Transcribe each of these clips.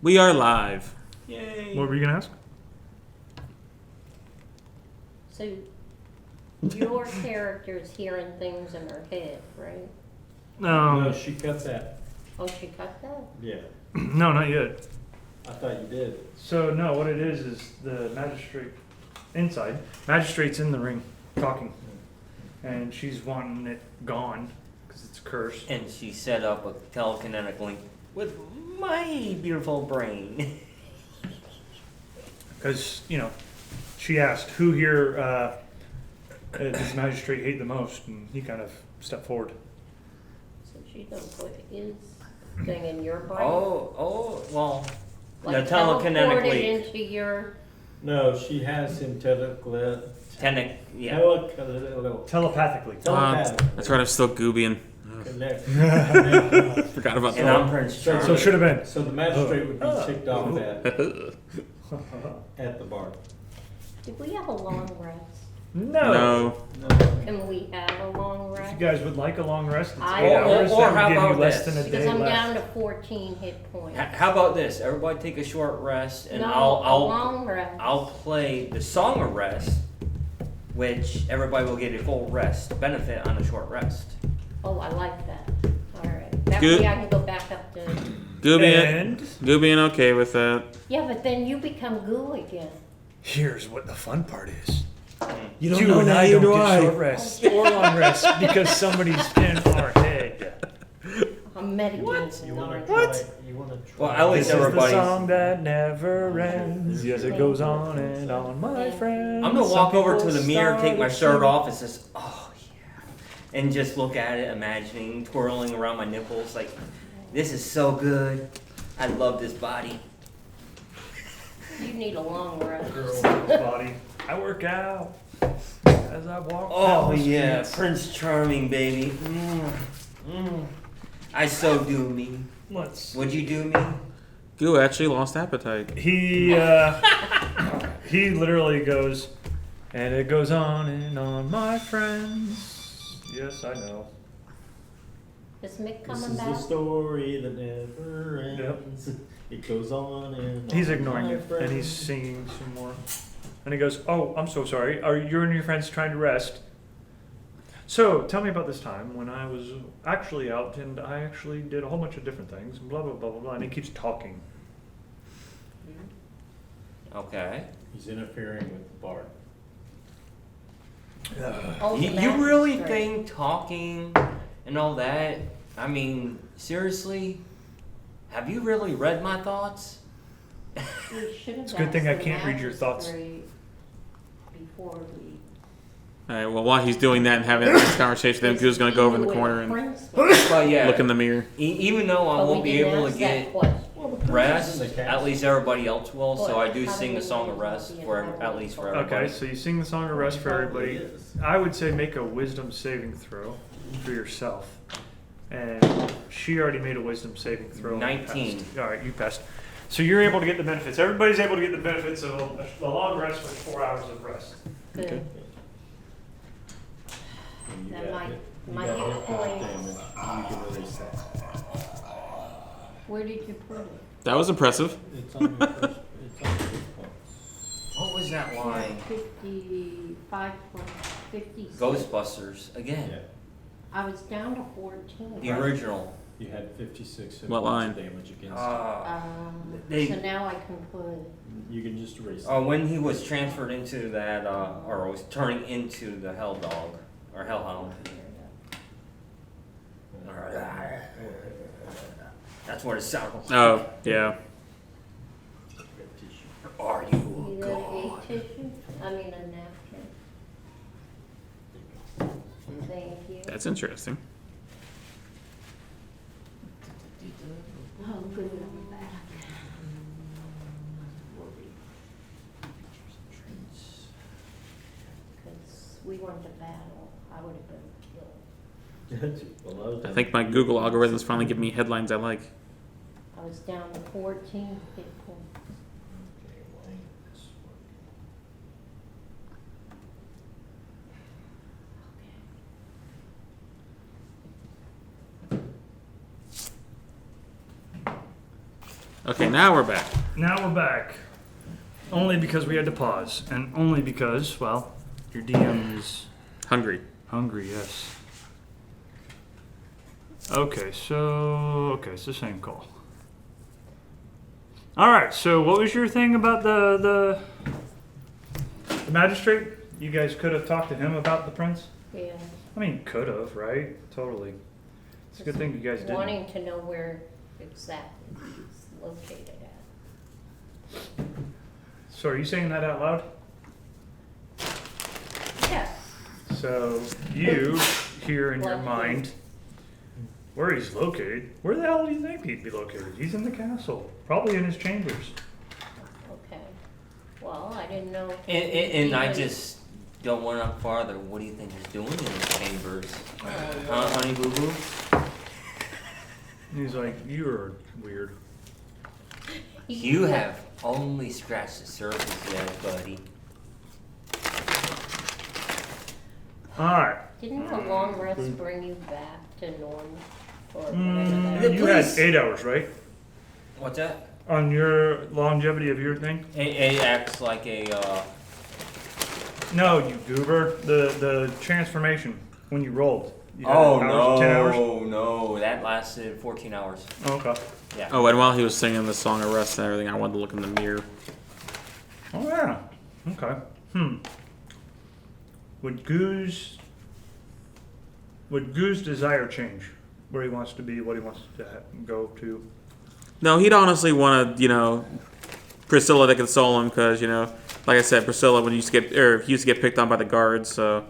We are live. Yay. What were you gonna ask? So your character's hearing things in her head, right? No, she cut that. Oh, she cut that? Yeah. No, not yet. I thought you did. So no, what it is the magistrate inside. Magistrate's in the ring talking, and she's wanting it gone because it's cursed. And she set up a telekinetic link with my beautiful brain. Because she asked who here does the magistrate hate the most, and he kind of stepped forward. So she don't put his thing in your brain? Well, Like the telekinetic teleport it link. into your... No, she has him Yeah. Telepathically. That's right, I'm still Goobian. Connect. Forgot about And I'm that. Prince So- Charming. So it should have been. So the magistrate would be ticked off at the bar. Did we have a long rest? No. No. Can we have a long If rest? you guys would like a long rest, it's I- 8 hours. or That how would give you about less this? than a Because day I'm left. down to 14 hit points. How about this? Everybody take a short rest, and No, a I'll long rest. I'll play the song of rest, which everybody will get a full rest benefit on a short rest. Oh, I like that. All right. That Good. way I can go back up to... Goobian okay with that. Yeah, but then you become goo again. Here's what the fun part is. You and I don't get short rest or long rest because somebody's in our head. I'm metagaming. You want to What? try? You want to try? Well, at least This is the everybody's. song that never ends. Yes, it goes on and on, my friend. I'm gonna walk Some over to people the mirror, take my start shirt off, and says, "Oh yeah," and just look at it, imagining twirling around my nipples, like, this is so good. I love this body. You need a long rest. Girl's body. I work out as I walk. Oh down the yeah, streets. Prince Charming, baby. I so do me. Let's. Would you do me? Goo actually lost appetite. He literally goes, and it goes on, my friends. Yes, I know. Is Mick This coming is the back? story that never ends. It goes on and on. He's ignoring my you, and he's friend. singing some more. And he goes, "Oh, I'm so sorry. Are you and your friends trying to rest? So, tell me about this time when I was actually out, and I actually did a whole bunch of different things, blah, blah, blah, blah, blah." And he keeps talking. Okay. He's interfering with the bard. Oh, the You really magistrate. think talking and all that? I mean, seriously? Have you really read my thoughts? We should have It's a good thing asked I the can't read your thoughts. magistrate Before we... Alright, well, while he's doing that and having this conversation, then Goo's gonna go over in the corner and Well, yeah. look in the mirror. Even though I won't be able to get rest, in the at least everybody else will. So I do How do sing we a song of know rest the for environment? at least for everybody. Okay, so you sing the song of rest for everybody. I would say make a wisdom saving throw for yourself. And she already made a wisdom saving throw. and 19. passed. All right, you passed. So you're able to get the benefits. Everybody's able to get the benefits of a long rest with 4 hours of rest. Okay. And you That got might- hit- you might got hit hit point points. damage. You can release that. Where did you put it? That was impressive. It's on your first. It's on your hit points. What was that line? 55 plus 50. Ghostbusters again. Yeah. I was down to 14. The original. You had 56 hit What points line? of damage against They- So now I can put... it. You can just erase it. When he was transferred into that, or was turning into the Hell Dog or Hellhound. That's what it sounded like. Oh, yeah. Are you a Either god? a tissue, I mean a napkin. Thank you. That's interesting. Oh, good, I'm back. Because we went to battle, I would have been killed. Below I think my Google algorithm's finally giving me headlines I like. I was down to 14 hit points. Okay, Wayne, this one. Okay, now we're back. Now we're back. Only because we had to pause, and only because, well, your DM is Hungry. hungry. Yes. Okay, so it's the same call. All right. So, what was your thing about the magistrate? You guys could have talked to him about the prince. Yeah. I mean, could have, right? Totally. It's a good thing you guys didn't. Wanting to know where exactly he's located at. So, are you saying that out loud? Yeah. So, you hear in your Like mind where he's located. Where the hell do you think he'd be located? He's in the castle, probably in his chambers. Okay. Well, I didn't know. And I just don't want up farther. What do you think he's doing in his chambers? Honey Boo Boo? And he's like, you're weird. You have only scratched the surface there, buddy. All right. Didn't the long rest bring you back to Norm? Or whatever Mm, that you had Please. 8 hours, right? What's that? On your longevity of your thing? It acts like a, No, you goober. The transformation when you rolled. You had oh hours, 10 hours? no, that lasted 14 hours. Oh, okay. Yeah. Oh, and while he was singing the song of rest and everything, I wanted to look in the mirror. Oh, yeah. Okay. Would Goo's desire change? Where he wants to be, what he wants to go to? No, he'd honestly want to, Priscilla to console him because, like I said, Priscilla he used to get picked on by the guards, so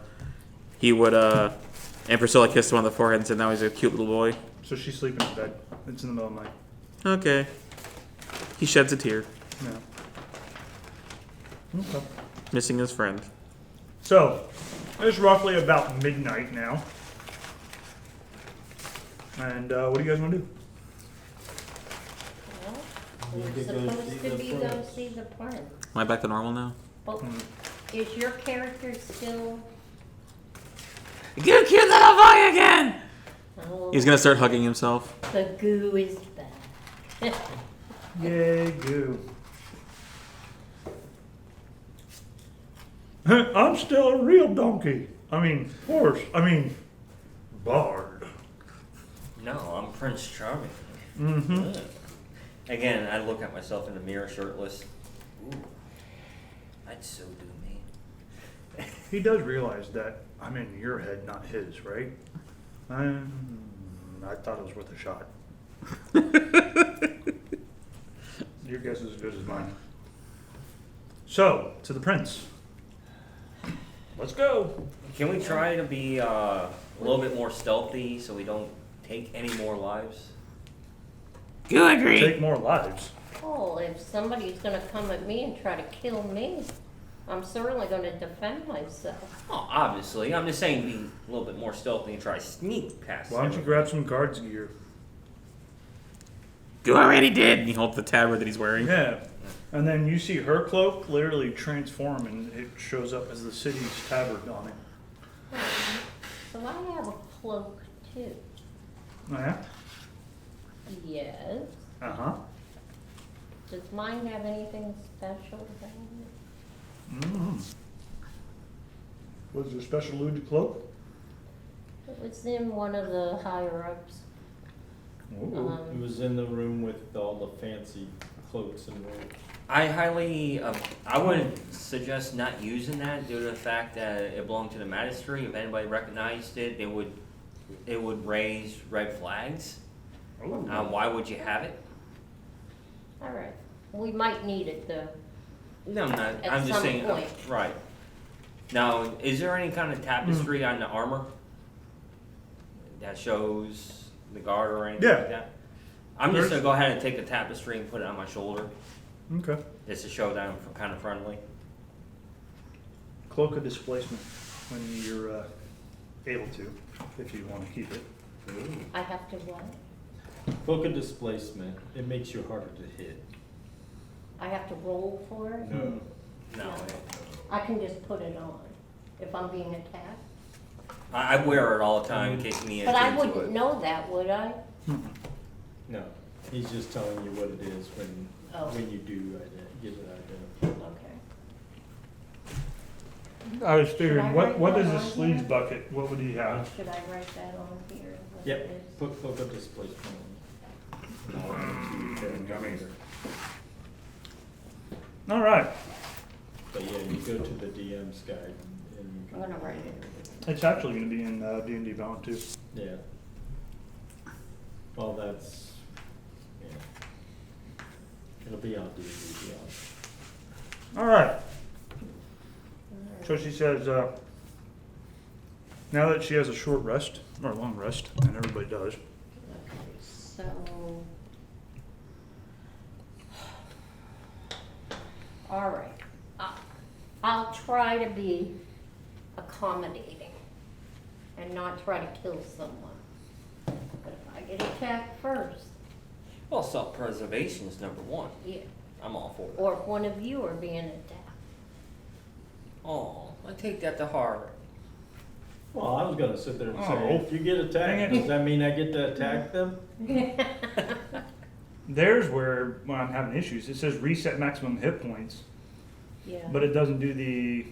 he would, and Priscilla kissed him on the forehead and said, now he's a cute little boy. So she's sleeping in bed. It's in the middle of the night. Okay. He sheds a tear, Yeah. Okay. missing his friend. So, it's roughly about midnight now. And what do you guys want to do? Well, We we're could go supposed see to the be prince. go see the prince. Am I back to normal now? But is your character still? You cute little boy again! Oh, He's gonna start hugging himself. the goo is back. Yay, Goo. I'm still a real donkey. I mean, horse. I mean, bard. No, I'm Prince Charming. Mm-hmm. Again, I look at myself in the mirror shirtless. Ooh, I'd so do me. He does realize that I'm in your head, not his, right? I thought it was worth a shot. Your guess is as good as mine. So, to the prince. Let's go. Can we try to be a little bit more stealthy so we don't take any more lives? You agree? Take more lives. Oh, if somebody's gonna come at me and try to kill me, I'm certainly gonna defend myself. Oh, obviously. I'm just saying be a little bit more stealthy and try to sneak past Why don't you everyone. grab some guards gear? You already did. And he holds the tabard that he's wearing. Yeah. And then you see her cloak literally transform and it shows up as the city's tabard on it. So I have a cloak too. Oh, yeah? Yes. Uh-huh. Does mine have anything special about it? Mm-hmm. Was there special alluded cloak? It was in one of the higher ups. Ooh. It was in the room with all the fancy cloaks and robes. I highly, I would suggest not using that due to the fact that it belonged to the magistrate. If anybody recognized it, it would raise red flags. Ooh. Why would you have it? All right. We might need it though. No, I'm not. At I'm just some saying. point. Right. Now, is there any kind of tapestry on the armor that shows the guard or anything Yeah. like that? I'm just gonna go ahead and take the tapestry and put it on my shoulder, Okay. just to show that I'm kind of friendly. Cloak of displacement when you're able to, if you want to keep it. I have to what? Cloak of displacement, it makes you harder to hit. I have to roll for it? No. No, I can just put it on if I'm being attacked. I wear it all the time in case me and But I into wouldn't it. know that, would I? No. He's just telling you what it is Oh. when you do get it identified. Okay. I was figuring, I what write is that a on sleaze here? bucket? What would he have? Should I write that on here? what Yep, it is? put the displacement on. And I'll add to the calculator. All right. But yeah, you go to the DM's guide and you I'm can. gonna write it. It's actually going to be in D&D Beyond too. Yeah. Well, that's, yeah. It'll be on D&D Beyond. All right. Alright. So she says, now that she has a short rest, or a long rest, and everybody does, Okay, so. All right, I'll try to be accommodating and not try to kill someone. But if I get attacked first, Well, self-preservation is number one. yeah, I'm all for that. or if one of you are being attacked. Oh, I take that to heart. Well, I was gonna sit there and Oh. say, if you get Dang attacked, it. does that mean I get to attack them? there's where I'm having issues. It says reset maximum hit points, Yeah. but it doesn't do the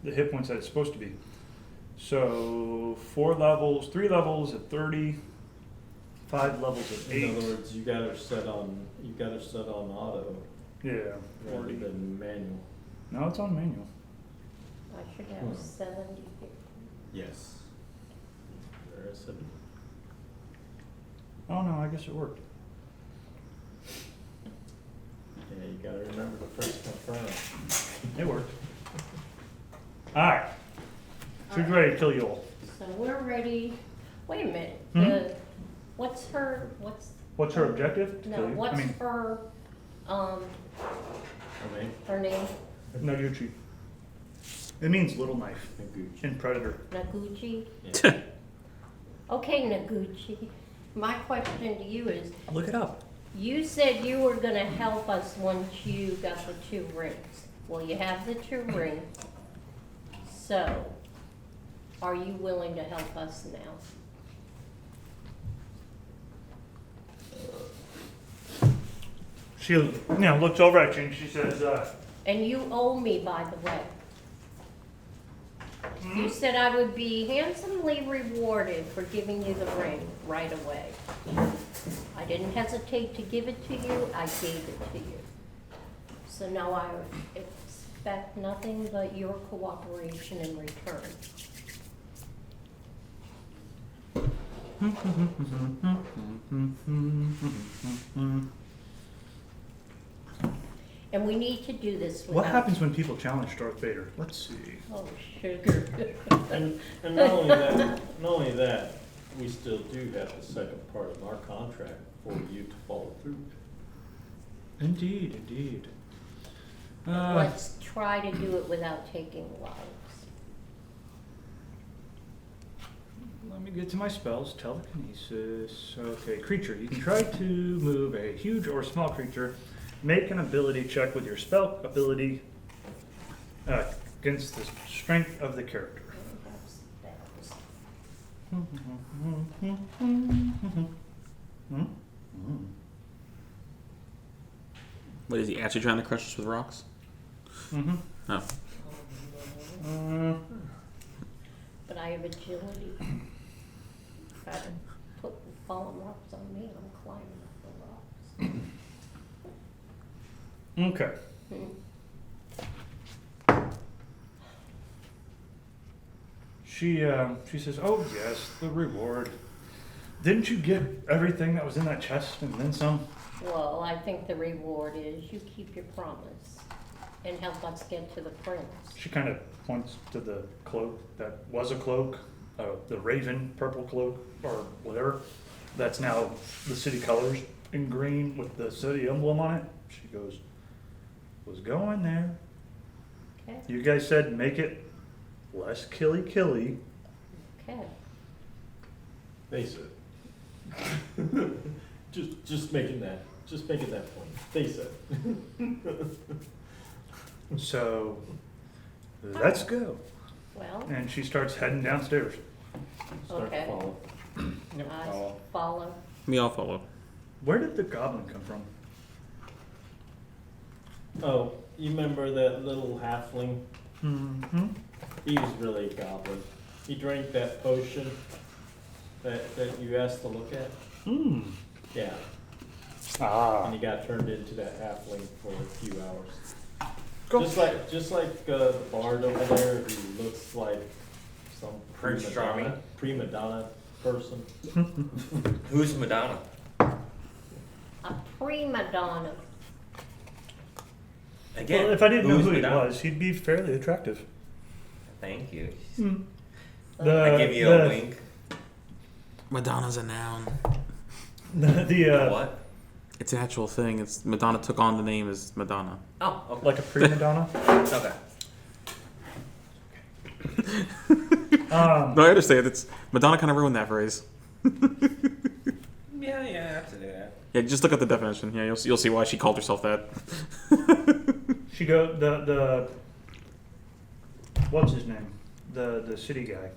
hit points that it's supposed to be. So 3 levels at 30, 5 levels at 8. In other words, you gotta set on auto Yeah, rather 40. than manual. No, it's on manual. I should have 70 here. Yes. There is some. Oh no, I guess it worked. Yeah, you gotta remember to press confirm. It worked. All right. She's ready to kill you all. So we're ready, wait a minute, Hmm? what's her, What's her objective? To no, kill you? what's I mean, her, I mean, her name? Naguchi. It means little knife Naguchi. in Predator. Naguchi? Yeah. Okay, Naguchi, my question to you is, Look it up. you said you were gonna help us once you got the 2 rings. Well, you have the 2 rings, so are you willing to help us now? She looks over at you and she says, And you owe me, by the way. You said I would be handsomely rewarded for giving you the ring right away. I didn't hesitate to give it to you, I gave it to you. So now I expect nothing but your cooperation in return. And we need to do this without. what happens when people challenge Darth Vader? Let's see. Oh, sugar. And not only that, we still do have the second part of our contract for you to follow through. Indeed, indeed. Let's try to do it without taking lives. Let me get to my spells. Telekinesis. Okay, creature. You can try to move a huge or small creature. Make an ability check with your spell ability against the strength of the character. What is he actually trying to crush us with rocks? Mm-hmm. Oh. But I have agility. Try to put fallen rocks on me, I'm climbing up the rocks. Okay. She says, "Oh yes, the reward. Didn't you get everything that was in that chest and then some?" Well, I think the reward is you keep your promise and help us get to the prince. She kind of points to the cloak that was a cloak, the raven purple cloak or whatever. That's now the city colors in green with the city emblem on it. She goes, "Was going there. Okay, You guys said make it less killy." okay. They said. just making that point. They said. So let's go. Well, And she starts heading downstairs. Start Okay. to follow. I follow. We all follow. Where did the goblin come from? Oh, you remember that little halfling? Mm-hmm. He was really a goblin. He drank that potion that you asked to look at. Hmm. Yeah, Ah. and he got turned into that halfling for a few hours. Cool. Just like the bard over there, who looks like some Prince prima donna person. Who's Madonna? A prima donna. Again, Well, if I didn't know who's who he Madonna? was, he'd be fairly attractive. Thank you. Mm. I give you a wink. Madonna's a noun. The What? It's an actual thing. It's Madonna took on the name as Madonna. Oh, okay. like a prima donna. Okay. No, I understand. It's Madonna kind of ruined that phrase. Yeah, I have to do that. Yeah, just look at the definition. Yeah, you'll see why she called herself that. She go the what's his name? The city guy.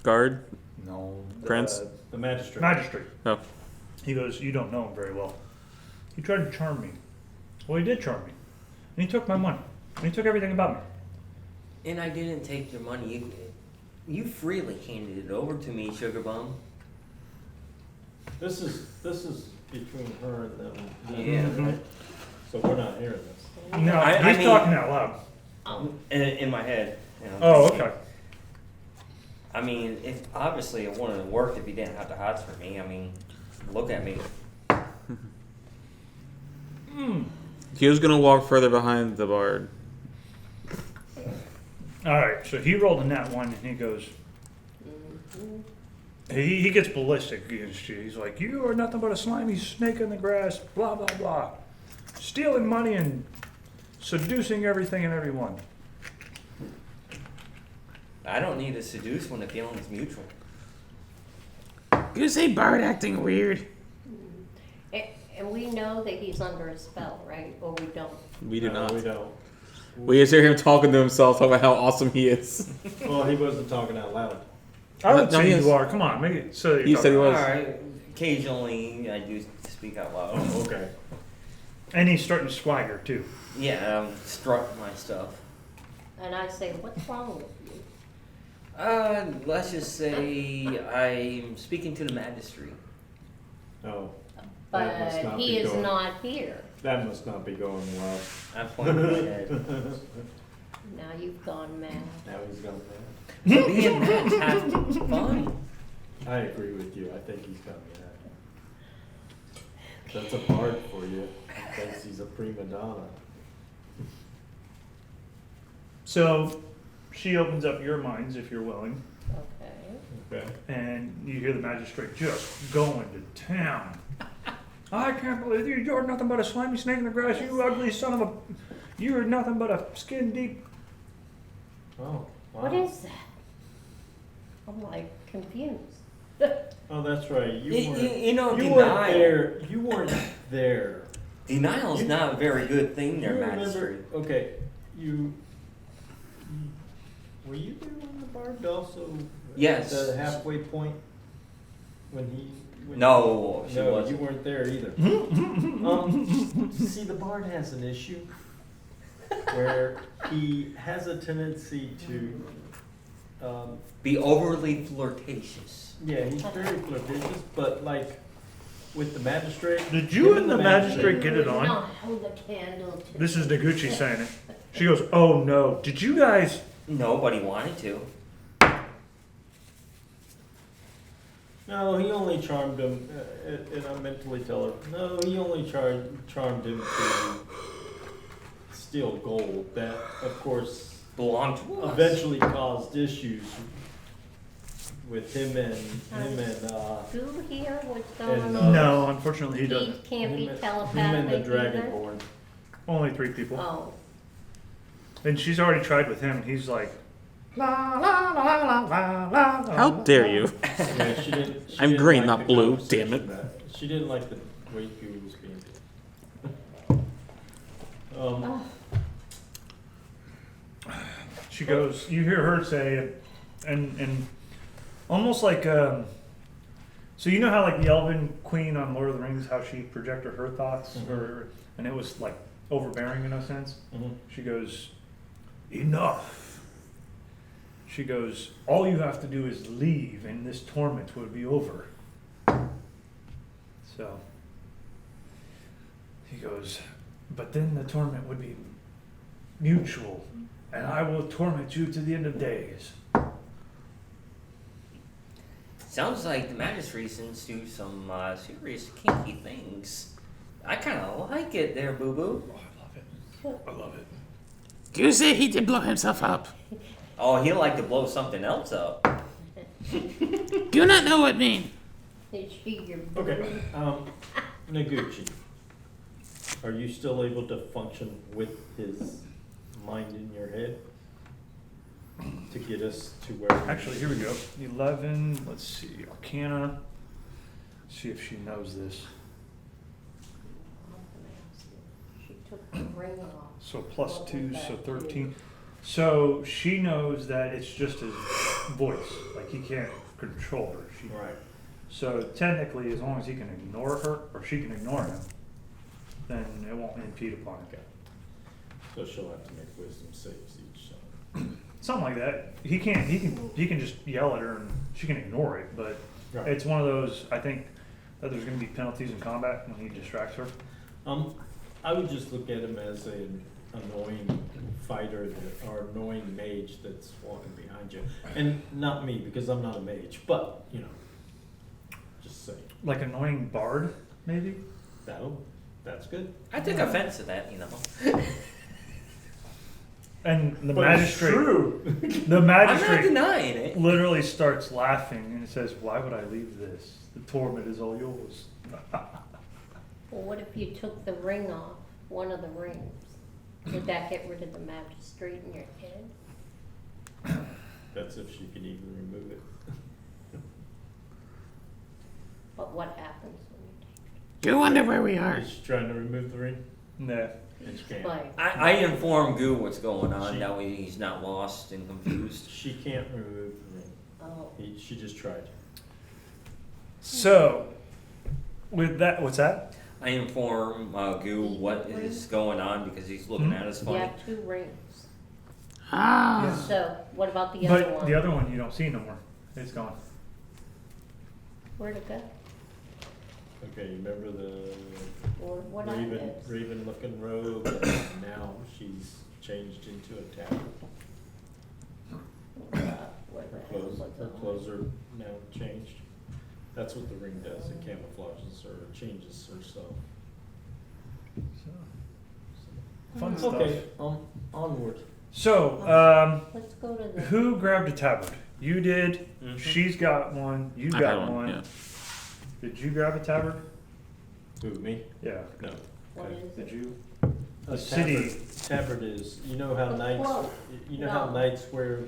Guard. No. Prince? The magistrate. Magistrate. Oh, He goes, you don't know him very well. He tried to charm me. Well, he did charm me. And he took my money. And he took everything about me. And I didn't take your money. You freely handed it over to me, Sugar Bum. This is between her and them. Yeah. Right? So we're not hearing this. No, I he's mean- talking out loud. In my head. You know. Oh, okay. I mean, if obviously it wouldn't have worked if he didn't have the hots for me. I mean, look at me. he was gonna walk further behind the bard. All right, so he rolled a nat 1 and he goes, he gets ballistic against you. He's like, you are nothing but a slimy snake in the grass, blah, blah, blah. Stealing money and seducing everything and everyone. I don't need to seduce when the feeling is mutual. You say bard acting weird? And we know that he's under a spell, right? Or we don't? We do No, not. we don't. We just hear him talking to himself, talking about how awesome he is. Well, he wasn't talking out loud. I would No, say he you is. are. Come on, make it so you're He said he talking. was. Alright, occasionally I do speak out loud. Oh, okay. And he's starting to swagger too. Yeah, strut my stuff. And I say, what's wrong with you? Let's just say I'm speaking to the magistrate. Oh, That must But not he be is going. not here. that must not be going well. I'm pointing my head. Now you've gone mad. Now he's gone mad. Being mad is half fun. I agree with you. I think he's gone mad. That's a bard for you. He thinks he's a prima donna. So she opens up your minds if you're willing, Okay. Okay. and you hear the magistrate just going to town. I can't believe you. You're nothing but a slimy snake in the grass. You ugly son of a. You're nothing but a skin deep. Oh, wow. What is that? I'm like confused. Oh, that's right. You know, You weren't denial. there. You weren't there. Denial's You- not a very good thing there, You remember- magistrate. Okay, were you there when the bard also? Yes. At the halfway point when he. When No, she no, wasn't. you weren't there either. See, the bard has an issue where he has a tendency to. Be overly flirtatious. Yeah, he's very flirtatious, but like with the magistrate. Did you him and the magistrate get it on? No, hold the candle to. This is Noguchi saying it. She goes, "Oh no! Did you guys?" Nobody wanted to. No, he only charmed him, and I mentally tell her, no, he only charmed him to steal gold. That, of course, Belonged to us. eventually caused issues with him and Who here what's And, going on? No, unfortunately, he He doesn't. can't be him and the telepathic either? Dragonborn. Only 3 people, Oh, and she's already tried with him. And he's like, "La la la la la la." la, How dare la." you? Yeah, she didn't. She I'm didn't green, like not the blue, conversation damn it. that- She didn't like the way he was being. oh, She goes. You hear her say, and almost like So you know how like the Elven Queen on Lord of the Rings, how she projected her thoughts, and it was like overbearing in a sense. Mhm. She goes, enough. She goes, all you have to do is leave, and this torment will be over. So he goes, but then the torment would be mutual, and I will torment you to the end of days. Sounds like the magistrate's into some serious kinky things. I kind of like it there, Boo Boo. Oh, I love it. I love it. You say he did blow himself up. Oh, he'd like to blow something else up. Do not know what mean. Is she your Okay, Noguchi, are you still able to function with his mind in your head? To get us to where? Actually, here we go. 11, let's see, Arcana. See if she knows this. She took the ring off. So plus 2, so 13. So she knows that it's just his voice. Like he can't control her. Right. So technically, as long as he can ignore her, or she can ignore him, then it won't impede upon it. So she'll have to make wisdom saves each time. Something like that. He can just yell at her and she can ignore it, but Right. it's one of those, I think, that there's going to be penalties in combat when he distracts her. I would just look at him as an annoying fighter or annoying mage that's walking behind you. And not me, because I'm not a mage, but, just saying. Like annoying bard, maybe? That's good. I take offense to that, And the But it's magistrate, true. the I'm not magistrate denying it. literally starts laughing and says, "Why would I leave this? The torment is all yours." Well, what if you took the ring off, one of the rings? Would that get rid of the magistrate in your head? That's if she can even remove it. But what happens when you take You wonder where we are. Is she trying to remove the ring? Nah. And she it? can't. Like, I inform Goo what's going on. She- That way he's not lost and confused. She can't remove the ring. oh, She just tried. So, with that, what's that? I inform Goo what is going on because he's looking at us you funny. have 2 rings. Ah. So, what about the other But one? the other one you don't see no more. It's gone. Where'd it go? Okay, you remember the Or what I missed? raven looking robe, and now she's changed into a tabard. Where the Her hell clothes, was her it? clothes are now changed. That's what the ring does, it camouflages her, it changes herself. Fun stuff. Okay, onward. So, Let's go to the. who grabbed a tabard? You did. Mhm. She's got one. You I got got one. yeah. Did you grab a tabard? Who, me? Yeah. No. What Okay. is Did it? you? A The city. Tabard is, you know how The knights, cloak. you know how No. knights wear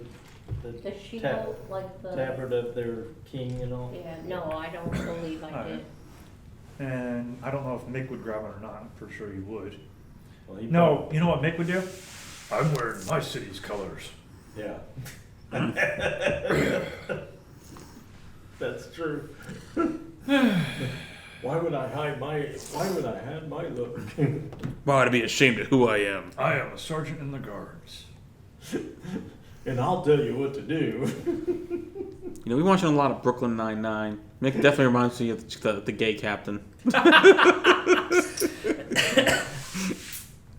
the The shield, tab- like the. tabard of their king and all? Yeah, no, I don't believe I Alright. did. And I don't know if Mick would grab it or not. I'm pretty sure he would. Well, he No, probably- you know what Mick would do? I'm wearing my city's colors. Yeah. That's true. Why would I hide my look? Why would I be ashamed of who I am? I am a sergeant in the guards. And I'll tell you what to do. We watching a lot of Brooklyn Nine-Nine. Mick definitely reminds me of the gay captain.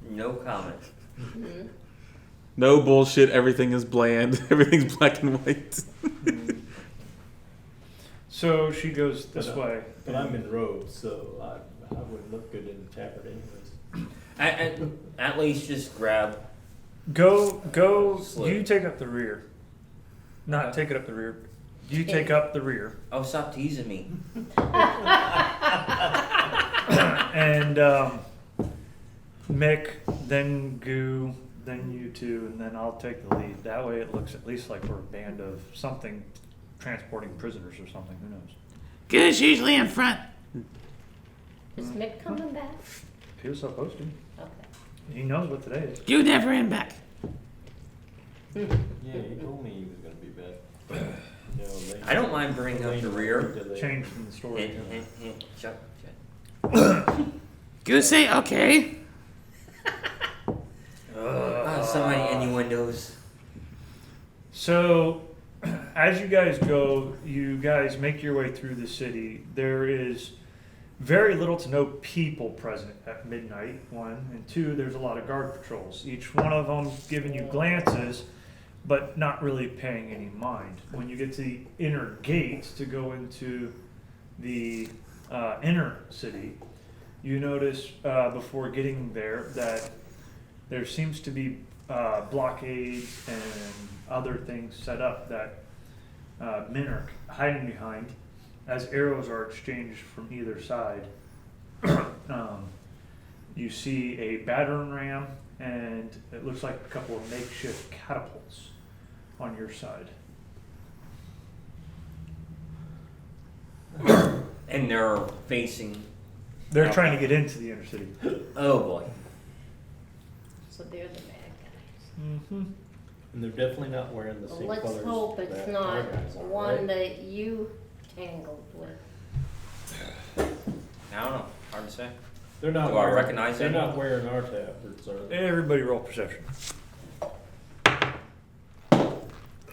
No comment. Mhm. No bullshit. Everything is bland. Everything's black and white. So she goes this But, way. But I'm in robes, so I wouldn't look good in the tabard anyways. At least just grab. Go. Slip. You take up the rear. Not take it up the rear. You take up the rear. Oh, stop teasing me. And Mick, then Goo, then you two, and then I'll take the lead. That way it looks at least like we're a band of something transporting prisoners or something. Who knows? Goose usually in front. Is Mick coming back? He was supposed to. Okay. He knows what today is. You never in back. Yeah, he told me he was gonna be back. No, they- I don't mind bringing up the rear. Changed in the story. Hint, hint, hint. Shut. Goosey, okay. So many innuendos. So, as you guys go, you guys make your way through the city. There is very little to no people present at midnight, one. And two, there's a lot of guard patrols. Each one of them giving you glances, but not really paying any mind. When you get to the inner gates to go into the inner city, you notice before getting there that there seems to be blockades and other things set up that men are hiding behind as arrows are exchanged from either side. You see a battering ram and it looks like a couple of makeshift catapults on your side. And they're facing. They're trying to get into the inner city. Oh boy. So they're the bad guys. Mm-hmm. And they're definitely not wearing the Well, same let's colors. hope it's that not our guys are, one right? that you tangled with. I don't know. Hard to say. They're not. Do I wearing- recognize They're any? not wearing our tabards, are they? Everybody roll perception.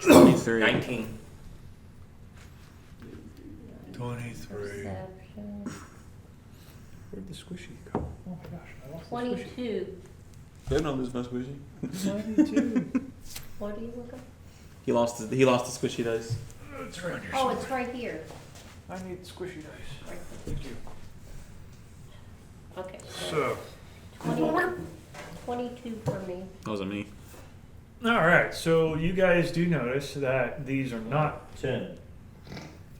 23. 19. 23. Perception. Where'd the squishy go? Oh my gosh, I lost the squishy. 22. They don't lose my squishy. 22. What are you looking? He lost the squishy dice. It's around here Oh, somewhere. it's right here. I need squishy dice. Right Thank you. there. Okay. So, 22 for me. That wasn't me. alright, so you guys do notice that these are not, 10.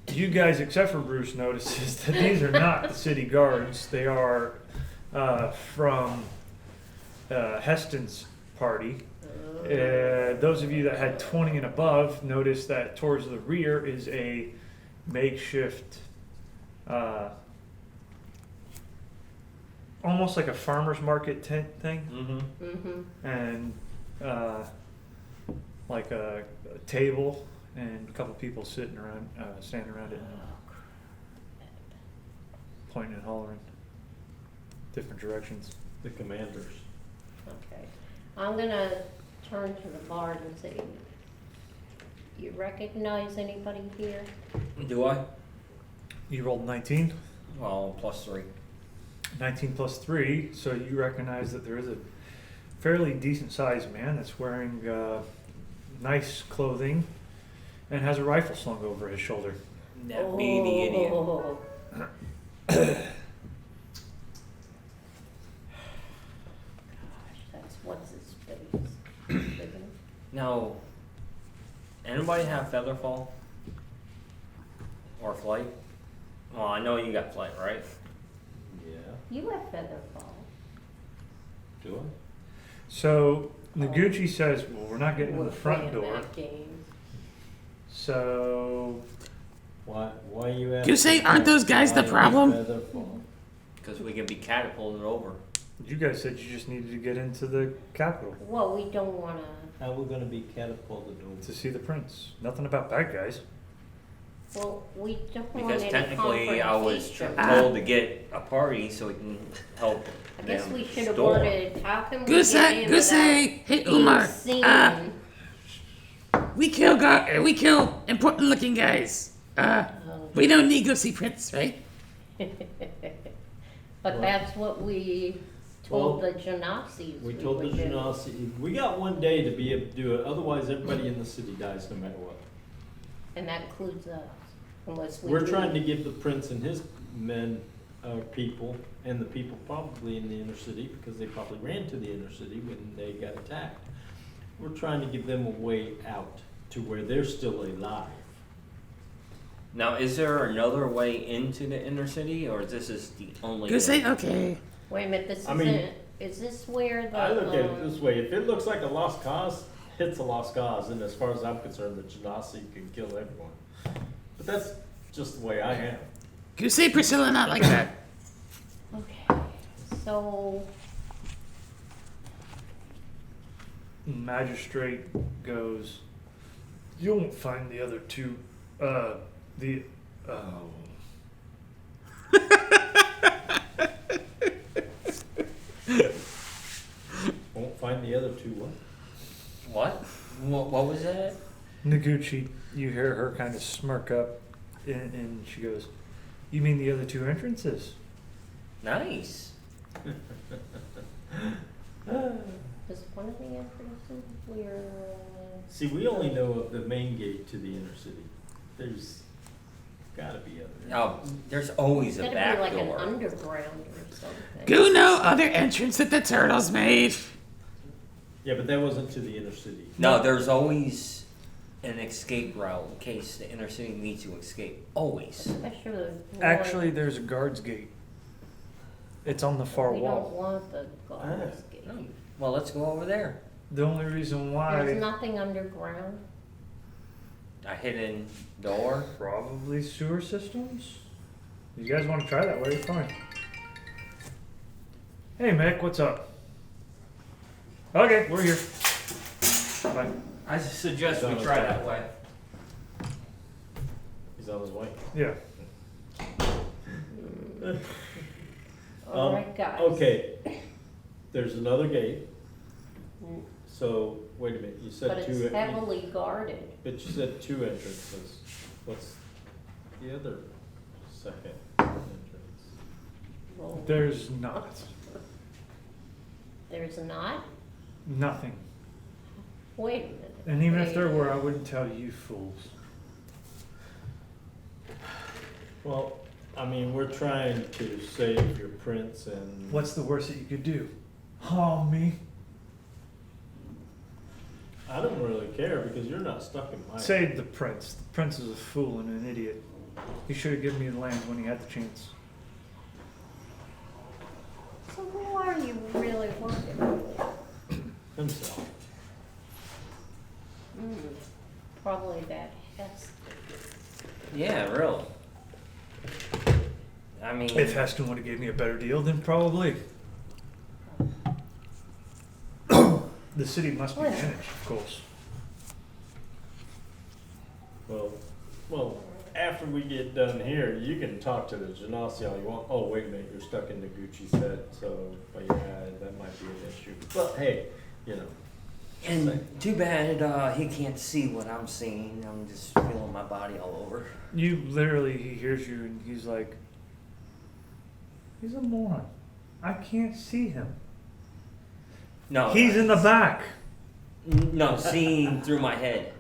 you guys except for Bruce notices that these are not the city guards. They are from Heston's party. Those of you that had 20 and above notice that towards the rear is a makeshift, almost like a farmer's market tent thing, Mm-hmm. Mm-hmm. and like a table and a couple people sitting around, standing around it, pointing and hollering, different directions. The commanders. Okay. I'm gonna turn to the bard and say, you recognize anybody here? Do I? You rolled 19. Well, +3. 19 plus 3, so you recognize that there is a fairly decent sized man that's wearing nice clothing and has a rifle slung over his shoulder. That be the idiot. Oh. Gosh, that's what's his face. Now, anybody have Featherfall? Or Flight? Well, I know you got Flight, right? Yeah. You have Featherfall. Do I? So Noguchi says, well, we're not getting to We're the front playing door. that game. So Why you asking? Goosey, aren't those guys the Why problem? Featherfall? Because we can be catapulted over. you guys said you just needed to get into the capital Well, we don't wanna, How we gonna be catapulted over? to see the prince. Nothing about bad guys. well, we don't want Because any technically I was confrontation. told to get a party so we can help I guess them we should have storm. worded, how can we Goosey, get in Goosey, without hey being Umar. seen? We kill important looking guys. We don't need to see Prince, right? But that's what we told Well, the Genazis We told the would do. Genasi, we got one day to be able to do it, otherwise everybody in the city dies no matter what. And that includes us, unless we. We're do- trying to give the prince and his men, people, and the people probably in the inner city, because they probably ran to the inner city when they got attacked. We're trying to give them a way out to where they're still alive. Now, is there another way into the inner city, or is this is the only Goosey, way? okay. Wait a minute, this I mean- isn't, is this where the? I look at it this way, if it looks like a lost cause, it's a lost cause, and as far as I'm concerned, the Genasi can kill everyone. But that's just the way I am. Goosey, Priscilla, not like that. Okay, so, Magistrate goes, you won't find the other two The oh. Won't find the other two, what? What was that? Noguchi, you hear her kind of smirk up, and she goes, "You mean the other two entrances?" Nice. Is one of the entrances where? See, we only know of the main gate to the inner city. There's gotta be other. Oh, there's always a Gotta back be like door. an underground or something. Go no other entrance that the turtles made. Yeah, but that wasn't to the inner city. No, there's always an escape route in case the inner city needs to escape. Always. Especially the one- Actually, there's a guard's gate. It's on the far We don't wall. want the guards gate. Oh, well, let's go over there. The only reason why There's nothing underground. A hidden door. probably sewer systems. You guys want to try that way? Fine. Hey, Mick, what's up? Okay, we're here. Bye. I suggest we Sounds try bad. that way. He's on his way. Yeah. All right, guys. Okay, there's another gate. Mm. So, wait a minute, you But said two. it's heavily guarded. But you said two entrances. What's the other second entrance? Well, There's not. there's not? Nothing. Wait a minute. And even if Wait. there were, I wouldn't tell you fools. Well, I mean, we're trying to save your prince and. What's the worst that you could do? Harm me? I don't really care because you're not stuck in my. Save the prince. The prince is a fool and an idiot. He should have given me the land when he had the chance. So who are you really working for? Himself. Mm, probably that Hess. Yeah, really. I mean, If Heston would have gave me a better deal, then probably. The city must be managed, of course. Well, after we get done here, you can talk to the Genasi all you want. Oh, wait a minute, you're stuck in Noguchi's head, so, but yeah, that might be an issue. But hey, you know. and too bad he can't see what I'm seeing. I'm just feeling my body all over. You literally, he hears you and he's like, he's a moron. I can't see him. No, He's in the back. No, seeing through my head.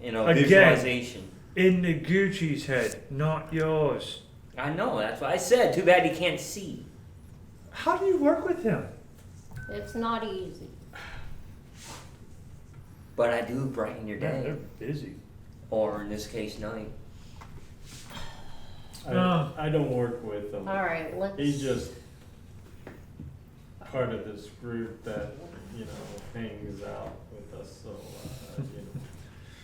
You know, Again. visualization. In Noguchi's head, not yours. I know. That's what I said. Too bad he can't see. How do you work with him? It's not easy. But I do brighten your Yeah, day, they're busy. or in this case, night. I don't work with him. All right, let's. He's just part of this group that, you know, hangs out with us, so, you know.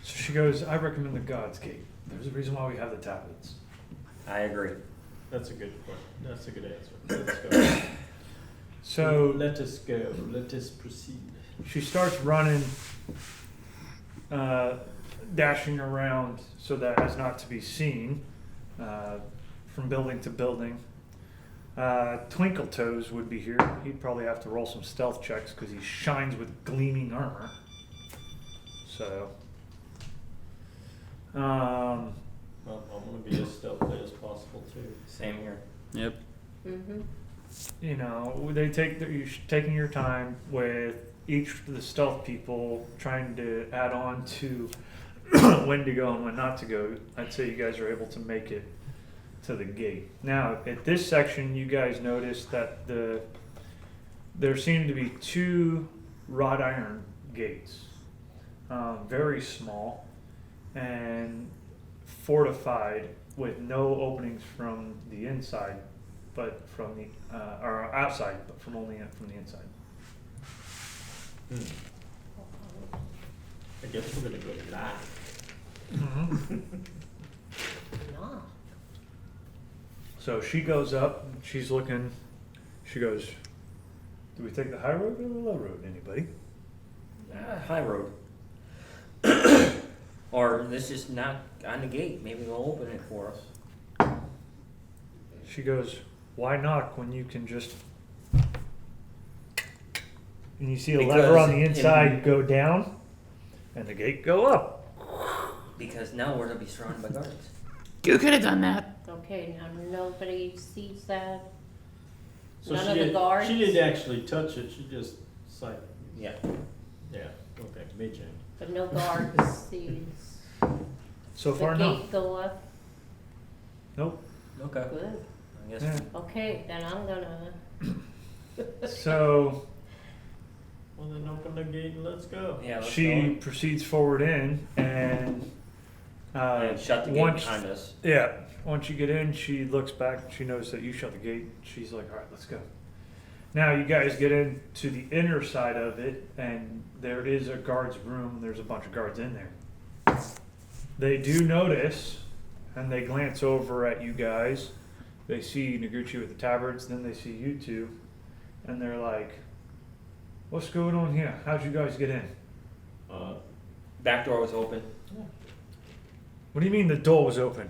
So she goes, I recommend the God's Gate. There's a reason why we have the tablets. I agree. That's a good point. That's a good answer. Let's go. So Let us go. Let us proceed. she starts running, dashing around so that as not to be seen, from building to building. Twinkle Toes would be here. He'd probably have to roll some stealth checks because he shines with gleaming armor. So, Well, I'm gonna be as stealthy as possible too. Same here. Yep. Mm-hmm. you know, they take you're taking your time with each of the stealth people trying to add on to when to go and when not to go. I'd say you guys are able to make it to the gate. Now, at this section, you guys notice that there seem to be two wrought iron gates, very small and fortified with no openings from the inside, but from the or outside, but from only from the inside. I guess we're gonna go to that. Yeah. So she goes up. She's looking. She goes, "Do we take the high road or the low road? Anybody?" High road. Or let's just knock on the gate. Maybe they'll open it for us. She goes, why knock when you can just... And you see a lever on the inside go down, and the gate go up. Because now we're gonna be surrounded by guards. You could have done that. Okay, now nobody sees that? So None of the guards? She didn't actually touch it, she just like, Yeah. yeah, okay, mage hand. But no guards sees So the far, no. gate go up? Nope. Okay. Good. I guess. Yeah. Okay, then I'm gonna, So Well, then open the gate and let's go. Yeah. Let's she go. proceeds forward in, and And shut the gate once, behind us. yeah, once you get in, she looks back. She knows that you shut the gate. She's like, "All right, let's go." Now you guys get into the inner side of it, and there is a guard's room. There's a bunch of guards in there. They do notice, and they glance over at you guys. They see Noguchi with the tabards, then they see you two, and they're like, "What's going on here? How'd you guys get in?" Back door was open. What do you mean the door was open?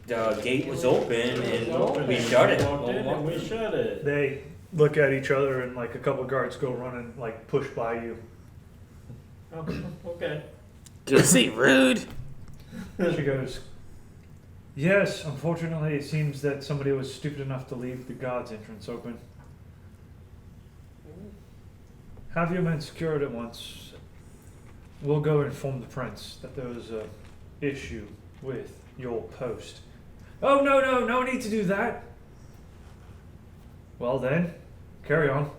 The gate was open It was and open we and shut it. Walked in and we shut it. They look at each other, and like a couple of guards go running, like push by you. Oh, okay. Goosey, rude. She goes, "Yes, unfortunately, it seems that somebody was stupid enough to leave the guard's entrance open. Have your men secured at once. We'll go inform the prince that there was a issue with your post." "Oh, no need to do that." "Well then, carry on."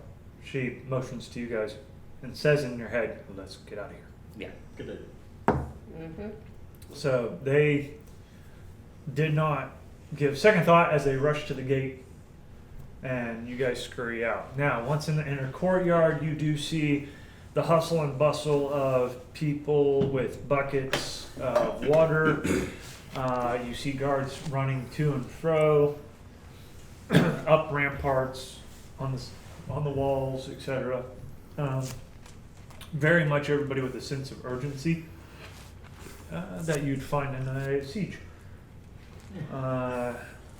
She motions to you guys and says in your head, "Let's get out of here." Yeah. Good idea. mm-hmm. So they did not give second thought as they rush to the gate, and you guys scurry out. Now, once in the inner courtyard, you do see the hustle and bustle of people with buckets of water. You see guards running to and fro, up ramparts, on the walls, etc. Very much everybody with a sense of urgency that you'd find in a siege.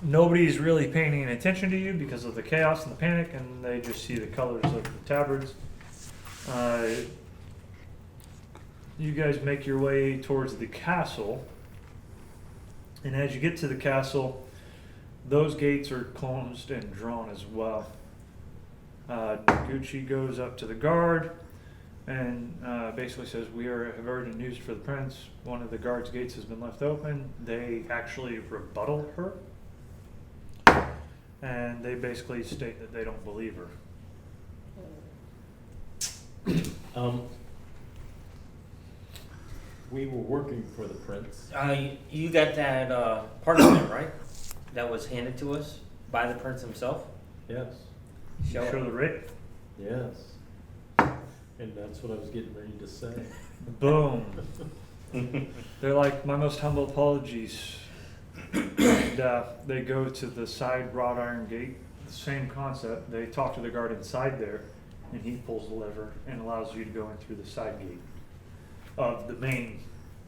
Nobody's really paying any attention to you because of the chaos and the panic, and they just see the colors of the tabards. You guys make your way towards the castle, and as you get to the castle, those gates are closed and drawn as well. Gucci goes up to the guard and basically says, "We have urgent news for the prince. One of the guard's gates has been left open." They actually rebuttal her, and they basically state that they don't believe her. We were working for the prince. You got that parchment, right? That was handed to us by the prince himself. Yes. Show Show it. the writ. Yes. And that's what I was getting ready to say. Boom. They're like, "My most humble apologies." And they go to the side wrought iron gate. The same concept. They talk to the guard inside there, and he pulls the lever and allows you to go in through the side gate of the main.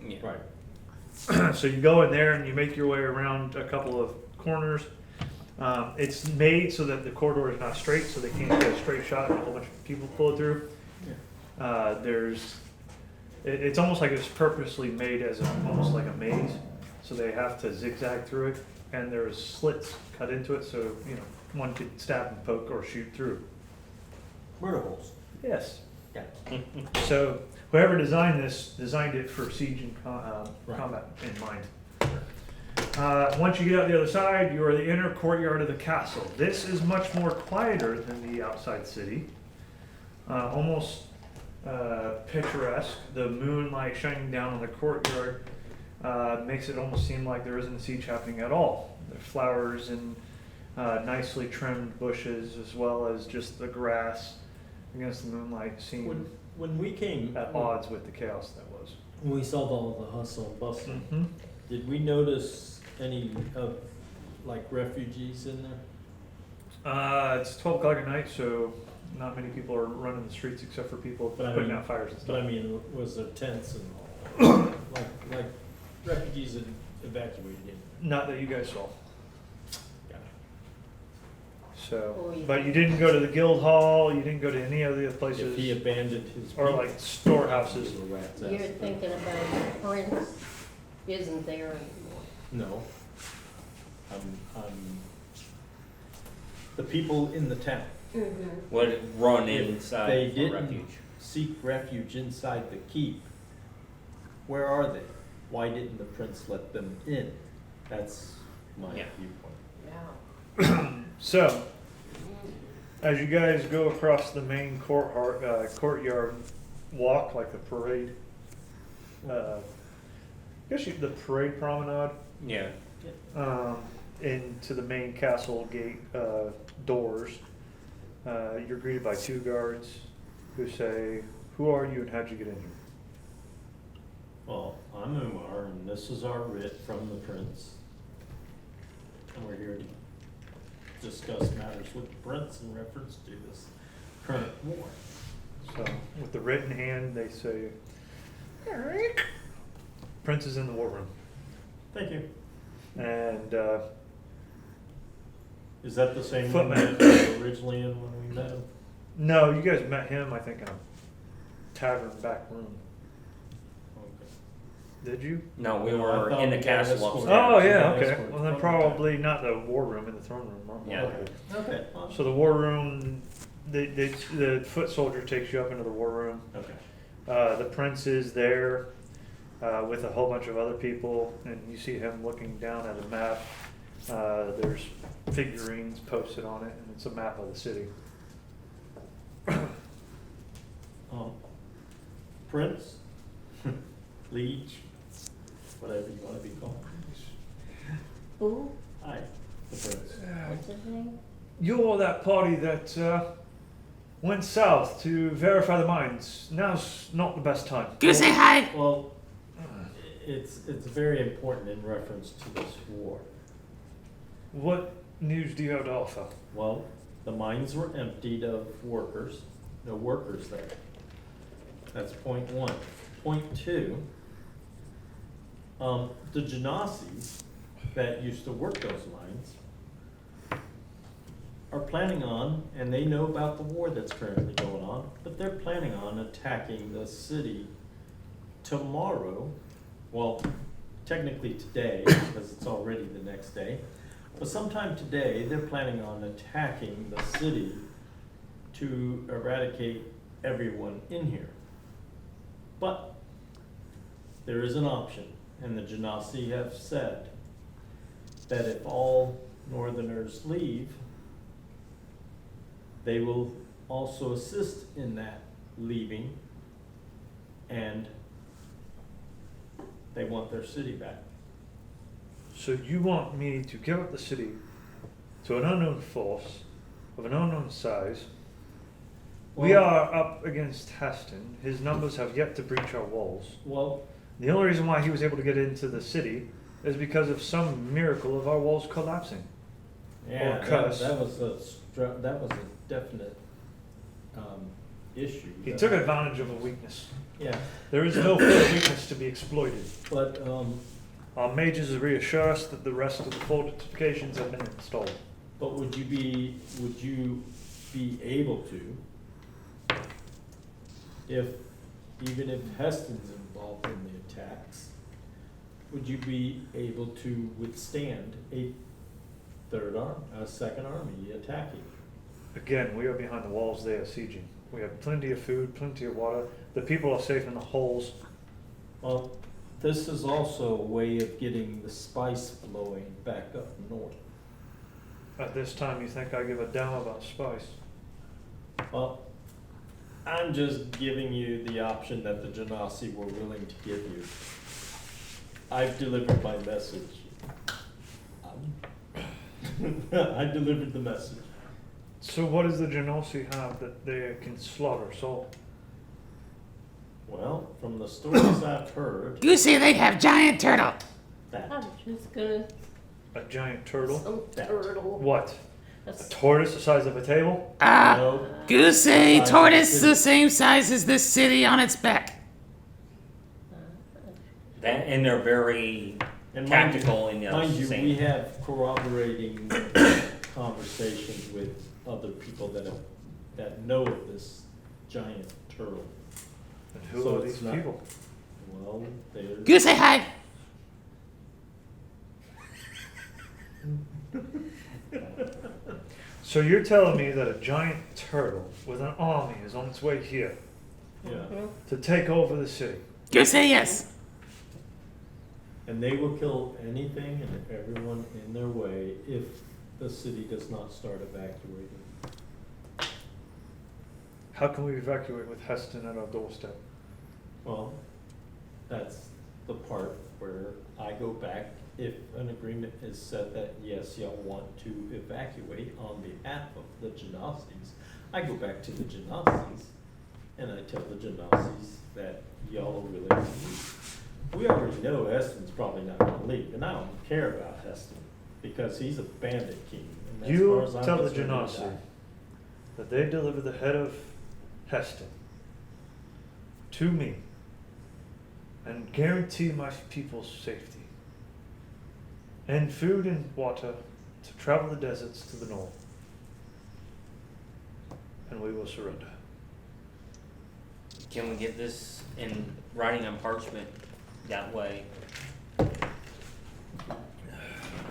Yeah. Right. So you go in there and you make your way around a couple of corners. It's made so that the corridor is not straight, so they can't get a straight shot and a whole bunch of people pull it through. It's almost like it's purposely made as almost like a maze, so they have to zigzag through it, and there's slits cut into it, so one could stab and poke or shoot through. Murder holes. Yes. Yeah. So whoever designed this designed it for siege and Right. combat in mind. Once you get out the other side, you are the inner courtyard of the castle. This is much more quieter than the outside city. Almost picturesque. The moonlight shining down on the courtyard makes it almost seem like there isn't a siege happening at all. There's flowers and nicely trimmed bushes, as well as just the grass against the moonlight seem When we came, at odds with the chaos that was. when we saw all the hustle and bustle, Mm-hmm. did we notice any of like refugees in there? It's 12 o'clock at night, so not many people are running the streets except for people But I putting mean- out fires and But I stuff. mean, was there tents and all? like refugees evacuated him. Not that you guys saw. Got it. So, Oh, yeah. but you didn't go to the guild hall. You didn't go to any of the other If he places, abandoned his or people, like storehouses. the rat's You're ass. thinking about Prince isn't there anymore. No. The people in the town. Mm-hmm. Would run If inside they for didn't refuge. seek refuge inside the keep, where are they? Why didn't the prince let them in? That's my Yeah. viewpoint. Yeah. So, as you guys go across the main courtyard walk, like the parade, I guess the parade promenade, Yeah. into the main castle gate doors, you're greeted by two guards who say, "Who are you and how'd you get in here?" Well, I'm Umar, and this is our writ from the prince. And we're here to discuss matters with the prince in reference to this current war. So, with the written hand, they say, "Eric, Prince is in the war room," Thank you. and Is that the same one Footman. that we were originally in when we met him? no, you guys met him, I think, in a tavern back room. Okay. Did you? No, we No, I were thought in the we got castle escorted. upstairs. Oh yeah, Yeah, okay. escort. Well, then Okay. probably not the war room in the throne room. Yeah. Okay. Okay. Well, So the war room, the foot soldier takes you up into the war room. okay. The prince is there with a whole bunch of other people, and you see him looking down at a map. There's figurines posted on it, and it's a map of the city. Prince, liege, whatever you want to be called. Who? Hi, the prince. What's his name? You're that party that went south to verify the mines. Now's not the best time. Go say hi. Well, it's very important in reference to this war. What news do you have to offer? Well, the mines were emptied of workers, no workers there. That's point one. Point two, the Genasi that used to work those mines are planning on, and they know about the war that's currently going on, but they're planning on attacking the city tomorrow. Well, technically today, because it's already the next day. But sometime today, they're planning on attacking the city to eradicate everyone in here. But there is an option, and the Genasi have said that if all Northerners leave, they will also assist in that leaving, and they want their city back. So you want me to give up the city to an unknown force of an unknown size? We Well- are up against Haston. His numbers have yet to breach our walls. Well, The only reason why he was able to get into the city is because of some miracle of our walls collapsing. yeah, Or that cuss. was a definite issue. He took advantage of a weakness. Yeah, There is no further weakness to be exploited. but Our mages reassure us that the rest of the fortifications have been installed. would you be able to, even if Heston's involved in the attacks, would you be able to withstand a second army attacking? Again, we are behind the walls, they are sieging. We have plenty of food, plenty of water. The people are safe in the holes. Well, this is also a way of getting the spice flowing back up north. At this time, you think I give a damn about spice? Well, I'm just giving you the option that the Genasi were willing to give you. I've delivered my message. I delivered the message. So what does the Genosi have that they can slaughter soul? Well, from the stories I've heard, You say they have giant turtle. that I'm just gonna, A giant turtle? some turtle. What? A That's- tortoise the size of a table? no, Goose say tortoise the same size as this city on its back. And they're very And mind you- tactical in the Mind you, same. we have corroborating conversations with other people that know of this giant turtle. And who So are it's these not- people? Well, they're. Go say hi. So you're telling me that a giant turtle with an army is on its way here Yeah, to take over the city? Go say yes. and they will kill anything and everyone in their way if the city does not start evacuating. How can we evacuate with Heston at our doorstep? Well, that's the part where I go back, if an agreement is set that, yes, y'all want to evacuate on behalf of the Genasies, I go back to the Genasies and I tell the Genasies that y'all are willing to leave. We already know Heston's probably not gonna leave, and I don't care about Heston, because he's a bandit king. And as You far as I'm tell the concerned, he'll Genasi die. that they deliver the head of Heston to me and guarantee my people's safety and food and water to travel the deserts to the north. And we will surrender. Can we get this in writing on parchment that way?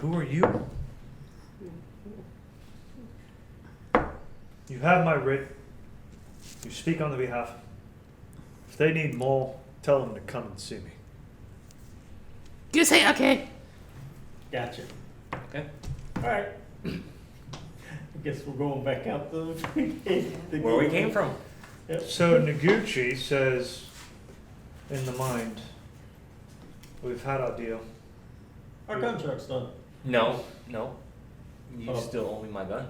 Who are you? You have my writ. You speak on their behalf. If they need more, tell them to come and see me. Go say okay. Gotcha. Okay. Alright. I guess we're going back out the. Where we came from. Yep. So Noguchi says, in the mind, we've had our deal. Our contract's done. No. You Oh. still owe me my gun.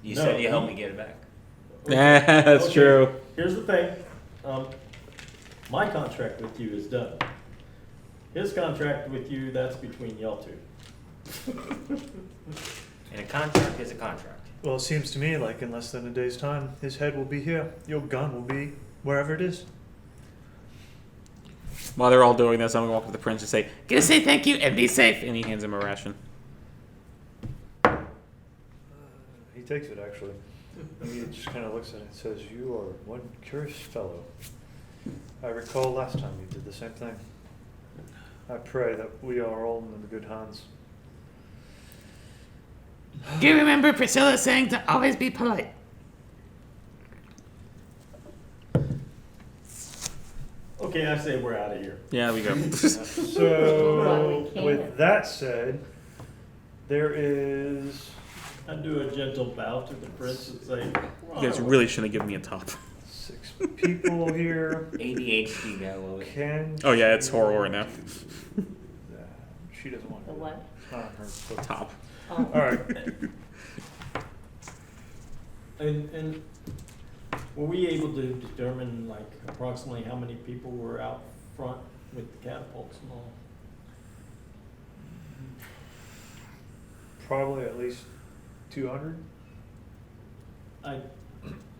You No, said you helped you- me get it back. That's Okay, true. Here's the thing, my contract with you is done. His contract with you, that's between y'all two. And a contract is a contract. Well, it seems to me like in less than a day's time, his head will be here. Your gun will be wherever it is. While they're all doing this, I'm gonna walk up to the prince and say, Go say thank you and be safe. and he hands him a ration. He takes it, actually. He just kind of looks at it and says, "You are one curious fellow. I recall last time you did the same thing. I pray that we are all in the good hands." Do you remember Priscilla saying to always be polite? Okay, I say we're out of here. Yeah, we go. So, Well, we can't. with that said, there is I do a gentle bow to the prince and say, You guys really shouldn't have given me a top. 6 people here. ADHD guy, Louis. Can Oh yeah, it's horror now. She doesn't want The to. what? It's not her foot. Top. Oh. All right. and were we able to determine like approximately how many people were out front with the catapults and all? Probably at least 200. I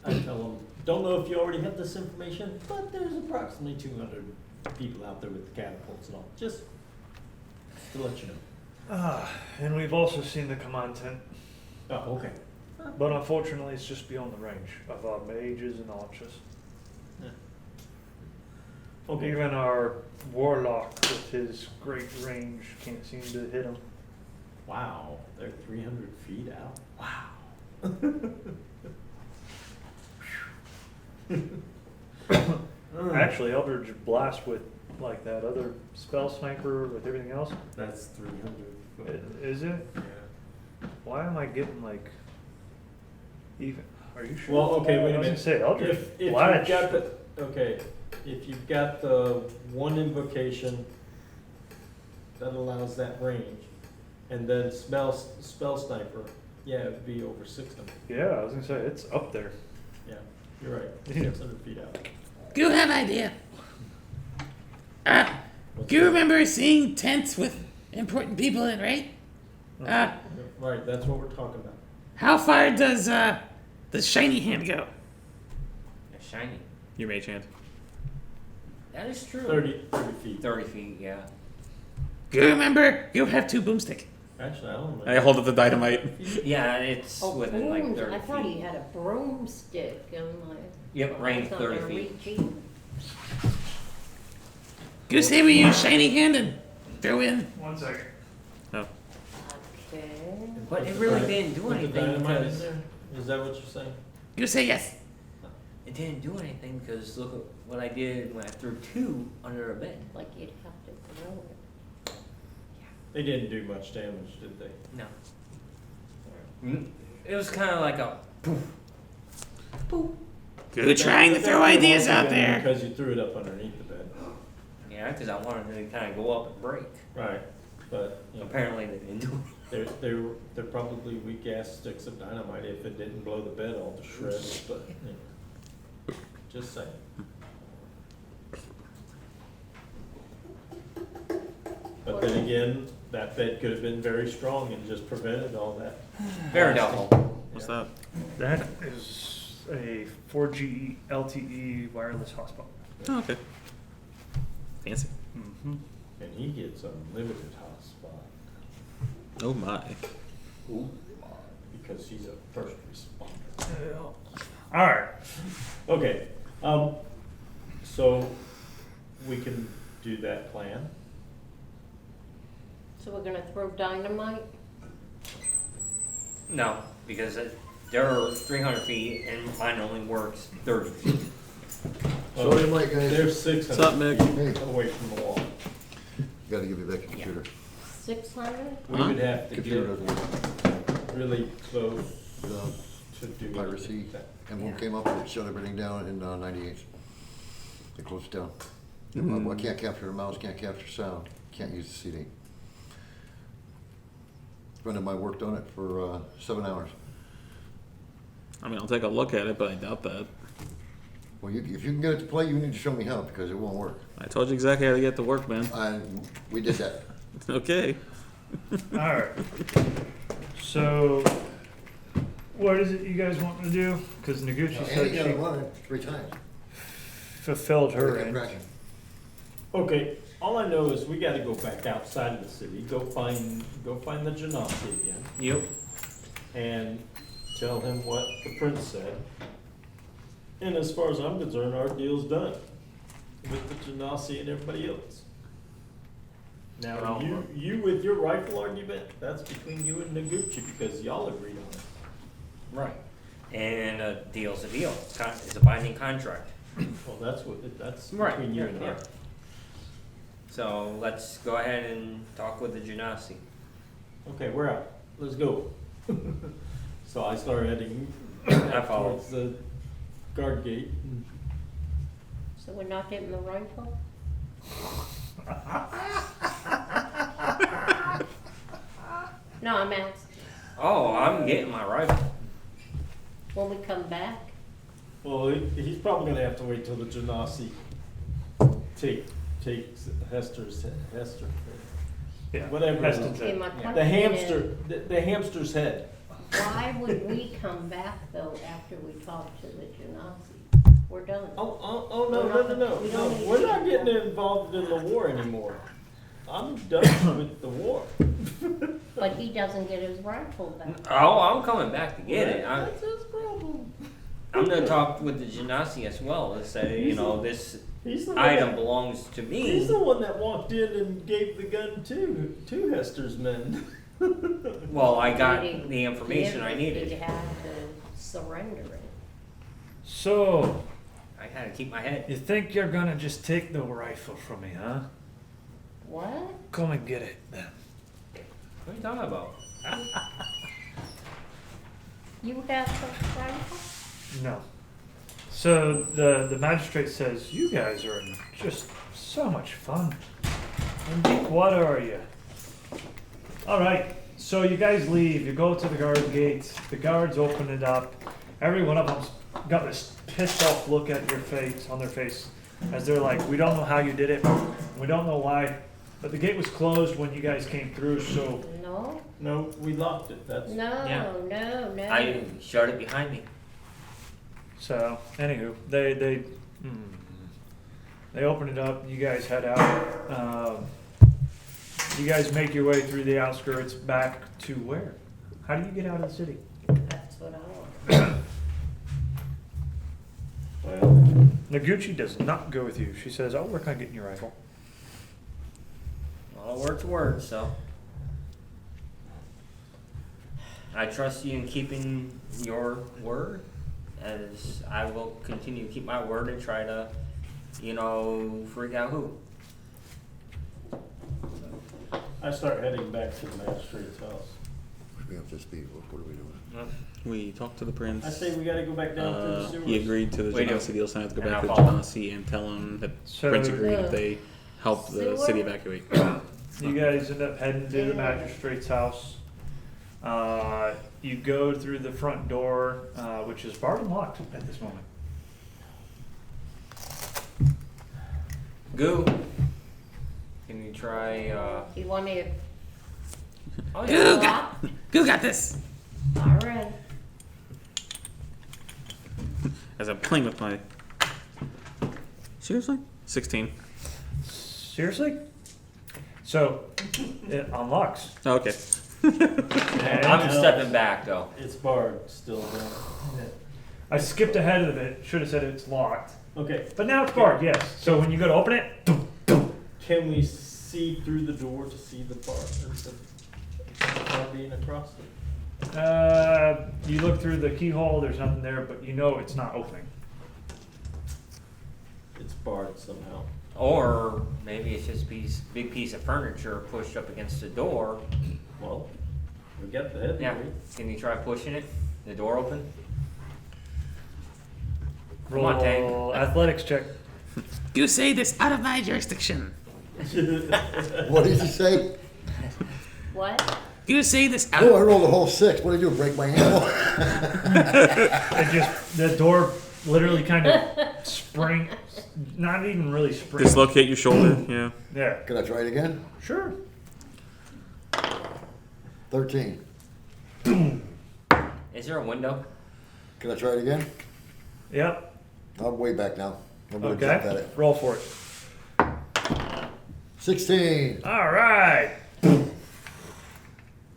tell them, don't know if you already have this information, but there's approximately 200 people out there with the catapults and all, just to let you know. And we've also seen the command tent, Oh, okay. but unfortunately it's just beyond the range of our mages and archers. Okay. Even our warlock with his great range can't seem to hit him. Wow, they're 300 feet out. Wow. Actually, Eldritch Blast with like that other spell sniper with everything else. That's 300 foot. Is it? Yeah. Why am I getting like even? Are you sure? Well, okay, wait a I was minute. gonna say Eldritch If you've Blast. got the, okay, if you've got the one invocation that allows that range, and then spell sniper, yeah, it'd be over 600. Yeah, I was gonna say it's up there. Yeah, you're right, Yeah. 600 feet out. You have idea. What's Do you that? remember seeing tents with important people in, right? Right, that's what we're talking about. How far does the shiny hand go? They're shiny. Your mage hand. That is true. 30 feet. 30 feet, yeah. You remember, you have 2 boomstick. Actually, I don't know. I hold up the dynamite. Yeah, it's Oh, within like brooms. 30 I thought he feet. had a broomstick. I'm like, Yep, range that's not 30 gonna feet. reach either. You say we use shiny hand and throw in. 1 second. Okay. But it really didn't do Put the anything dynamite in because there? Is that what you're saying? You say yes. it didn't do anything because look at what I did when I threw 2 under a bed. Like you'd have to throw it. They didn't do much damage, did they? No. It was kind of like a poof. Poof. Good trying to throw ideas out there. Because you threw it up underneath the bed. Yeah, because I wanted it to kind of go up and break. Right. But you know, Apparently they didn't do it. they're probably weak ass sticks of dynamite if it didn't blow the bed all to shreds. But you know, just saying. But then again, that bed could have been very strong and just prevented all that. Very doubtful. What's that? That is a 4G LTE wireless hotspot. Oh, okay. Fancy. Mm-hmm. And he gets unlimited hotspot Oh my. because he's a first responder. All right. Okay, so we can do that plan. So we're gonna throw dynamite? No, because they're 300 feet and mine only works 30 feet. So what do you like, guys? They're 600 What's up, Mick? feet away from the wall. Gotta give you back your computer. 600? We Huh? would have to Computer get doesn't work. really close The to do piracy anything like that. emblem came up and it shut everything down in 98. They closed it down. I can't capture the mouse, can't capture sound, can't use the CD. Friend of mine worked on it for 7 hours. I mean, I'll take a look at it, but I doubt that. Well, if you can get it to play, you need to show me how because it won't work. I told you exactly how to get it to work, man. We did that. Okay. All right. So, what is it you guys want to do? Because Noguchi said Andy got she it running 3 times. fulfilled her It kept end. crashing. Okay, all I know is we gotta go back outside of the city, go find the Genasi again, Yep. and tell him what the prince said. And as far as I'm concerned, our deal's done with the Genasi and everybody else. Now, Well, you with your rifle argument, that's between you and Noguchi because y'all agreed on it. Right. And a deal's a deal. It's a binding contract. Well, that's Right, between you and yeah. her. So let's go ahead and talk with the Genasi. Okay, we're out. Let's go. So I start heading I follow. towards the guard gate. So we're not getting the rifle? No, I'm asking. Oh, I'm getting my rifle. When we come back? Well, he's probably gonna have to wait till the Genasi takes Hester, Yeah. whatever. it is. Heston's Okay, it. my The question is, hamster, the hamster's head. why would we come back though after we talk to the Genasi? We're done. Oh, no, no, no, no, We no, don't need we're not people. getting involved in the war anymore. I'm done with the war. But he doesn't get his rifle back. Oh, I'm coming back to get it. That's his problem. I'm gonna talk with the Genasi as well to say, you know, this He's the one item that- belongs to He's me. the one that walked in and gave the gun to Hester's men. Well, I got Did he the information give I it? needed. He'd have to surrender it. So, I had to keep my head. you think you're gonna just take the rifle from me, huh? What? Come and get it then. What are you talking about? You have the rifle? No. So the magistrate says, you guys are just so much fun. In deep water are you? Alright, so you guys leave, you go to the guard gate, the guards open it up. Every one of them's got this pissed off look at your face, on their face, as they're like, we don't know how you did it, we don't know why. But the gate was closed when you guys came through, so No, No, we locked it, that's. no, Yeah. no. I shut it behind me. anywho, they They open it up. You guys head out. You guys make your way through the outskirts back to where? How do you get out of the city? That's what I want. Well, Noguchi does not go with you. She says, "I'll work on getting your rifle." Well, word to word, so. I trust you in keeping your word, as I will continue to keep my word and try to, freak out who. I start heading back to the magistrate's house. We have to speed. What are we doing? We talked to the prince. I say we gotta go back down to the sewers. He agreed to the We do. Genasi deal, so I have to go And back to the I'll follow. Genasi and tell him that So- Prince agreed if they help the city evacuate. You guys end up heading to the magistrate's house. You go through the front door, which is barred and locked at this moment. Goo. Can you try, Do you want me to oh Goo yeah. got, Goo got this. all right. As I'm playing with my. Seriously? 16. Seriously? So, it unlocks. Oh, okay. I'm stepping back though. It's barred still down. I skipped ahead of it. Should have said it's locked. Okay, But now it's barred, yes. So when you go to open it, dum, dum. can we see through the door to see the bar, the bar being across it? You look through the keyhole, there's nothing there, but you know it's not opening. It's barred somehow. Or maybe it's just big piece of furniture pushed up against the door. Well, we got the head Yeah. degree. Can you try pushing it? The door open? Come Roll on, Tank. athletics check. You say this out of my jurisdiction. What did you say? What? You say this out. Oh, I rolled a whole 6. What did I do? Break my ankle? It just, the door literally kind of spring, not even really spring. Dislocate your shoulder. Yeah. Yeah. Can I try it again? Sure. 13. Is there a window? Can I try it again? Yep. I'm way back now. I'm gonna jump at Okay. it. Roll for it. 16. All right.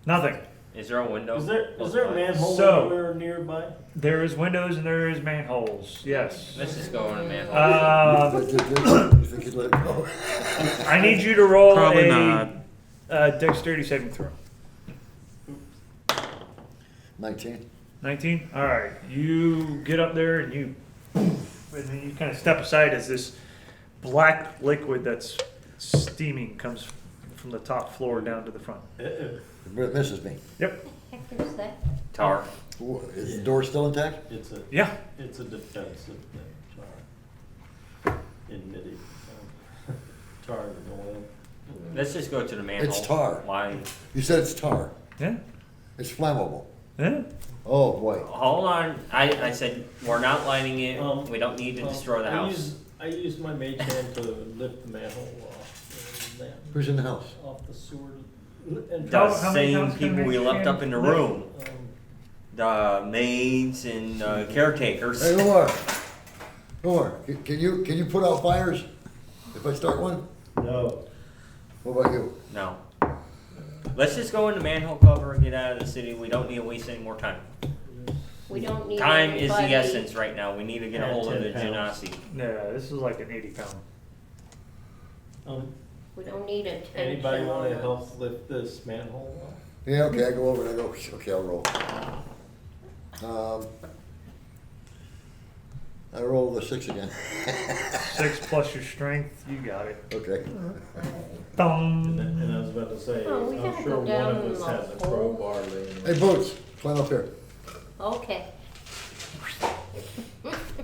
Nothing. Is there a window? Is there a manhole So- anywhere nearby? There is windows and there is manholes. Yes. Let's just go in a manhole. You think you'd let it go? I need you to roll Probably a not. dexterity saving throw. 19. 19? All right. You get up there and and then you kind of step aside as this black liquid that's steaming comes from the top floor down to the front. It misses me. Yep. Heck is that? Tar. Ooh, is the door still intact? It's a Yeah. defensive thing, tar. Admitted. Tar and oil. Let's just go to the manhole. It's tar. Why? You said it's tar. Yeah. It's flammable. Yeah. Oh, boy. Hold on. I said we're not lighting it. We don't need to destroy the house. I used my mage hand to lift the manhole off. Who's in the house? Off the sewer. The How many same times can people I we make left up in the hands lift? room. The maids and caretakers. Hey, Omar. Omar, can you put out fires if I start one? No. What about you? No. Let's just go in the manhole cover and get out of the city. We don't need to waste any more time. We don't need Time is the anybody- essence right now. We need to get a hold of the 10 pounds. Genasi. Yeah, this is like an 80-pound. We don't need attention. Anybody want on to us. help lift this manhole off? Yeah, okay, I go over and I go, okay, I'll roll. I roll the 6 again. 6 plus your strength, you got it. Okay. Thumb. And I was about to say, Oh, we I'm gotta sure go one down of us the has a hole. crowbar laying Hey, Boots, climb up here. Okay.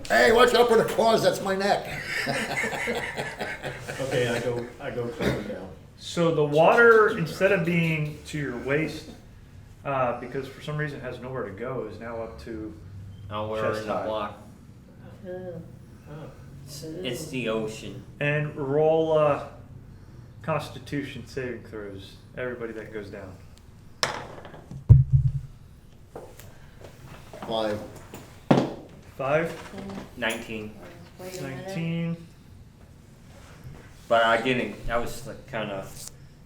Hey, watch out for the claws, that's my neck. Okay, I go climb down. So the water, instead of being to your waist, because for some reason it has nowhere to go, is now up to. Oh, we're Chest in the high. block. Oh. It's the ocean. And roll Constitution saving throws. Everybody that goes down. 5. 5, 19. Wait a minute. 19. But I didn't, I was like kinda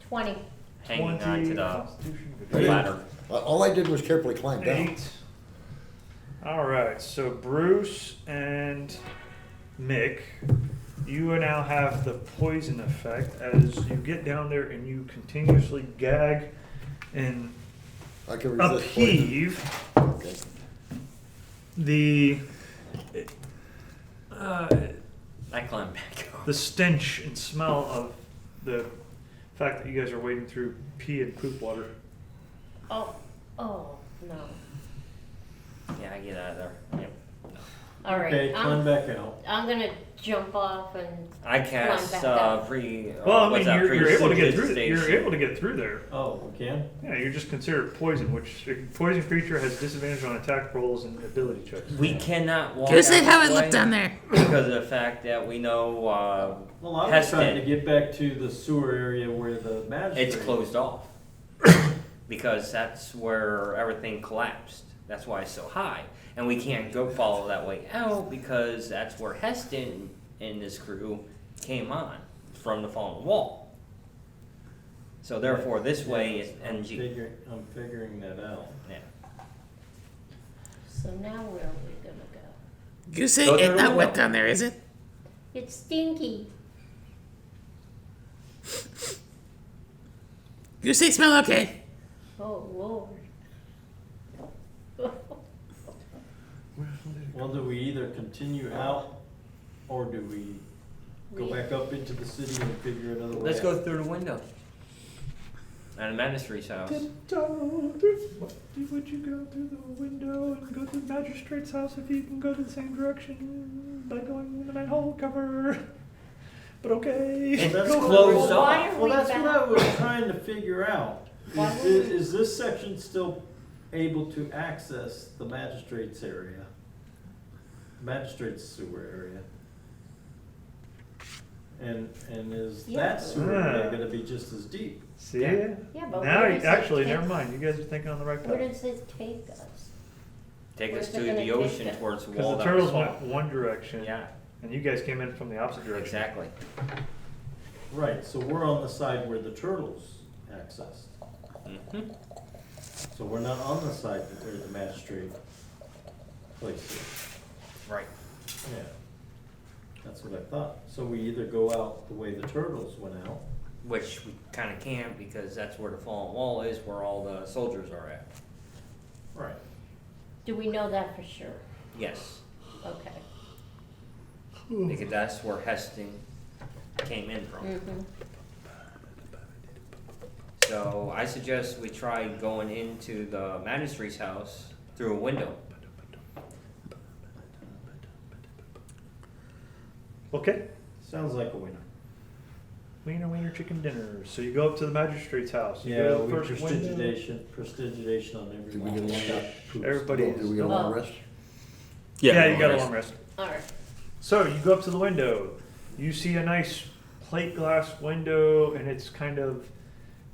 20. hanging on to the Constitution. ladder. All I did was carefully climb down. 8. All right, so Bruce and Mick, you now have the poison effect as you get down there and you continuously gag and I can resist poison. upheave Okay. the I climbed back up. the stench and smell of the fact that you guys are wading through pee and poop water. Oh, no. Yeah, I get out of there. Yep. All right, Okay, climb back out. I'm gonna jump off and I cast Climb back up. Well, I mean, what's that, you're able to get through. You're precipitation. able to get through there. Oh, we can? Yeah, you're just considered poison, which a poison creature has disadvantage on attack rolls and ability checks. We cannot walk Goose, out how it this look way down there? because of the fact that we know Well, I was trying to Heston, get back to the sewer area where the magistrate. it's closed off because that's where everything collapsed. That's why it's so high, and we can't go follow that way out because that's where Heston and his crew came on from the fallen wall. So therefore, this way is NG. I'm figuring that out. Yeah. so now where are we gonna go? Goose, Go through it's the not wet window. down there, is it? It's stinky. Goose, smell okay? Oh, Lord. Well, do we either continue out or do we go back up into the city and figure another way Let's out? go through the window. At a magistrate's house. Would you go through the window and go to the magistrate's house if you can go to the same direction by going in the manhole cover? But okay. It's That's closed what- off. Why are Well, we that's what back? I was trying to figure out. Why Is would this, we- is this section still able to access the magistrate's area? Magistrate's sewer area? And is Yeah. that sewer area Ah. gonna be just as deep? See? Yeah. Yeah, but Now, where does that actually, take- never mind. You guys are thinking on the right Where path. does this take us? Take Where's us it to gonna the take ocean us? towards the Because wall. the that turtles was went one direction, Yeah, and you guys came in from the opposite direction. exactly. Right, so we're on the side where the turtles accessed. Mhm. So we're not on the side where the magistrate place is. Right. Yeah. That's what I thought. So we either go out the way the turtles went out. Which we kind of can't because that's where the fallen wall is, where all the soldiers are at. Right. Do we know that for sure? Yes, Okay. because that's where Heston came in from. Mm-hmm. So I suggest we try going into the magistrate's house through a window. Okay. Sounds like a winner. Wiener, chicken dinner. So you go up to the magistrate's house. You Yeah, go to we the first window. prestigitation on Did we everyone. get along? Stop poops. Everybody Do we get a Oh. long rest? Yeah, you got a long rest. All right. So you go up to the window. You see a nice plate glass window, and it's kind of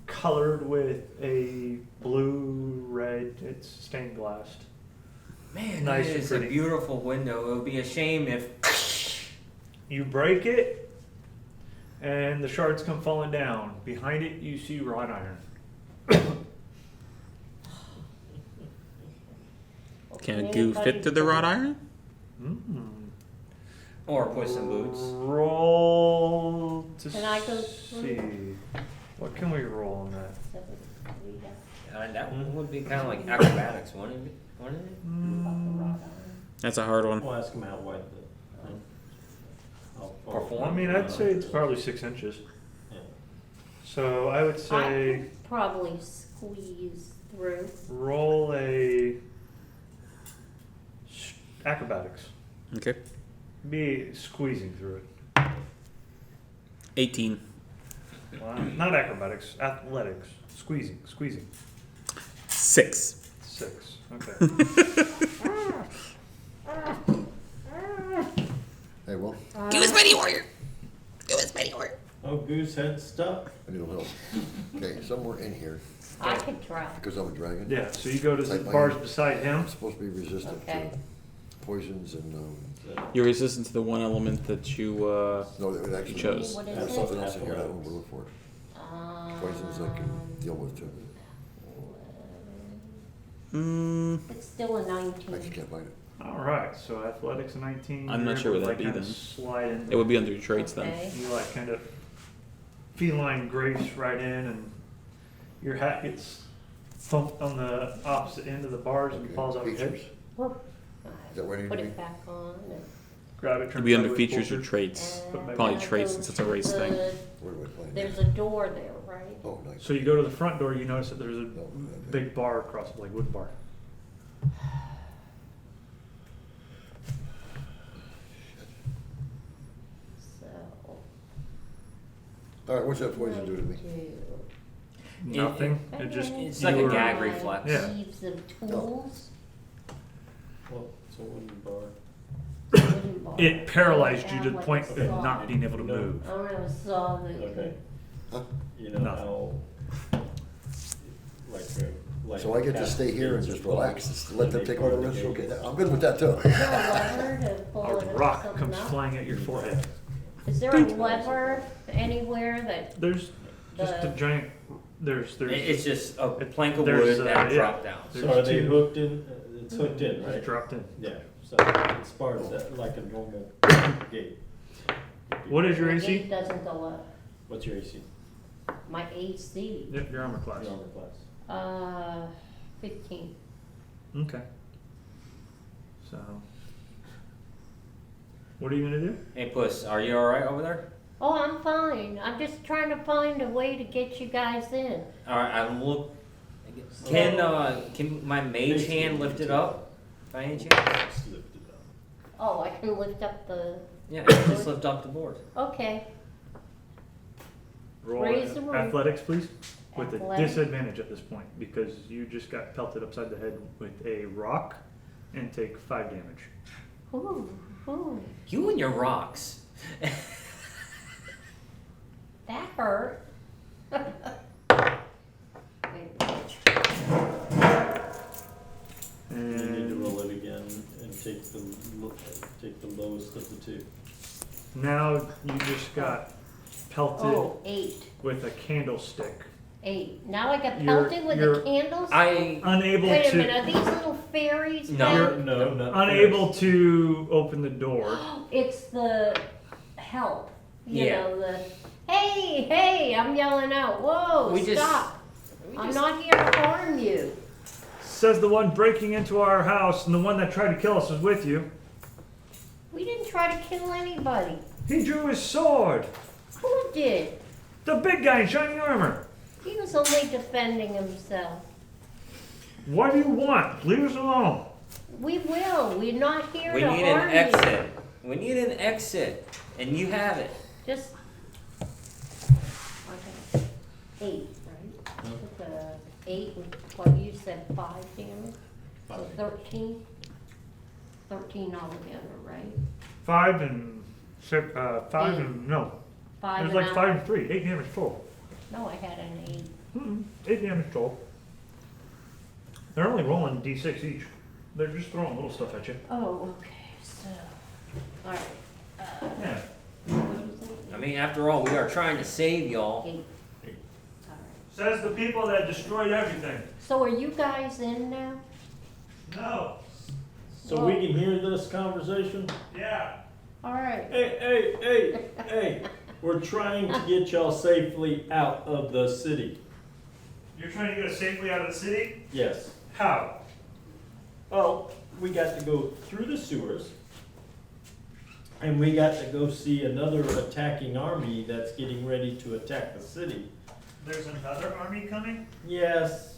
colored with a blue, red. It's stained glass. Man, Nice that and is a pretty. beautiful window. It would be a shame if You break it, and the shards come falling down. Behind it, you see wrought iron. Can a goo fit through the wrought iron? Mm. or Puss in Boots. Roll to Can I go through? see. What can we roll on that? That one would be kind of like acrobatics, wouldn't it? Wouldn't it? Mm, That's a hard one. We'll ask him how wide the. Perform? I mean, I'd say it's probably 6 inches. Yeah. So I would I say could probably squeeze through. roll a acrobatics. Okay. Be squeezing through it. 18. Not acrobatics, athletics. Squeezing. 6. 6. Okay. Hey, well, Goose, mighty warrior. Goose, mighty warrior. Oh, Goose head stuck. I need a help. Okay, somewhere in here, I could try. because I'm a dragon. Yeah, so you go to the Like bars mine. beside him. I'm supposed to be resistant to Okay. it. poisons and, You're resistant to the one element that you, no, that would actually. chose. What is There's it? something else in here, that one we'll look for. Poisons I can deal with too. It's still a I just 19. can't find it. All right, so athletics 19. I'm not you're sure able what to, that'd be kinda then. Slide in. it would be under your traits then. Okay. You like kind of feline grace right in, and your hat gets thumped on the opposite end of the bars and Okay. falls off your head. Features. Whoop. Is that where I need Put to be? it back on. And, Grab it, turn It'd be under sideways, features pull or through. traits. But Probably I traits go since it's a to race thing. Where do I find There's it? a door there, right? Oh, nice. So you go to the front door, you notice that there's a No, okay. big bar across it, like wood bar. So. All right, what's that poison do to me? Nothing. It just It's you like a were- gag reflex. Yeah. Leaves of tools. Well, it's a wooden bar. wooden bar. It paralyzed you to the Like point a of saw. not being able to No. move. I don't have a saw that Okay. Huh? You know Nothing. how, like. So I get to stay here and just relax, just let them take all the risk? Okay, I'm good with that too. Is there a lever to pull A it up, rock something comes up? flying at your forehead. Is there a lever anywhere that, There's just a The- giant. There's It's just a plank of There's, wood that yeah. drop down. There's So are they two- hooked in, it's hooked in, it's right? dropped in. Yeah, so it's part of that, like a normal gate. What is your the AC? gate doesn't go up? What's your AC? My AC, Yep, your armor class. Your armor class. 15. Okay. So, what are you gonna do? Hey, Puss, are you all right over there? Oh, I'm fine. I'm just trying to find a way to get you guys in. All right, I'm look. Can my mage hand lift it up by any chance? Just lift it up. Oh, I can lift up the, Yeah, just lift up the board. okay. Roll Raise the roof. athletics, please, with a Athletics. disadvantage at this point because you just got pelted upside the head with a rock and take 5 damage. Ooh, ooh, You and your rocks. that hurt. Wait, You need to And roll it again and take the lowest of the two. now you just got pelted oh, 8. with a candlestick. 8. Now I got You're- pelted with you're- a candle? Unable Wait a to minute, are these little fairies? No. back? No, not unable to open the door. It's the help. You Yeah. know, the hey, I'm yelling out, whoa, We just- stop. I'm not here to harm you. Says the one breaking into our house, and the one that tried to kill us was with you. We didn't try to kill anybody. He drew his sword. Who did? The big guy in shining armor. He was only defending himself. What do you want? Leave us alone. We will. We're not here We to need an harm you. exit. We need an exit, and you have it. Just. Okay. 8, right? Took a 8 with what you said, 5 damage? So 13? 13 altogether, right? 5 and 5 Eight. and no. 5 It was and like out. 5 and 3. 8 damage total. No, I had an 8. 8 damage total. They're only rolling d6 each. They're just throwing little stuff at you. Oh, okay, so, all right. Yeah. What did you say? I mean, after all, we are trying to save y'all. 8. All right. Says the people that destroyed everything. So are you guys in now? No. So we can hear this conversation? Yeah. All right. Hey, we're trying to get y'all safely out of the city. You're trying to get us safely out of the city? Yes. How? Well, we got to go through the sewers, and we got to go see another attacking army that's getting ready to attack the city. There's another army coming? Yes.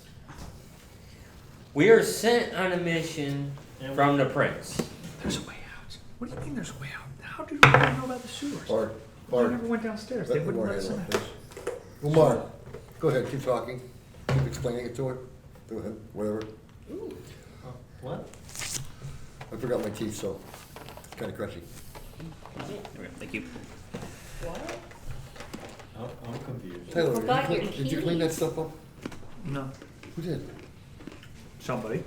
We are sent on a mission And from the prince. There's a way out. What do you mean there's a way out? How did we know about the sewers? Bard, They Bard, never went downstairs. They let wouldn't Umar let us handle in. it, please. Umar, go ahead, keep talking, keep explaining it to her, go ahead, whatever. What? I forgot my teeth, so it's kinda crunchy. Okay, thank you. What? I'm confused. Taylor, forgot your did you clean that keys. stuff up? No. Who did? Somebody.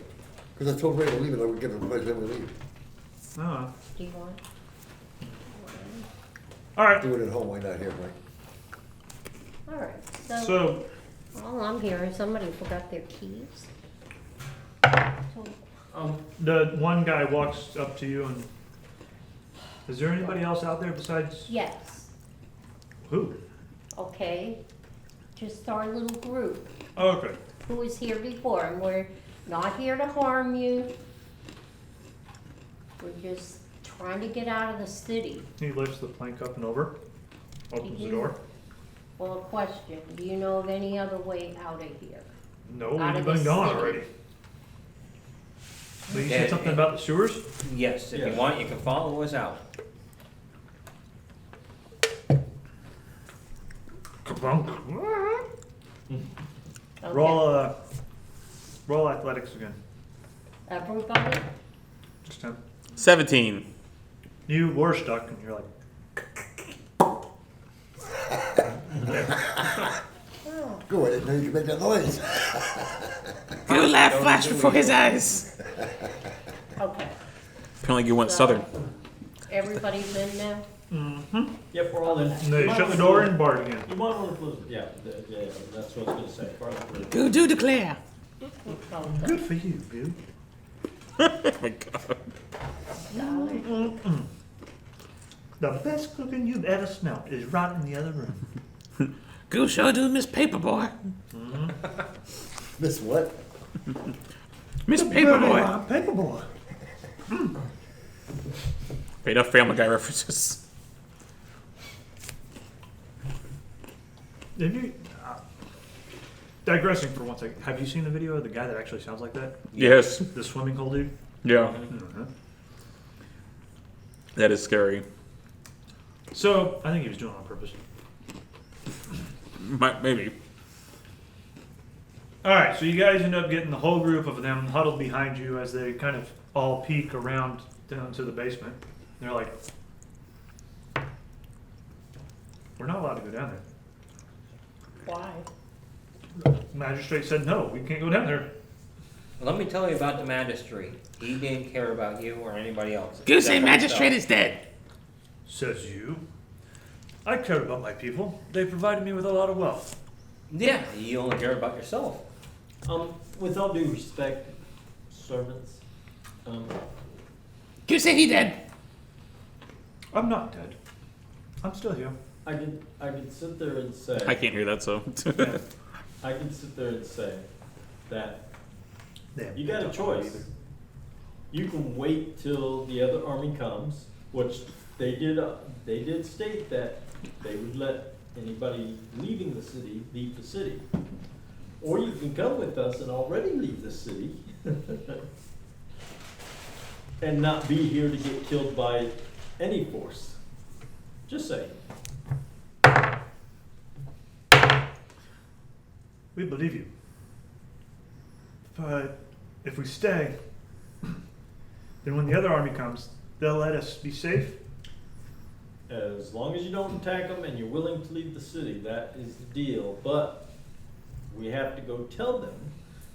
Cause I told Ray to leave it, I would give it by the time we leave. Oh. Do you want? All right. Do it at home, why not here, Mike? All right, So, all I'm hearing, somebody forgot their keys. So, the one guy walks up to you and, is there anybody else out there besides yes, who? okay, just our little group Oh, okay. who was here before, and we're not here to harm you. We're just trying to get out of the city. He lifts the plank up and over, opens the door. Well, a question, do you know of any other way out of here? No, Out we've of been the gone city. already. But you Yeah, said something about the sewers? Yes, if Yeah. you want, you can follow us out. Kabunk. Okay. Roll athletics again. Everybody? Just 10. 17. You were stuck and you're like, Oh, Go, I didn't know you could make that noise. Go laugh flash before his eyes. okay. Apparently you went So, southern. Everybody's in now? Yep, we're all in. and they You might shut the wanna door close- and barred again. You might want to close, yeah, that's what I was gonna say. Farther. Go do declare. Okay. Good for you, dude. Oh my god. Darling. The best cooking you've ever smelled is right in the other room. Go sure do Miss Paperboy. Miss what? Miss Paperboy. Paperboy. Enough Family Guy references. Have you, digressing for one second, have you seen the video of the guy that actually sounds like that? Yes. The swimming hole dude? Yeah. Mhm. That is scary. So, I think he was doing it on purpose. Maybe. Alright, so you guys end up getting the whole group of them huddled behind you as they kind of all peek around down to the basement. They're like, we're not allowed to go down there. Why? Magistrate said, no, we can't go down there. Let me tell you about the magistrate. He didn't care about you or anybody else. Go say except magistrate himself. is dead. Says you. I cared about my people. They provided me with a lot of wealth. Yeah, you only care about yourself. With all due respect, servants, Go say he dead. I'm not dead. I'm still here. I could sit there and say. I can't hear that, so. I can sit there and say that Damn, you got a don't talk choice. either. You can wait till the other army comes, which they did state that they would let anybody leaving the city leave the city. Or you can come with us and already leave the city and not be here to get killed by any force. Just saying. We believe you. But if we stay, then when the other army comes, they'll let us be safe. As long as you don't attack them and you're willing to leave the city, that is the deal. But we have to go tell them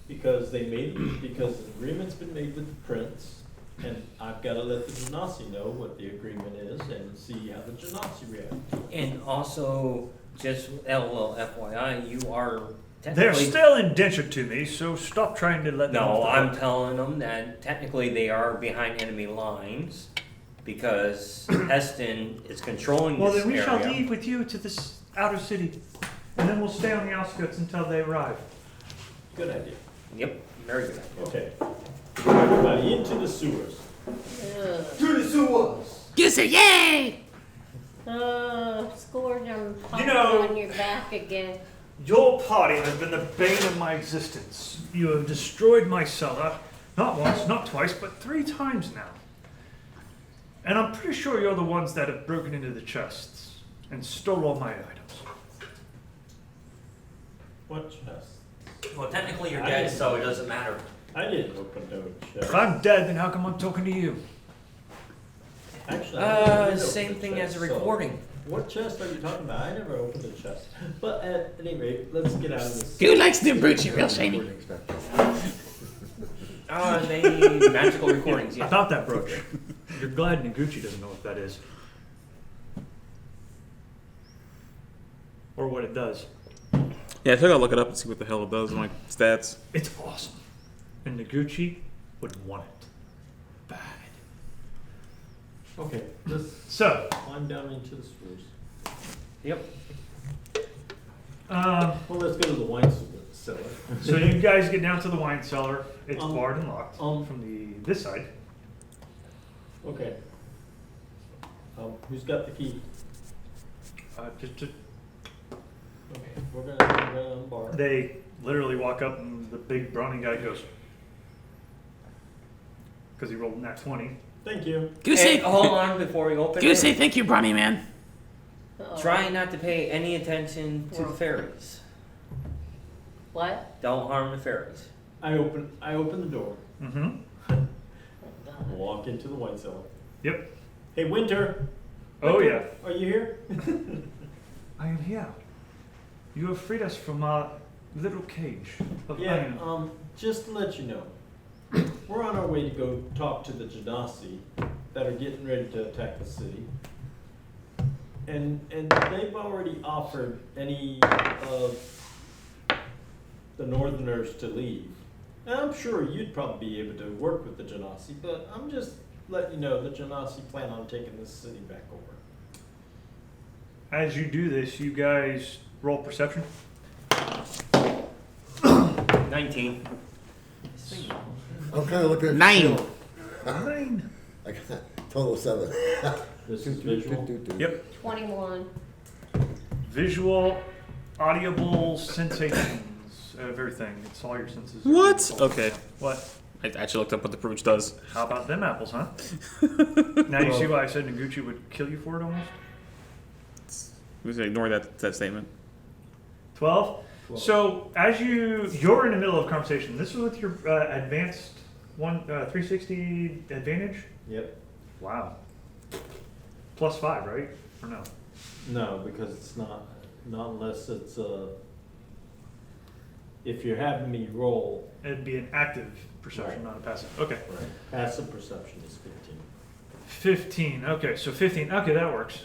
because because the agreement's been made with the prince, and I've got to let the Genasi know what the agreement is and see how the Genasi react. And also, just LOL FYI, you are They're technically... still indentured to me, so stop trying to let them No, off the I'm hook. telling them that technically they are behind enemy lines because Heston is controlling Well, this then we area. shall leave with you to this outer city, and then we'll stay on the outskirts until they arrive. Good idea. Yep, very good. Okay. Everybody into the sewers. Ugh. To the sewers! Go say yay. Scored on You know- on your back again. Your party has been the bane of my existence. You have destroyed my cellar, not once, not twice, but 3 times now. And I'm pretty sure you're the ones that have broken into the chests and stole all my items. What chest? Well, technically you're I dead, didn't- so it doesn't matter. I didn't open those chests. If I'm dead, then how come I'm talking to you? Actually, I did Same open the thing as a chest, so- recording. What chest are you talking about? I never opened a chest. But at any rate, let's get out of this. Who likes them brooch real shiny? Recording inspector. They magical recordings, I yeah. thought that brooch. You're glad Noguchi doesn't know what that is. Or what it does. Yeah, so I gotta look it up and see what the hell it does in my stats. It's awesome. And Noguchi would want it. Bad. Okay, let's So, climb down into the sewers. Yep. Well, let's go to the wine cellar. so you guys get down to the wine cellar. It's Um, barred and locked um, from this side. Okay. Who's got the key? Just Okay, we're gonna unbar. they literally walk up and the big brawny guy goes, because he rolled nat 20. Thank you. Hey, hold on before we open Goose say it. thank you, Brawny Man. Uh-oh. Try not to pay any attention to the Well. fairies. What? Don't harm the fairies. I open the door. Mm-hmm. Oh, God. Walk into the wine cellar. Yep. Hey, Winter. Oh, Winter, Are you here? I am here. You have freed us from our little cage of Yeah. iron. Just to let you know, we're on our way to go talk to the Genasi that are getting ready to attack the city. And they've already offered any of the Northerners to leave. And I'm sure you'd probably be able to work with the Genasi, but I'm just letting you know the Genasi plan on taking this city back over. As you do this, you guys roll perception. 19. I'm kind of looking at 9. 9. I got total 7. This is visual. Yep. 21. Visual, audible, sensations, everything. It's all your senses. What? Okay. What? I actually looked up what the brooch does. How about them apples, huh? Now you see why I said Noguchi would kill you for it almost? We should ignore that statement. 12? So as you're in the middle of a conversation. This is with your advanced 360 advantage? Yep. Wow. +5, right? Or no? No, because it's not unless it's if you're having me roll. It'd be an active perception, Right. not a passive. Okay. Right. Passive perception is 15. 15. Okay, so 15. Okay, that works.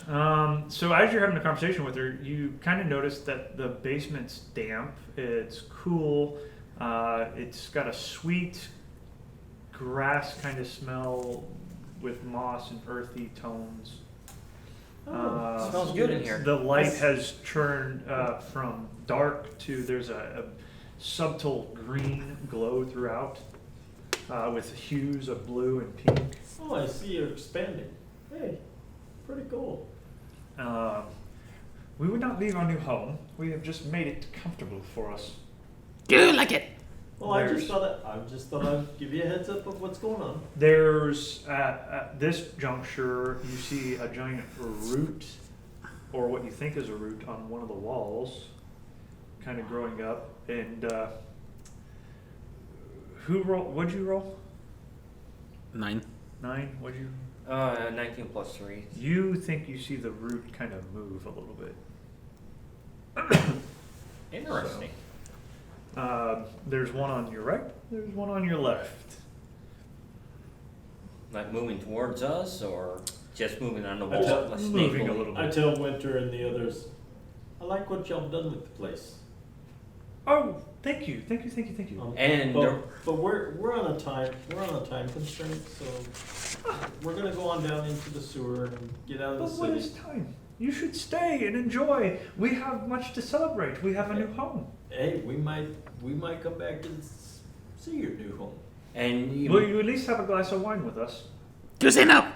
So as you're having a conversation with her, you kind of notice that the basement's damp. It's cool. It's got a sweet grass kind of smell with moss and earthy tones. Smells good in here. The light has turned from dark to there's a subtle green glow throughout with hues of blue and pink. Oh, I see you're expanding. Hey, pretty cool. We would not leave our new home. We have just made it comfortable for us. Do like it. Well, I just thought I'd give you a heads up of what's going on. There's at this juncture, you see a giant root, or what you think is a root, on one of the walls, kind of growing up. And who roll? What'd you roll? 9. 9. What'd you? 19 plus 3. You think you see the root kind of move a little bit. Interesting. There's one on your right. There's one on your left. Like moving towards us, or just moving on the I wall? tell- like moving a snakily? little I bit. tell Winter and the others, I like what y'all done with the place. Oh, thank you. And But we're on a time constraint, so we're gonna go on down into the sewer and get out of But the what city. is time? You should stay and enjoy. We have much to celebrate. We have a new home. Hey, we might come back and see your new home. and you, Will you at least have a glass of wine with us? Do say no.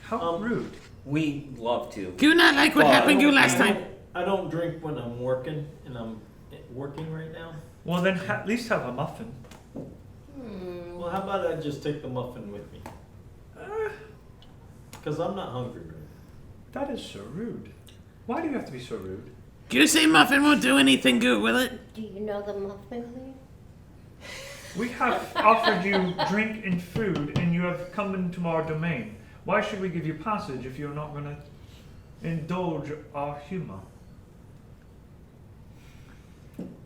How rude. we love to. Do not like what Well, happened to you last I time. don't- I don't drink when I'm working, and I'm working right now. Well, then at least have a muffin. Well, how about I just take the muffin with me? Uh, Because I'm not hungry right that is so rude. Why do you have to be so rude? Goose say Muffin won't do anything good, will it? Do you know the muffin thing? We have offered you drink and food, and you have come into our domain. Why should we give you passage if you're not going to indulge our humor?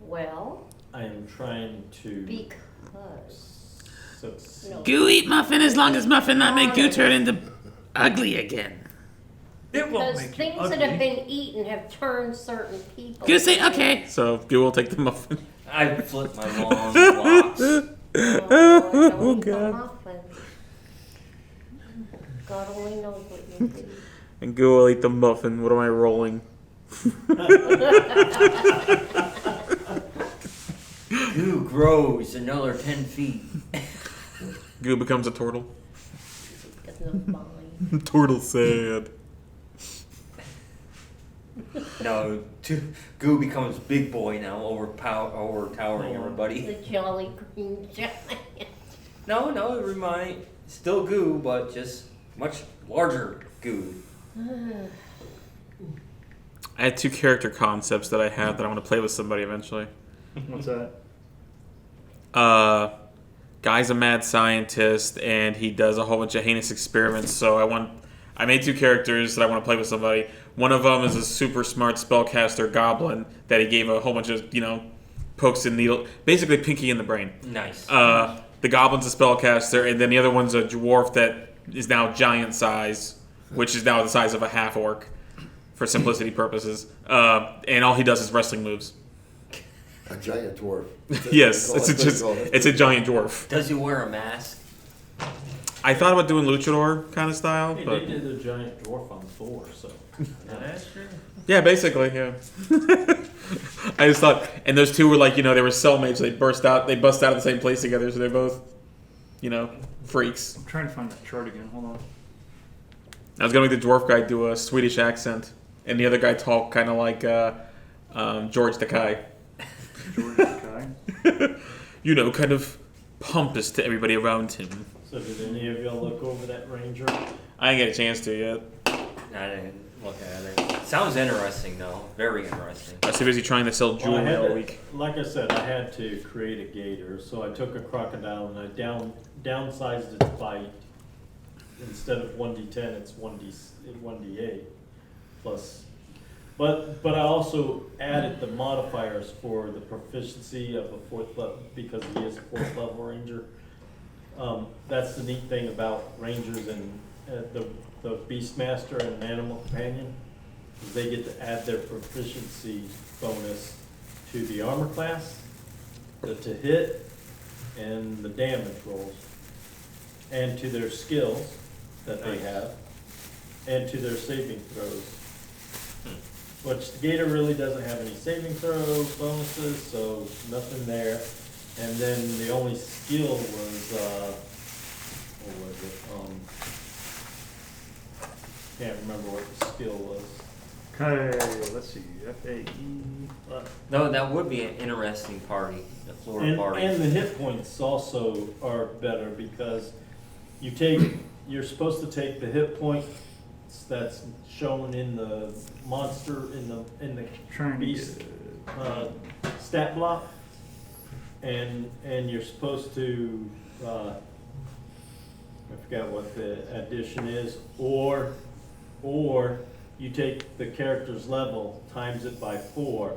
Well, I am trying to because So it's, No. Goo eat Muffin as long as Muffin not make Goo turn into ugly again. It won't Because make you things ugly. that have been eaten have turned certain people. Goo say okay. So Goo will take the muffin. I flip my long locks. Oh, God. God. God only knows what you do. And Goo will eat the muffin. What am I rolling? Goo grows another 10 feet. Goo becomes a turtle. Because of mine. Turtle sad. No, Goo becomes big boy now, overtowering everybody. The jolly green giant. No, it remind still Goo, but just much larger Goo. I had 2 character concepts that I have that I want to play with somebody eventually. What's that? Guy's a mad scientist and he does a whole bunch of heinous experiments. So I made 2 characters that I want to play with somebody. One of them is a super smart spellcaster goblin that he gave a whole bunch of pokes and needle, basically Pinky in the brain. Nice. The goblin's a spellcaster, and then the other one's a dwarf that is now giant size, which is now the size of a half orc, for simplicity purposes. And all he does is wrestling moves. A giant dwarf. Yes, it's a giant dwarf. Does he wear a mask? I thought about doing luchador kind of style, hey, but they did a giant dwarf on Thor, so. That's true. yeah, basically, yeah. I just thought, and those 2 were like, they were cellmates. They bust out of the same place together, so they're both, freaks. I'm trying to find that chart again. Hold on. I was gonna make the dwarf guy do a Swedish accent, and the other guy talk kind of like George Takei. George Kai. Kind of pompous to everybody around him. So did any of y'all look over that ranger? I didn't get a chance to yet. I didn't look at it. Sounds interesting though. Very interesting. I was too busy trying to sell Well, I jewelry had all to- week. Like I said, I had to create a gator, so I took a crocodile and I downsized its bite. Instead of 1d10, it's 1d8 plus. But I also added the modifiers for the proficiency of a 4th level because he is a 4th level ranger. That's the neat thing about rangers and the Beastmaster and Animal Companion. Is they get to add their proficiency bonus to the armor class, the to hit, and the damage rolls, and to their skills that they have, and to their saving throws. Which the Gator really doesn't have any saving throws, bonuses, so nothing there. And then the only skill was, what was it? Can't remember what the skill was. Okay, let's see. FAE. No, that would be an interesting party. The Florida party. And the hit points also are better because you're supposed to take the hit point that's shown in the monster in the Trying to beast get, stat block, and you're supposed to I forgot what the addition is, or you take the character's level times it by 4,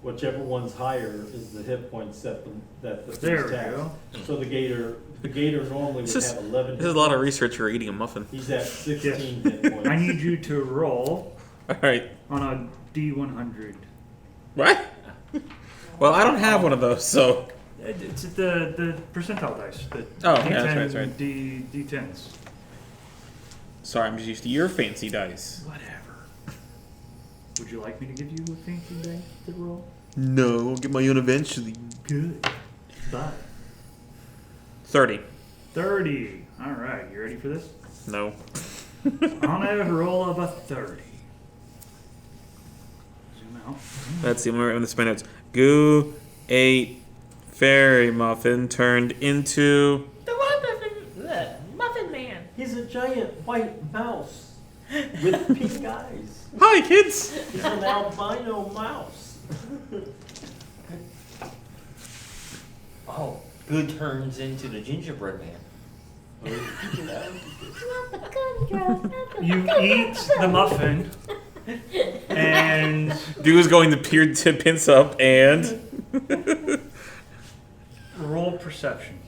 whichever one's higher is the hit points that the There beast we has. go. So the gator normally would have 11. This is a lot of research for eating a muffin. He's at 16 Yes. hit points. I need you to roll All right. on a D100. What? Well, I don't have one of those, so. It's the percentile dice. The Oh, D10, yeah, that's right. D10s. Sorry, I'm just used to your fancy dice. Whatever. Would you like me to give you a fancy dice to roll? No, I'll get my own eventually. Good. Bye. 30. 30. All right, you ready for this? No. On a roll of a 30. Zoom out. Let's see, we're in the spin notes. Goo ate fairy muffin turned into. The Muffin Man. He's a giant white mouse with pink eyes. Hi, kids! He's an albino mouse. Oh, Good turns into the gingerbread man. You eat the muffin, and Goo's going to pinch up and. roll perception.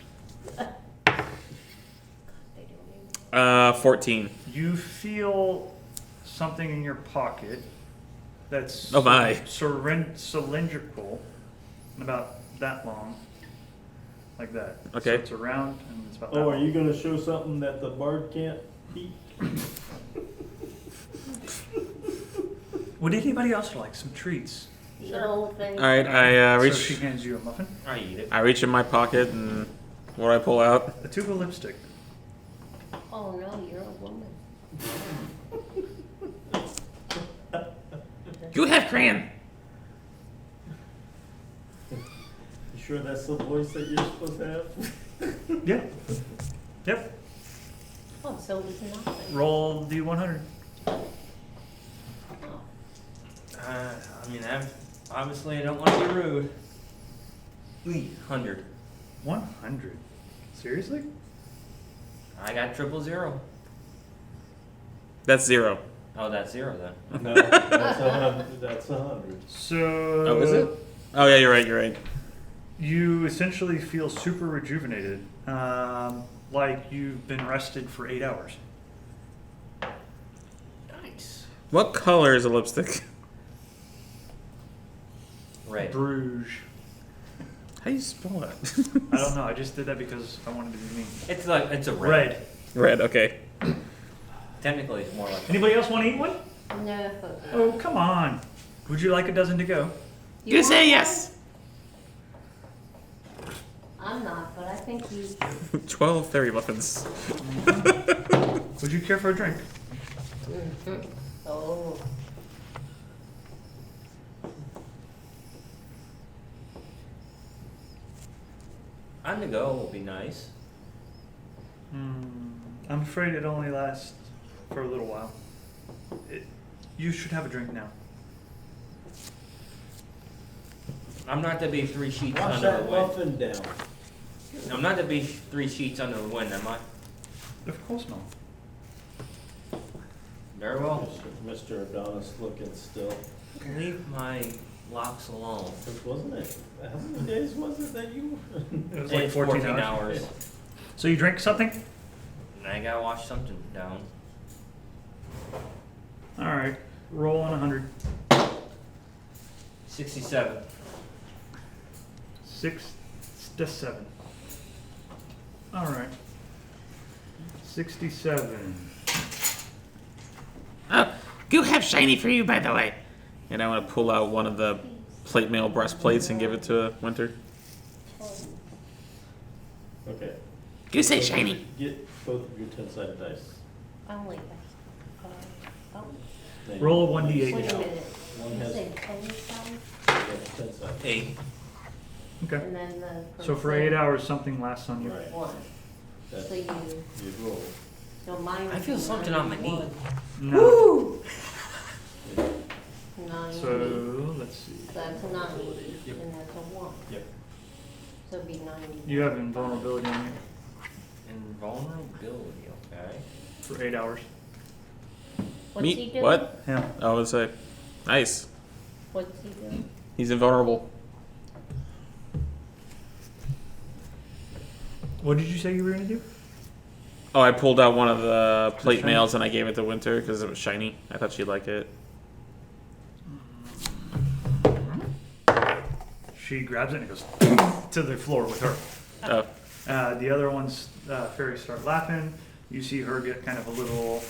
14. You feel something in your pocket that's Oh my. cylindrical and about that long. Like that. Okay. So it's around and it's about that Oh, are long. you gonna show something that the bard can't eat? Would anybody else like some treats? No, thank All right, I So reach. she hands you a muffin, I eat it. I reach in my pocket and what do I pull out? a tube of lipstick. Oh, no, you're a woman. You have crayon. You sure that's the voice that you're supposed to have? Yeah. Yep. Oh, so it was nothing. Roll D100. Oh. I mean, obviously I don't want to be rude. 100. 100. Seriously? I got 000. That's 0. Oh, that's 0 then. No, that's 100. That's 100. So. Oh, is it? Oh yeah, you're right. You're right. You essentially feel super rejuvenated, like you've been rested for 8 hours. Nice. What color is a lipstick? Red. Bruges. How do you spell it? I don't know. I just did that because I wanted to be mean. It's like it's a Red. Red. Okay. Technically, it's more like. Anybody else want to eat one? No. Oh, come on. Would you like a dozen to go? You say want yes. one? I'm not, but I think you. 12 fairy muffins. Would you care for a drink? Oh. On the go will be nice. I'm afraid it only lasts for a little while. You should have a drink now. I'm not to be 3 sheets Wash under the that wind. muffin down. I'm not to be 3 sheets under the wind, am I? Of course not. Very well. Mr. Adonis looking still. Leave my locks alone. Because wasn't it? How many days was it that you? It was like It's 14 hours. So you drink something? And I gotta wash something down. All right. Roll on 100. 67. 6 to 7. All right. 67. Oh, you have shiny for you, by the way. And I want to pull out one of the plate mail breastplates and give it to Winter. Okay. You say shiny. Get both of your 10-sided dice. I'll leave it. Oh, Then Roll a you- 1d8. wait a minute. One You has- said 10 some, Yes, 10-sided. 8. Okay. and then the. So for 8 hours, something lasts on you. Right. 1. That's, So you, you roll. so mine would I feel be something on my 91. No. 90. So let's see. That's 90, and that's a 1. Yep. So it'd be 90. You have invulnerability on you Invulnerability, okay. for 8 hours. What's Me? he doing? What? Yeah. I would say, nice. What's he doing? He's invulnerable. What did you say you were gonna do? Oh, I pulled out one of the plate shiny? mails and I gave it to Winter because it was shiny. I thought she'd like it. She grabs it and goes to the floor with her. Oh, The other ones, fairies start laughing. You see her get kind of a little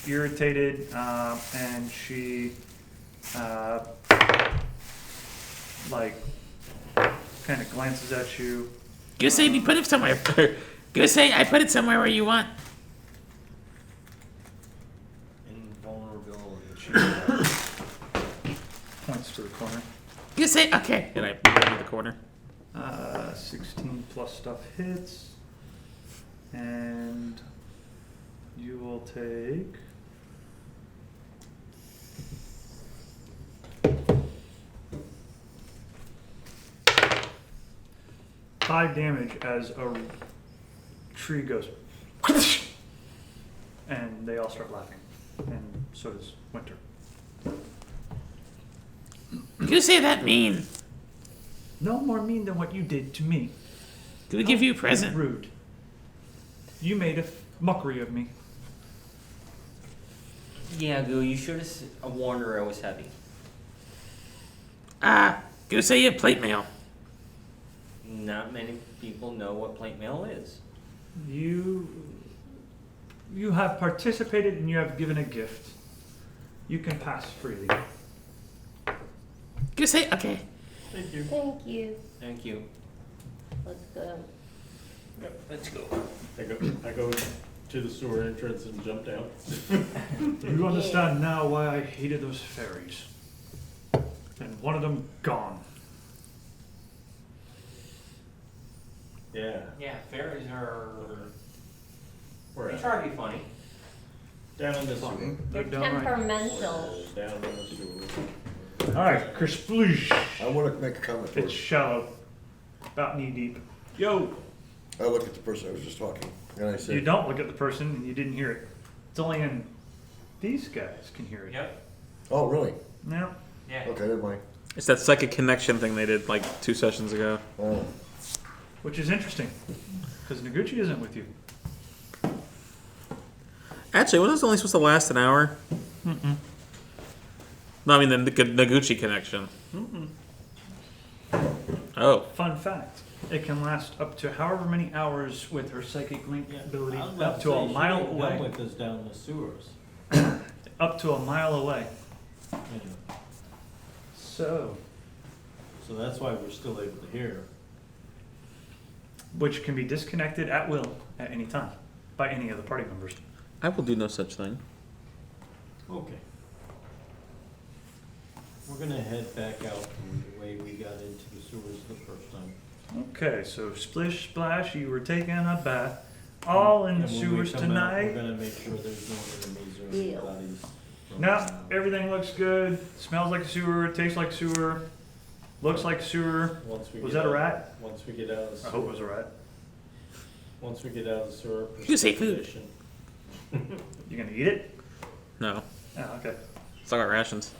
irritated, and she, like, kind of glances at you. You say we put it somewhere. You say I put it somewhere where you want. Invulnerability. She points to the corner. You say okay. and I put it in the corner. 16 plus stuff hits, and you will take 5 damage as a tree goes, and they all start laughing, and so does Winter. You say that mean. No more mean than what you did to me. Can we give you a present? Rude. You made mockery of me. Yeah, Goo, you should have warned her it was heavy. Go say you have plate mail. Not many people know what plate mail is. You have participated and you have given a gift. You can pass freely. Go say, okay. Thank you. Thank you. Thank you. Let's go. Yep, let's go. I go to the sewer entrance and jump down. You understand now why I hated those fairies. And one of them gone. Yeah. Yeah, fairies are. Where They at? try to be funny. Down in the sewer. They're They're downright. temperamental. Down in the sewer. Alright, Kersplush. I want to make a comment It's first. shallow. About knee deep. Yo! I look at the person I was just talking, and I You said, don't look at the person and you didn't hear it. It's only in these guys can hear it. Yep. oh, really? Now, Yeah. Okay, never mind. It's that psychic connection thing they did like 2 sessions ago. Oh, which is interesting. Because Noguchi isn't with you. Actually, wasn't this only supposed to last an hour? No, I mean the Noguchi connection. Oh, Fun fact. It can last up to however many hours with her psychic link ability I was about up to a say, she mile didn't come away. with us down the sewers. Up to a mile away. Yeah. So, So that's why we're still able to hear. which can be disconnected at will at any time by any of the party members. I will do no such thing. Okay. We're gonna head back out the way we got into the sewers the first time. Okay, so splish splash, you were taking a bath. All in And the when we sewers come out, tonight. We're gonna make sure there's no enemies or Deal. bodies. No, everything looks good. Smells like a sewer. Tastes like sewer. Looks like sewer. Once we Was get that a out- rat? Once we get out of the I sewer. hope it was a rat. Once we get out of the sewer. You say food. precipitation. You gonna eat it? No, Oh, okay. still got rations.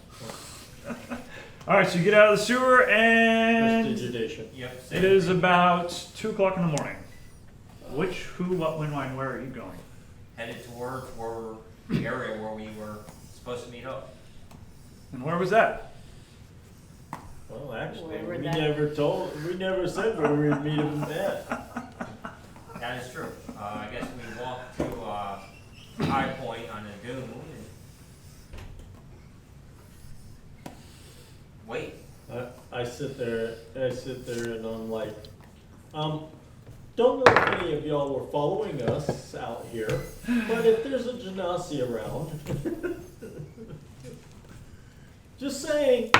All right, so you get out of the sewer and Prestidigitation. Yep. it is about 2 o'clock in the morning. Which, who, what, when, why, and where are you going? Headed toward where the area where we were supposed to meet up. And where was that? Well, actually, Where we that- we never said where we'd meet him at. That is true. I guess we walked to High Point on the dune. And wait. I sit there and I'm like, don't know if any of y'all were following us out here, but if there's a genasi around, just saying,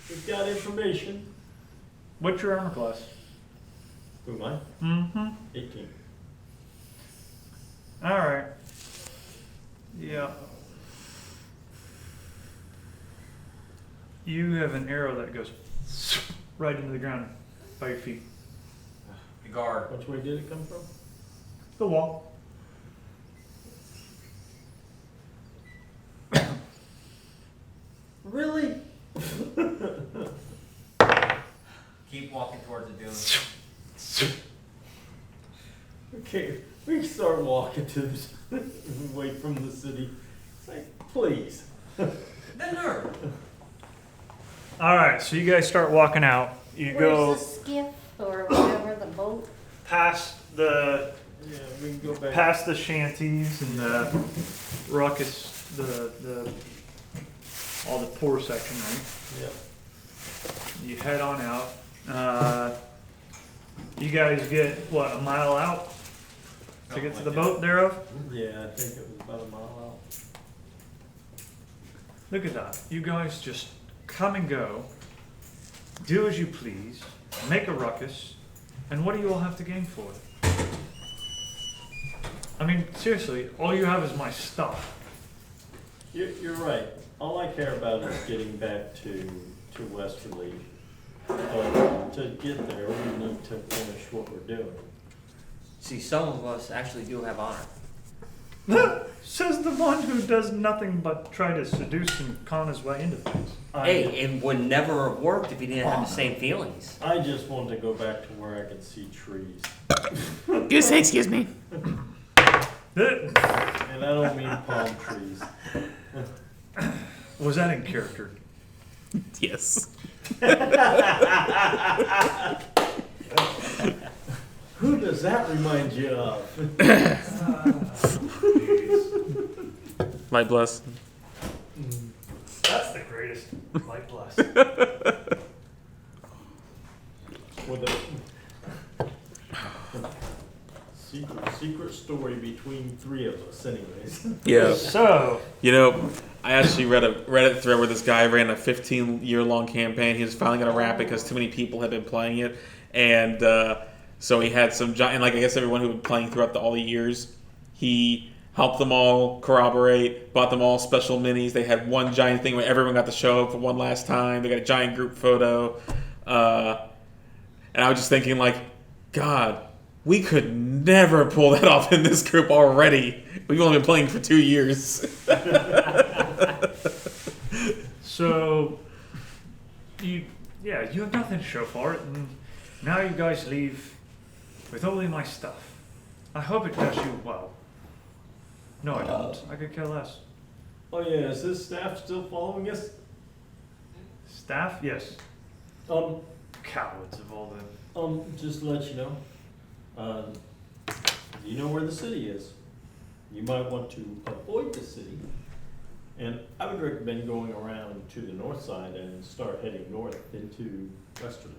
we've got information. What's your armor class? Who am I? Mm-hmm. 18. All right. Yeah. You have an arrow that goes right into the ground by your feet. The guard. Which way did it come from? The wall. Really? Keep walking towards the dune. Okay, we can start walking to this, away from the city. It's like, please. The nerve. All right, so you guys start walking out. You go Where's the skiff or whatever, the boat? past the Yeah, we can go back. past the shanties and the ruckus, the all the poor section, right? Yep. You head on out. You guys get what, a mile out to get to the boat thereof? Yeah, I think it was about a mile out. Look at that. You guys just come and go, do as you please, make a ruckus, and what do you all have to gain for it? I mean, seriously, all you have is my stuff. You're right. All I care about is getting back to Westerly. But to get there, we need to finish what we're doing. See, some of us actually do have honor. Says the one who does nothing but try to seduce and con his way into things. Hey, it would never have worked if he didn't have the same feelings. I just want to go back to where I can see trees. Go say excuse me. And I don't mean palm trees. Was that in character? Yes. Who does that remind you of? Light bless. That's the greatest. Light bless. With a secret story between three of us, anyways. Yeah. So, You know, I actually read a Reddit thread where this guy ran a 15-year-long campaign. He was finally gonna wrap it because too many people had been playing it, and so he had some giant. And like I guess everyone who had been playing throughout all the years, he helped them all corroborate, bought them all special minis. They had one giant thing where everyone got to show up for one last time. They got a giant group photo, and I was just thinking, like, God, we could never pull that off in this group already. We've only been playing for 2 years. so you have nothing to show for it, and now you guys leave with only my stuff. I hope it does you well. No, I don't. I could care less. Oh yeah, is this staff still following us? Staff? Yes. Um, Cowards of all them. just to let you know, you know where the city is. You might want to avoid the city, and I would recommend going around to the north side and start heading north into Westerly.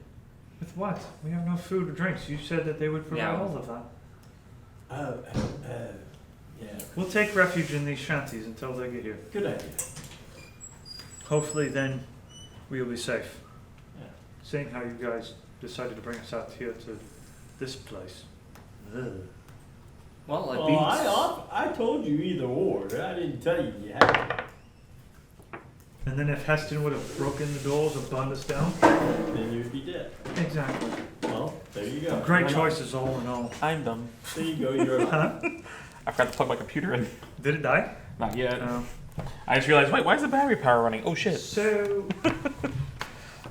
With what? We have no food or drinks. You said that they would provide Yeah. all of that. Yeah, We'll take refuge in these shanties until they get here. good idea. Hopefully then we'll be safe. Yeah. Seeing how you guys decided to bring us out here to this place. Ugh. Well, it Well, beats. I told you either or. I didn't tell you you had to. And then if Heston would have broken the doors or burned us down? Then you'd be dead. Exactly. Well, there you go. Great choices all in all. I'm dumb. There you go. You're Huh? I forgot to plug my computer in. Did it die? Not yet. No. I just realized, wait, why is the battery power running? Oh shit. So,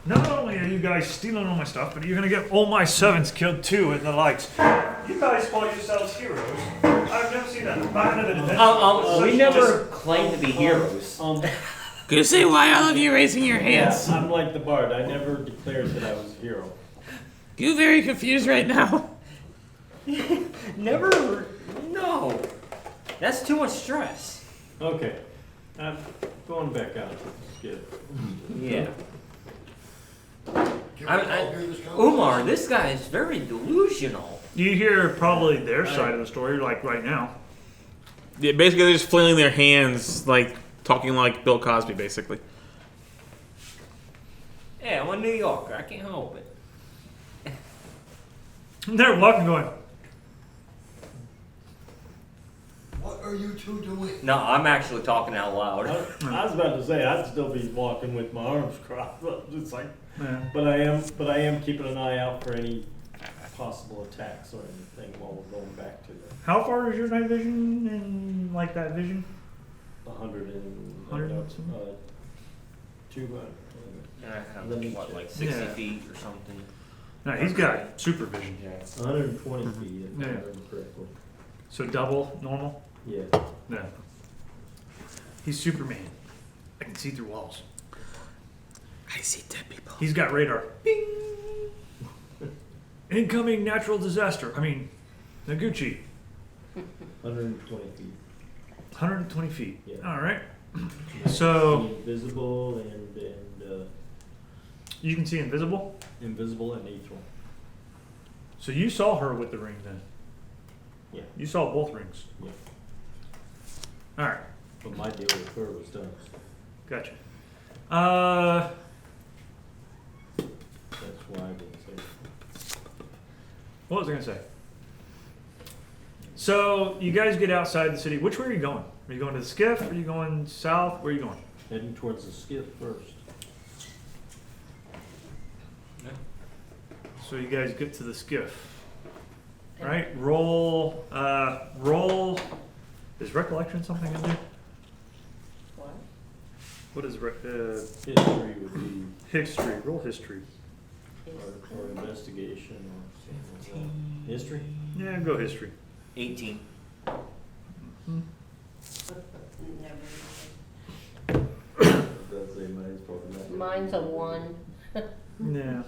not only are you guys stealing all my stuff, but you're gonna get all my servants killed too and the likes. You guys call yourselves heroes. I've never seen that. Back in the adventure. We never claimed to be heroes. Goosey, why all of you raising your hands? I'm like the Bard. I never declared that I was a hero. You very confused right now. Never. No. That's too much stress. Okay. I'm going back out. Good. Yeah. Can we all hear this Umar, this guy is very delusional. You hear probably their side of the story, like right now. Yeah, basically they're just flailing their hands, like talking like Bill Cosby, basically. Yeah, I'm a New Yorker. I can't help it. They're walking, going. What are you two doing? No, I'm actually talking out loud. I was about to say I'd still be walking with my arms crossed. Just like, Yeah. but I am keeping an eye out for any possible attacks or anything while we're going back to the How far is your night vision and like that vision? 100 and 100 200. I have, Let me what, check. like 60 Yeah. feet or something? No, he's got super vision. 120 feet, if I Yeah. remember correctly. So double normal? Yeah. No. He's Superman. I can see through walls. I see dead people. He's got radar. Bing! Incoming natural disaster. I mean, Noguchi. 120 feet. 120 feet. Yeah. All right. So Invisible and you can see invisible. invisible and ethereal. So you saw her with the ring then. Yeah. You saw both rings. Yeah. All right. But my deal with her was done. Gotcha. That's why I didn't say it. What was I gonna say? So you guys get outside the city. Which way are you going? Are you going to the skiff? Are you going south? Where are you going? Heading towards the skiff first. So you guys get to the skiff. Right? Roll. Roll. Is recollection something in there? What? What is History would be, history? Roll history. or investigation or something like that. History? Yeah, go history. 18. Never That's a mine's probably not. mind. Mine's a 1. Yeah.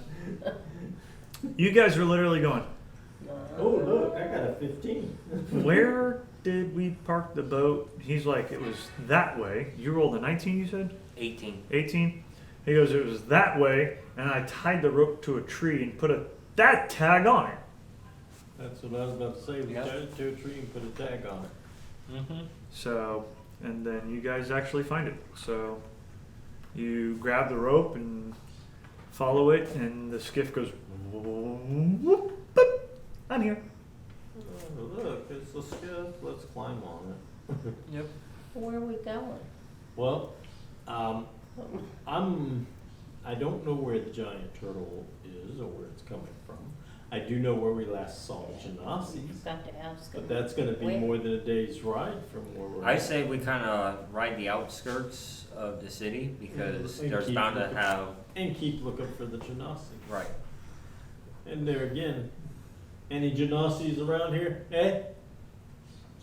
You guys are literally going, Oh, look, I got a 15. where did we park the boat? He's like, it was that way. You rolled a 19, you said? 18. 18? He goes, it was that way, and I tied the rope to a tree and put that tag on it. That's what I was about to say. We Yep. tied it to a tree and put a tag on it. Mm-hmm. So, and then you guys actually find it. So, you grab the rope and follow it, and the skiff goes, whoop, boop, I'm here. Oh, look, it's a skiff. Let's climb on it. Yep. Where are we going? Well, I don't know where the giant turtle is or where it's coming from. I do know where we last saw the Genasi's, Got to ask but him. that's gonna be Where? more than a day's ride from where we're I at. say we kind of ride the outskirts of the city because And there's keep bound to looking. have, And keep looking for the Genasi. right. And there again, any Genasi's around here? Eh?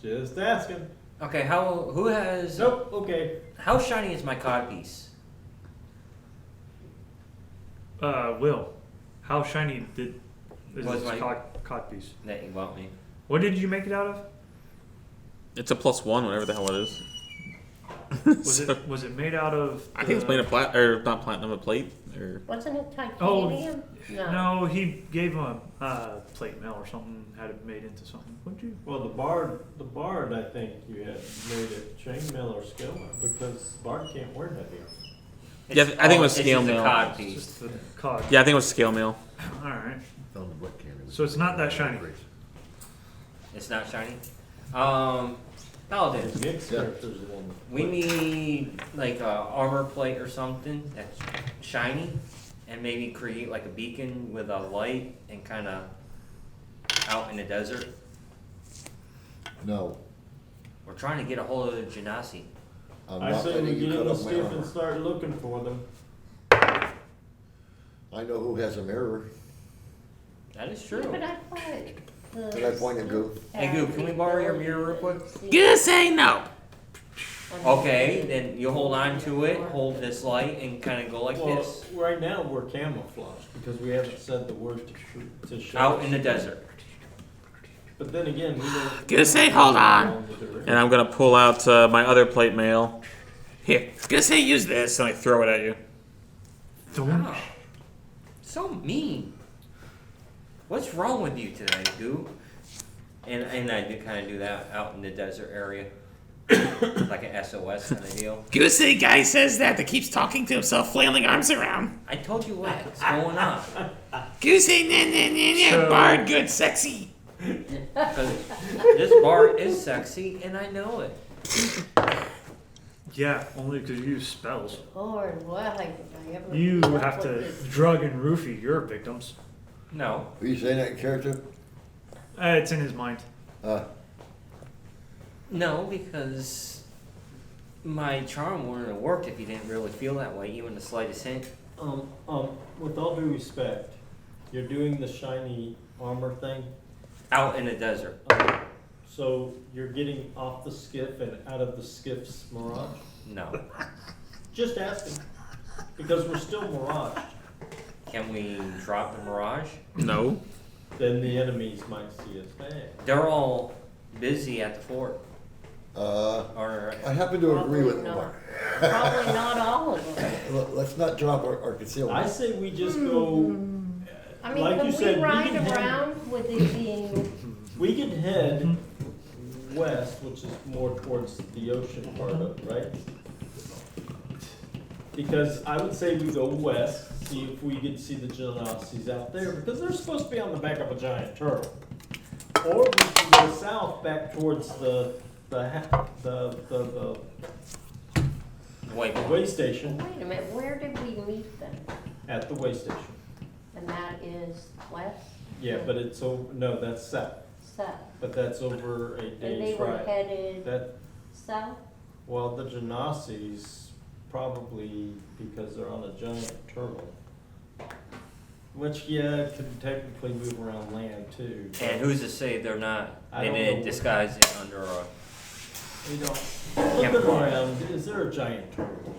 Just asking. Okay, who has, Nope, okay. how shiny is my codpiece? Will, how shiny is Was this my- codpiece? That you bought me? What did you make it out of? It's a +1, whatever the hell it is. Was it made out of? I think it's made of not platinum, but plate. Or Wasn't it Oh, titanium? No, he gave him a plate mail or something. Had it made into something. What'd you? Well, the Bard, I think you had made it chainmail or scale mail because Bard can't wear heavy armor. Yeah, I think it was it's scale just a mail. codpiece. Just the cod. yeah, I think it was scale mail. All right. Found the wet candy. So it's not that shiny. It's not shiny. Paladin. Nick's character's the one. We need like a armor plate or something that's shiny, and maybe create like a beacon with a light and kind of out in the desert. No, We're trying to get a hold of the Genasi. I'm I not say we letting get you in cut the up my skiff and armor. start looking for them. I know who has a mirror. That is Yeah, true. but I thought the. Can I point at Goo? Hey, Goo, can we borrow your mirror real quick? Gonna say no. Okay, then you hold on to it, hold this light, and kind of go like Well, this. right now we're camouflaged because we haven't said the word to show. Out in the desert. But then again, we don't. Gonna say, hold on. And I'm gonna pull out my other plate mail. Here, Gonna say use this. and I throw it at you. Wow. So mean. What's wrong with you today, Goo? And I do kind of do that out in the desert area. Like an SOS kind of deal. Gonna say guy says that keeps talking to himself, flailing arms around. I told you what's going on. Gonna say nah nah nah nah. So- Bard good sexy. Because this bar is sexy, and I know it. Yeah, only because you use spells. Lord, why have I ever? You put up have with to this? drug and roofie your victims. No. Are you saying that in character? It's in his mind. No, because my charm wouldn't have worked if you didn't really feel that way, even the slightest hint. With all due respect, you're doing the shiny armor thing. Out in the desert. So you're getting off the skiff and out of the skiff's mirage? No. Just asking. Because we're still miraged. Can we drop the mirage? No. Then the enemies might see us. Hey. They're all busy at the fort. Or I happen to agree with Probably Mark. Probably not all of them. Let's not drop our I concealment. say we just go, I mean, Like can you said, we we ride can have- around with it being, we can head west, which is more towards the ocean part of it, right? Because I would say we go west, see if we can see the Genasi's out there, because they're supposed to be on the back of a giant turtle. Or we can go south back towards the wait, way station, wait a minute, where did we meet them? at the way station. And that is west, Yeah, but it's no, that's south, south. but that's over a And they day's were ride. headed That, south? well, the Genasi's probably because they're on a giant turtle. Which, yeah, could technically move around land too. and who's to say they're not? I They don't didn't know. disguise it under a. We don't. Looking around, is there a giant turtle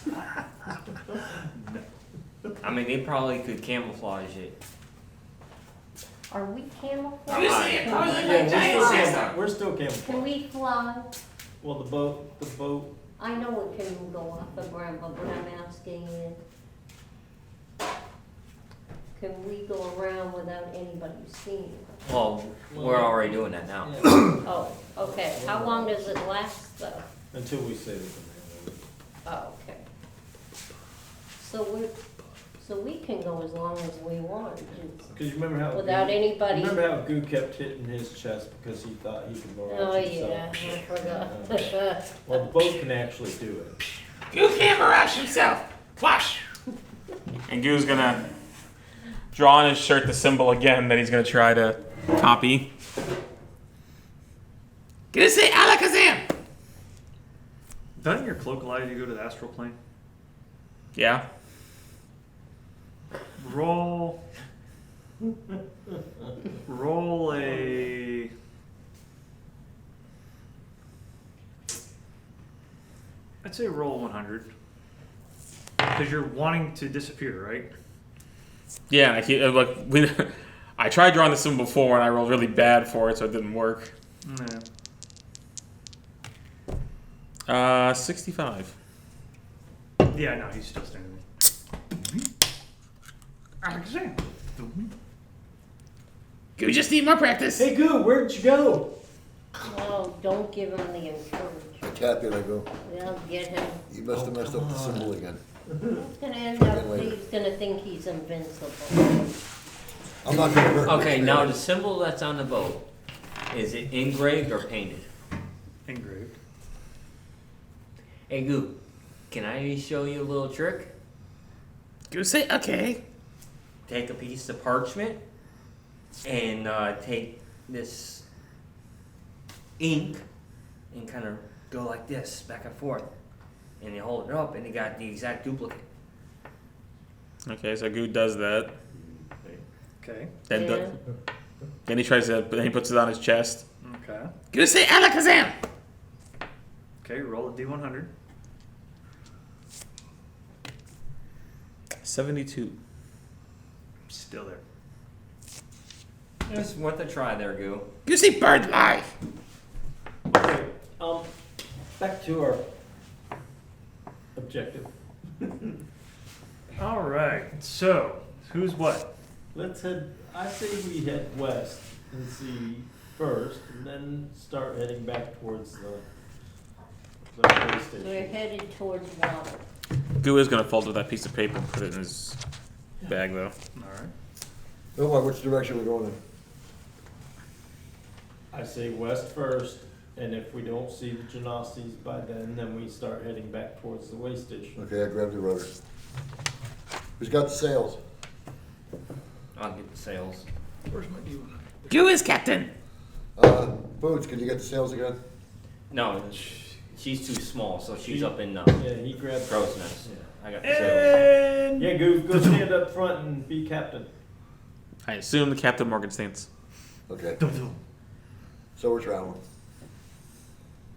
around? I mean, they probably could camouflage it. Are we You camouflaged? see it, probably like Yeah, a giant sand. we're still Can camouflaged. we fly? Well, the boat, I know it can go off the ground, but what I'm asking is, can we go around without anybody seeing us? Well, we're already doing that now. yeah, Oh, okay. How long does it last though? until we say the command. Oh, okay. So we can go as long as we want, Because you remember how. without anybody. Remember how Goo kept hitting his chest because he thought he could Oh, barrage yeah, himself? I forgot. Well, the boat can actually do it. You can't barrage himself. Wash. And Goo's gonna draw on his shirt the symbol again that he's gonna try to copy. Gonna say Alakazam. Doesn't your cloak allow you to go to the astral plane? Yeah. Roll a. I'd say roll 100. Because you're wanting to disappear, right? Yeah, I tried drawing this symbol before and I rolled really bad for it, so it didn't work. Yeah. 65. Yeah, no, he's still standing there. Alakazam. You just need more practice. Hey, Goo, where'd you go? Oh, don't give him the encouragement. Capulet, I go. They'll get him. You must have messed up the symbol again. He's gonna end up, he's gonna think he's invincible. I'm not gonna hurt. Okay, now the symbol that's on the boat, is it engraved or painted? Engraved. Hey, Goo, can I show you a little trick? You say okay. Take a piece of parchment and take this ink and kind of go like this back and forth, and you hold it up and you got the exact duplicate. Okay, so Goo does that. Okay. Then, Yeah. then he then he puts it on his chest. Okay. You say Alakazam. Okay, roll a D100. 72. Still there. It's worth a try there, Goo. You say bird life. Okay, back to our objective. All right. So, who's what? Let's I say we head west and see first, and then start heading back towards the way We're station. headed towards water. Goo is gonna fold up that piece of paper and put it in his bag, though. All right. Oh, which direction are we going in? I say west first, and if we don't see the Genastis by then we start heading back towards the way station. Okay, I grabbed the rudder. Who's got the sails? I'll get the sails. Where's my D100? You is captain. Boots, can you get the sails again? No, she's too small, so she's up in Yeah, he grabbed crow's nest. Yeah. I got the sails. And Yeah, go stand up front and be captain. I assume the Captain Morgan stands. Okay, Dum, dum. so we're traveling.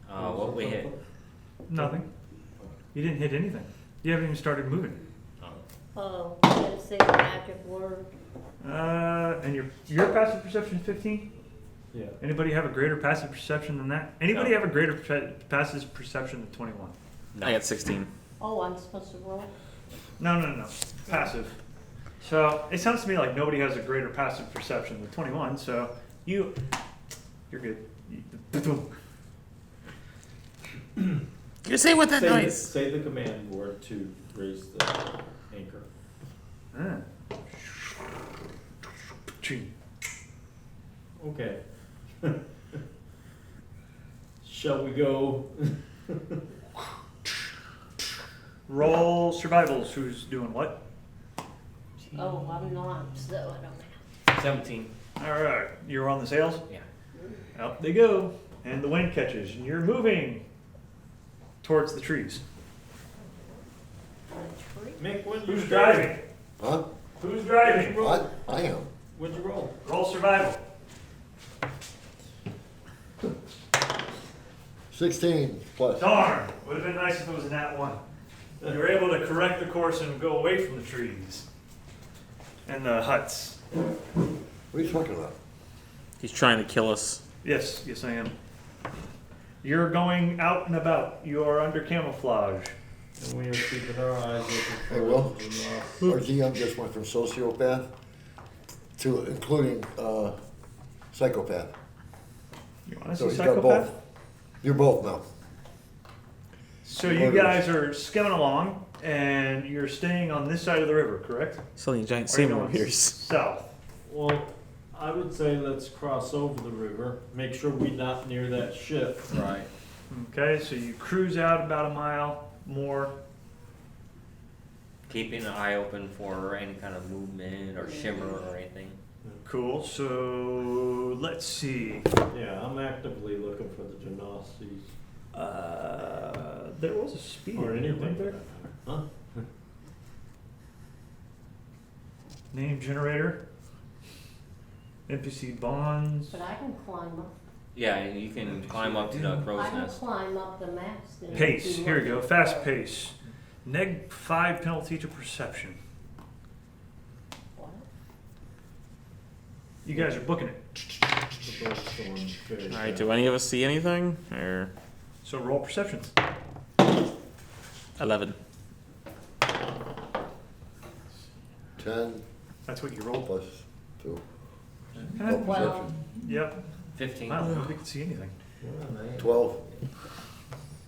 What we hit? Nothing. You didn't hit anything. You haven't even started moving. Oh, you gotta say the magic word. And your passive perception is 15? Yeah. Anybody have a greater passive perception than that? Anybody No. have a greater passive perception than 21? I got 16. Oh, I'm supposed to roll? No. Passive. So it sounds to me like nobody has a greater passive perception than 21. So you're good. You say what that noise. Say the command word to raise the anchor. Ah. Ching. Okay. Shall we go? Roll survivals. Who's doing what? Oh, I'm not, so I don't have. 17. All right. You're on the sails? Yeah. Out they go. And the wind catches. And you're moving towards the trees. A tree? Mick, what Who's driving? Huh? Who's driving? I am. What'd you roll? Roll survival. 16 plus. Darn! Would have been nice if it was a nat 1. You were able to correct the course and go away from the trees and the huts. What are you talking about? He's trying to kill us. Yes, yes, I am. You're going out and about. You are under camouflage. And we are keeping our eyes open for Hey, Will? the Our GM just went from sociopath to including psychopath. You want to So see he's got psychopath? both. You're both now. So you guys are skimming along, and you're staying on this side of the river, correct? Selling giant Or are you Seymour going ears. south. Well, I would say let's cross over the river, make sure we're not near that ship. Right. Okay, so you cruise out about a mile more. Keeping an eye open for any kind of movement or shimmer or anything. Cool. So let's see. Yeah, I'm actively looking for the Genasi There was a speed or anything wasn't for there? that matter. Huh? Name generator. NPC bonds. But I can climb up. Yeah, you can climb up to the I crow's can nest. climb up the mast. and Pace. see Here we what go. it's Fast for. pace. Neg 5 penalty to perception. What? You guys are booking it. The boat's going very All right, fast. do any of us see anything? Or So roll perception. 11. 10 That's what you rolled. plus 2. Okay. Oh, Well, perception. Yep. 15. Wow, nobody can see anything. Yeah, man. 12.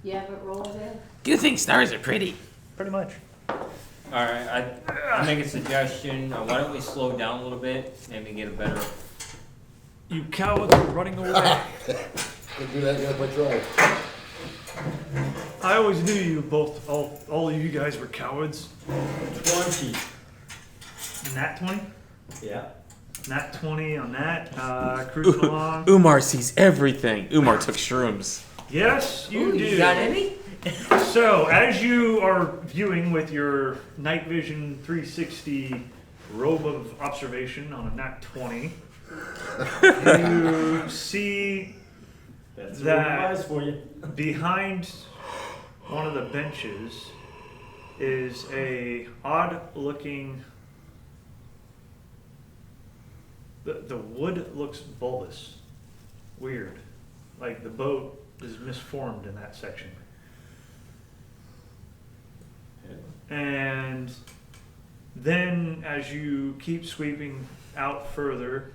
you haven't rolled it? Do you think stars are pretty? Pretty much. Alright, I make a suggestion. Why don't we slow down a little bit? Maybe get a better. You cowards are running away. Could do that yet, but try. I always knew you both, all of you guys were cowards. 20. Nat 20? Yeah. Nat 20 on that. Cruising along. Umar sees everything. Umar took shrooms. Yes, you do. You got any? So, as you are viewing with your night vision 360 robe of observation on a nat 20, you see That's That- that advice for you. behind one of the benches is a odd looking. The wood looks bulbous, weird, like the boat is misformed in that section. And then as you keep sweeping out further,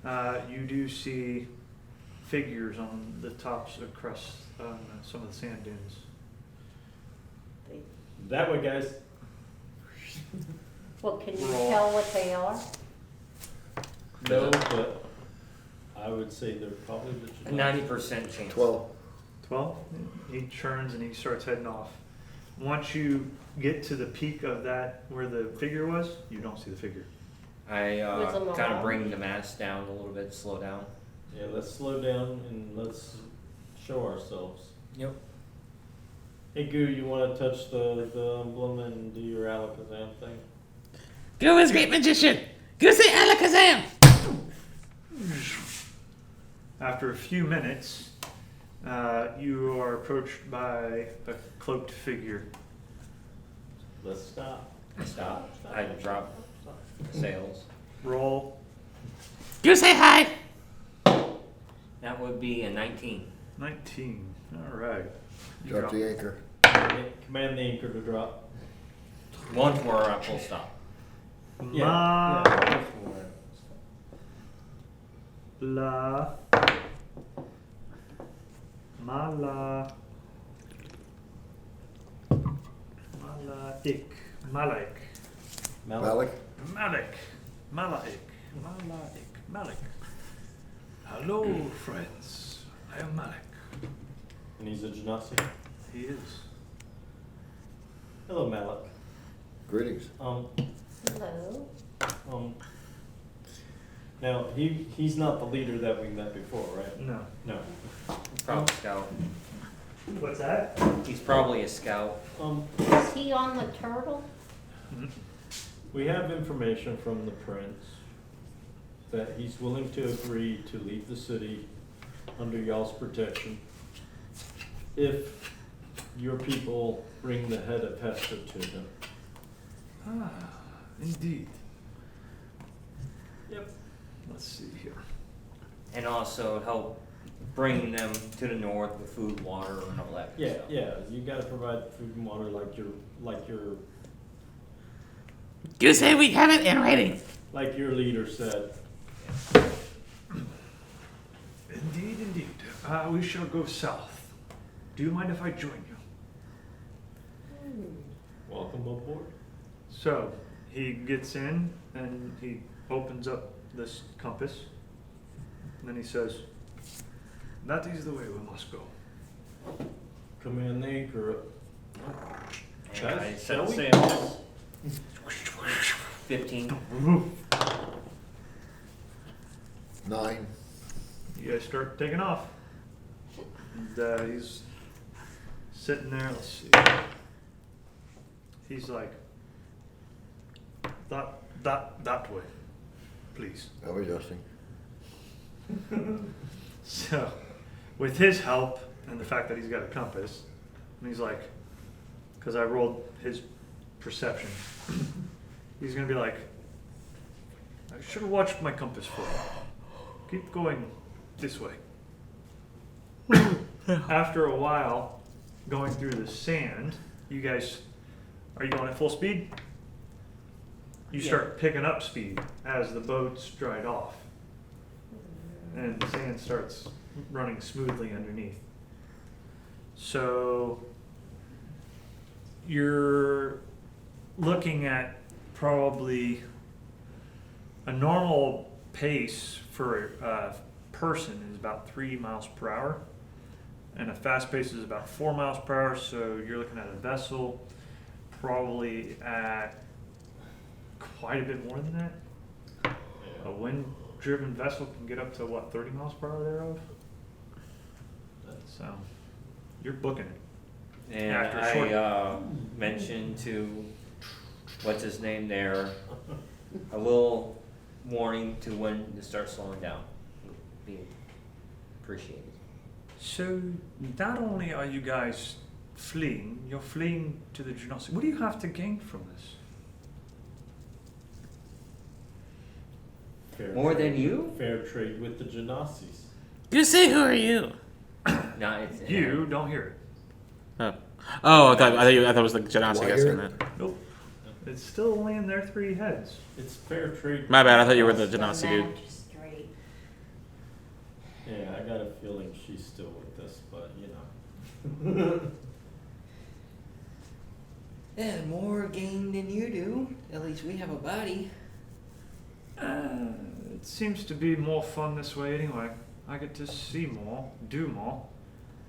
you do see figures on the tops across some of the sand dunes. That way, guys. Well, can you Roll. tell what they are? No, but I would say they're probably the A 90% chance. 12. 12? He turns and he starts heading off. Once you get to the peak of that where the figure was, you don't see the figure. I With them kind of around? bring the mast down a little bit, slow down. Yeah, let's slow down and let's show ourselves. Yep. Hey, Goo, you want to touch the emblem and do your Alakazam thing? Go is great magician. Go say Alakazam. After a few minutes, you are approached by a cloaked figure. Let's stop. Stop. I drop sails. Roll. Go say hi. That would be a 19. 19. All right. You Drop the anchor. Command the anchor to drop. One for a full stop. Ma yeah. la mala malaik malaik Malik? Malik Malaik Malaik Malik. Hello, friends. I am Malik. And he's a Genasi. He is. Hello, Malik. Greetings. Hello. Now he's not the leader that we met before, right? No. No. Probably scout. What's that? He's probably a scout. Is he on the turtle? We have information from the prince that he's willing to agree to leave the city under y'all's protection if your people bring the head of Hester to them. Ah, indeed. Yep. Let's see here. And also help bring them to the north with food, water, and all that. Yeah, stuff. yeah, you gotta provide food and water like your You say we have it in writing. leader said. Indeed, indeed. We shall go south. Do you mind if I join you? Welcome aboard. So he gets in and he opens up this compass. And then he says, "That is the way we must go." Command the anchor. And I Guys, set shall we? sails. 15. 9. You guys start taking off. And he's sitting there. Let's see. He's like, that way, please. Are we adjusting? So, with his help and the fact that he's got a compass, and he's like, because I rolled his perception, he's gonna be like, I should have watched my compass for you. Keep going this way. After a while, going through the sand, you guys, are you going at full speed? You Yeah. start picking up speed as the boat's dried off. And the sand starts running smoothly underneath. So you're looking at probably a normal pace for a person is about 3 miles per hour, and a fast pace is about 4 miles per hour. So you're looking at a vessel probably at quite a bit more than that. A wind-driven vessel can get up to what, 30 miles per hour thereof? So you're booking it. And After a short- I mentioned to what's his name there a little warning to when to start slowing down. Would be appreciated. So not only are you guys fleeing, you're fleeing to the Genasi. What do you have to gain from this? Fair More trade- than you? Fair trade with the Genasi's. You say who are you? No, it's You don't hear it. Oh, I thought it was the Genasi Why guy here? saying that. Nope. It's still only in their 3 heads. It's fair trade. My bad. I thought you were the The Genasi dude. magistrate. Yeah, I got a feeling she's still with us, but you know. Yeah, more game than you do. At least we have a body. It seems to be more fun this way anyway. I get to see more, do more,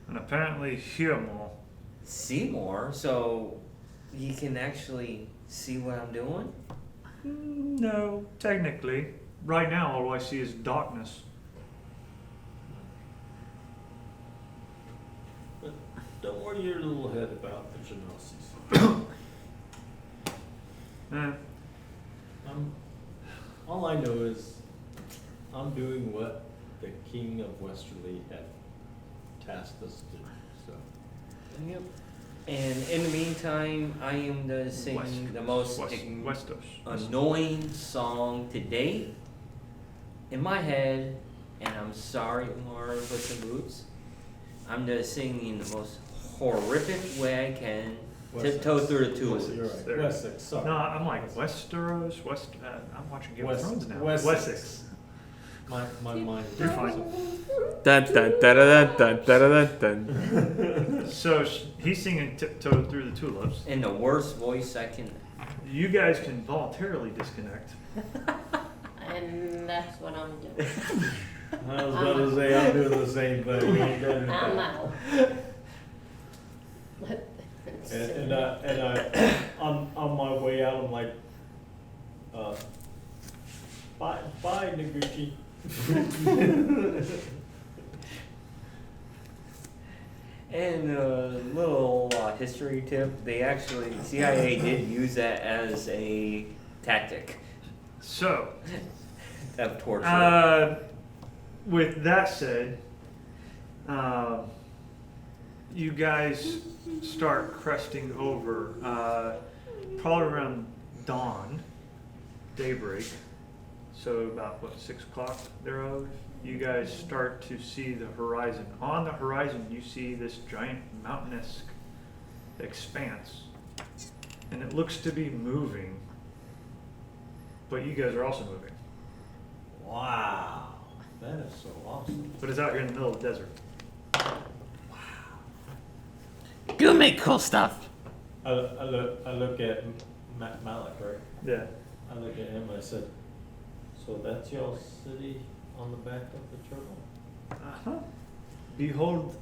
and apparently hear more. See more, so you can actually see what I'm doing? No, technically. Right now, all I see is darkness. But don't worry your little head about the Genasi's. Eh, All I know is I'm doing what the King of Westerly had tasked us to do. So Yep. And in the meantime, I am the sing the most Westos. annoying song to date in my head, and I'm sorry, Laura, Puss in Boots. I'm just singing the most horrific way I can, tiptoe through the tulips. you're right. There. Wessex, sorry. No, I'm like Westeros. I'm watching Game of Thrones now. Wessex. Wessex. My mind. You're fine. Dun dun dun dun dun dun dun dun. So he's singing "Tiptoe Through the Tulips." In the worst voice I can. You guys can voluntarily disconnect. And that's what I'm doing. I was about to say I'm doing the same thing. We ain't done I'm that. out. And on my way out, I'm like, bye, Noguchi. And a little history tip: they actually CIA did use that as a tactic So, of torture. with that said, you guys start cresting over, probably around dawn, daybreak. So about what, 6 o'clock thereof, you guys start to see the horizon. On the horizon, you see this giant mountainous expanse, and it looks to be moving. But you guys are also moving. Wow, that is so awesome. But it's out here in the middle of the desert. Go make cool stuff. I look at Malik, right? Yeah. I look at him and I said, so that's your city on the back of the turtle? Uh-huh. Behold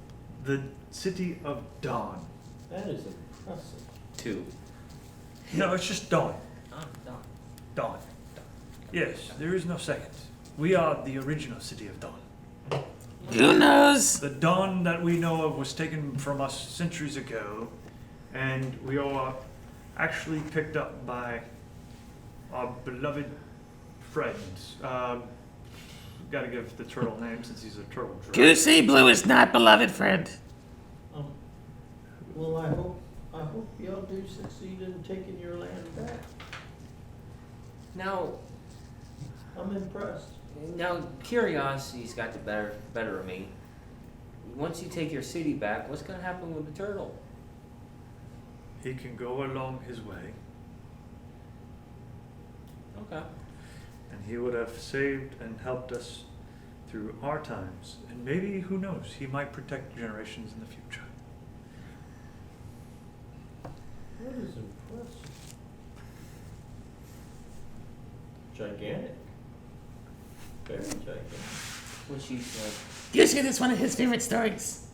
the city of Dawn. That is impressive. 2. No, it's just Dawn. Done. Dawn. Yes, there is no second. We are the original city of Dawn. Who knows? The Dawn that we know of was taken from us centuries ago, and we are actually picked up by our beloved friends. Gotta give the turtle name since he's a turtle druid. Goosey Blue is not beloved friend. Well, I hope y'all do succeed in taking your land back. Now, I'm impressed. curiosity's got the better of me. Once you take your city back, what's going to happen with the turtle? He can go along his way, Okay. and he would have saved and helped us through our times. And maybe, who knows, he might protect generations in the future. That is impressive. Gigantic. Very gigantic. What she said. Goosey, that's one of his favorite stories.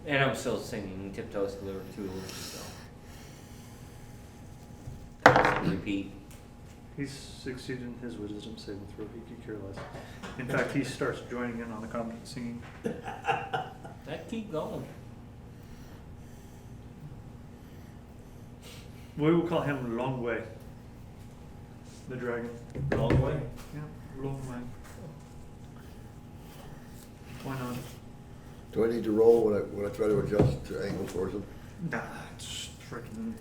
And I'm still singing Tiptoes to Liberty too, so. Constant repeat. He's succeeded in his wisdom saving throw. He could care less. In fact, he starts joining in on the comedy singing. That keep going. We will call him Long Way, the dragon. Long way. Yeah, Long Way. Why not? Do I need to roll when I try to adjust to angle towards him? Nah, it's freaking.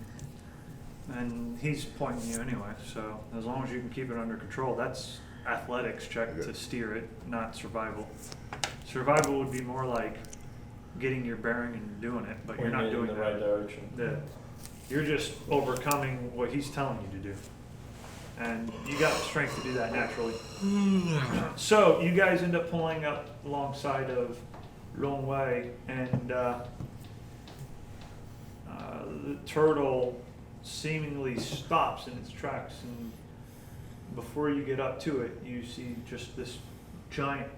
And he's pointing you anyway, so as long as you can keep it under control, that's athletics check Okay. to steer it, not survival. Survival would be more like getting your bearing and doing it, but you're not Pointing doing in the that. right direction. Yeah. You're just overcoming what he's telling you to do. And you got the strength to do that naturally. So you guys end up pulling up alongside of Long Way, and the turtle seemingly stops in its tracks, and before you get up to it, you see just this giant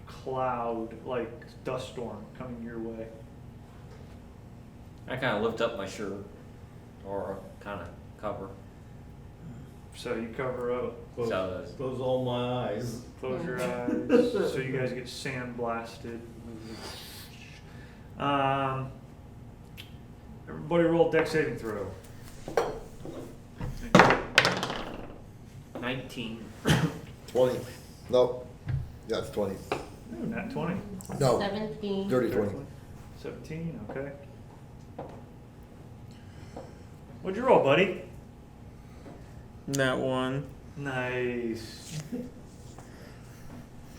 cloud, like dust storm, coming your way. I kind of lift up my shirt, or kind of cover. So you cover up, Close, So- close all my eyes. close your eyes, so you guys get sand blasted. Everybody roll deck saving throw. 19. 20. No. Yeah, it's 20. Ooh, nat 20. No. 17. Dirty 20. 17, okay. What'd you roll, buddy? That one. Nice.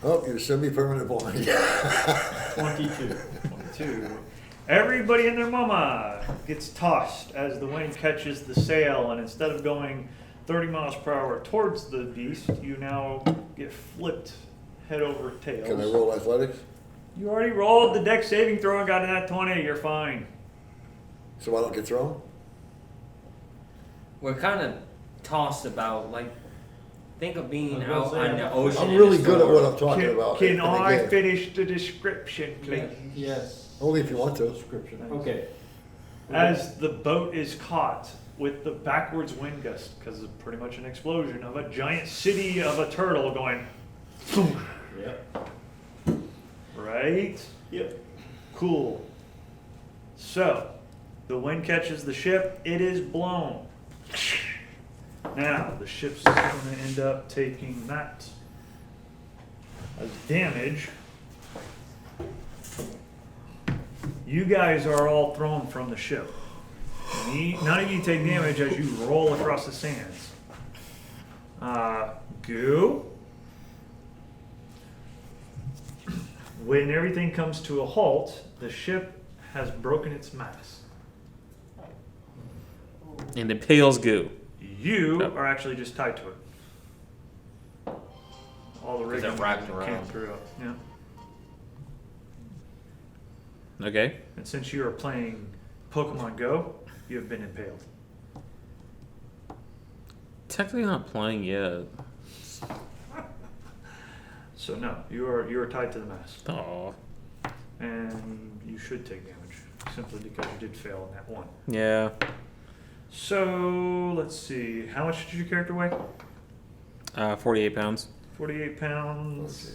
Oh, you're semi-permanent blind. 22. 22. Everybody and their mama gets tossed as the wind catches the sail, and instead of going 30 miles per hour towards the beast, you now get flipped head over tails. Can I roll athletics? You already rolled the deck saving throw and got a nat 20. You're fine. So I don't get thrown? We're kind of tossed about, like, think of being I was out gonna on say, the ocean. I'm in really a good at what storm. I'm talking about. Can And I again, finish the description, please? Yes. Only if you want to. Description. Okay. As the boat is caught with the backwards wind gust, because it's pretty much an explosion of a giant city of a turtle going, Yep. right? Yep. Cool. So, the wind catches the ship, it is blown. Now, the ship's going to end up taking that as damage. You guys are all thrown from the ship. None of you take damage as you roll across the sands. Goo. When everything comes to a halt, the ship has broken its mast. And impales Goo. You are actually just tied to it. All the Is rigging it wrapped came around? through. Yeah. Okay. And since you are playing Pokemon Go, you have been impaled. Technically not playing yet. So no, you are tied to the mast, Aw. and you should take damage simply because you did fail in that one. Yeah. So let's see, how much did your character weigh? 48 pounds. 48 pounds.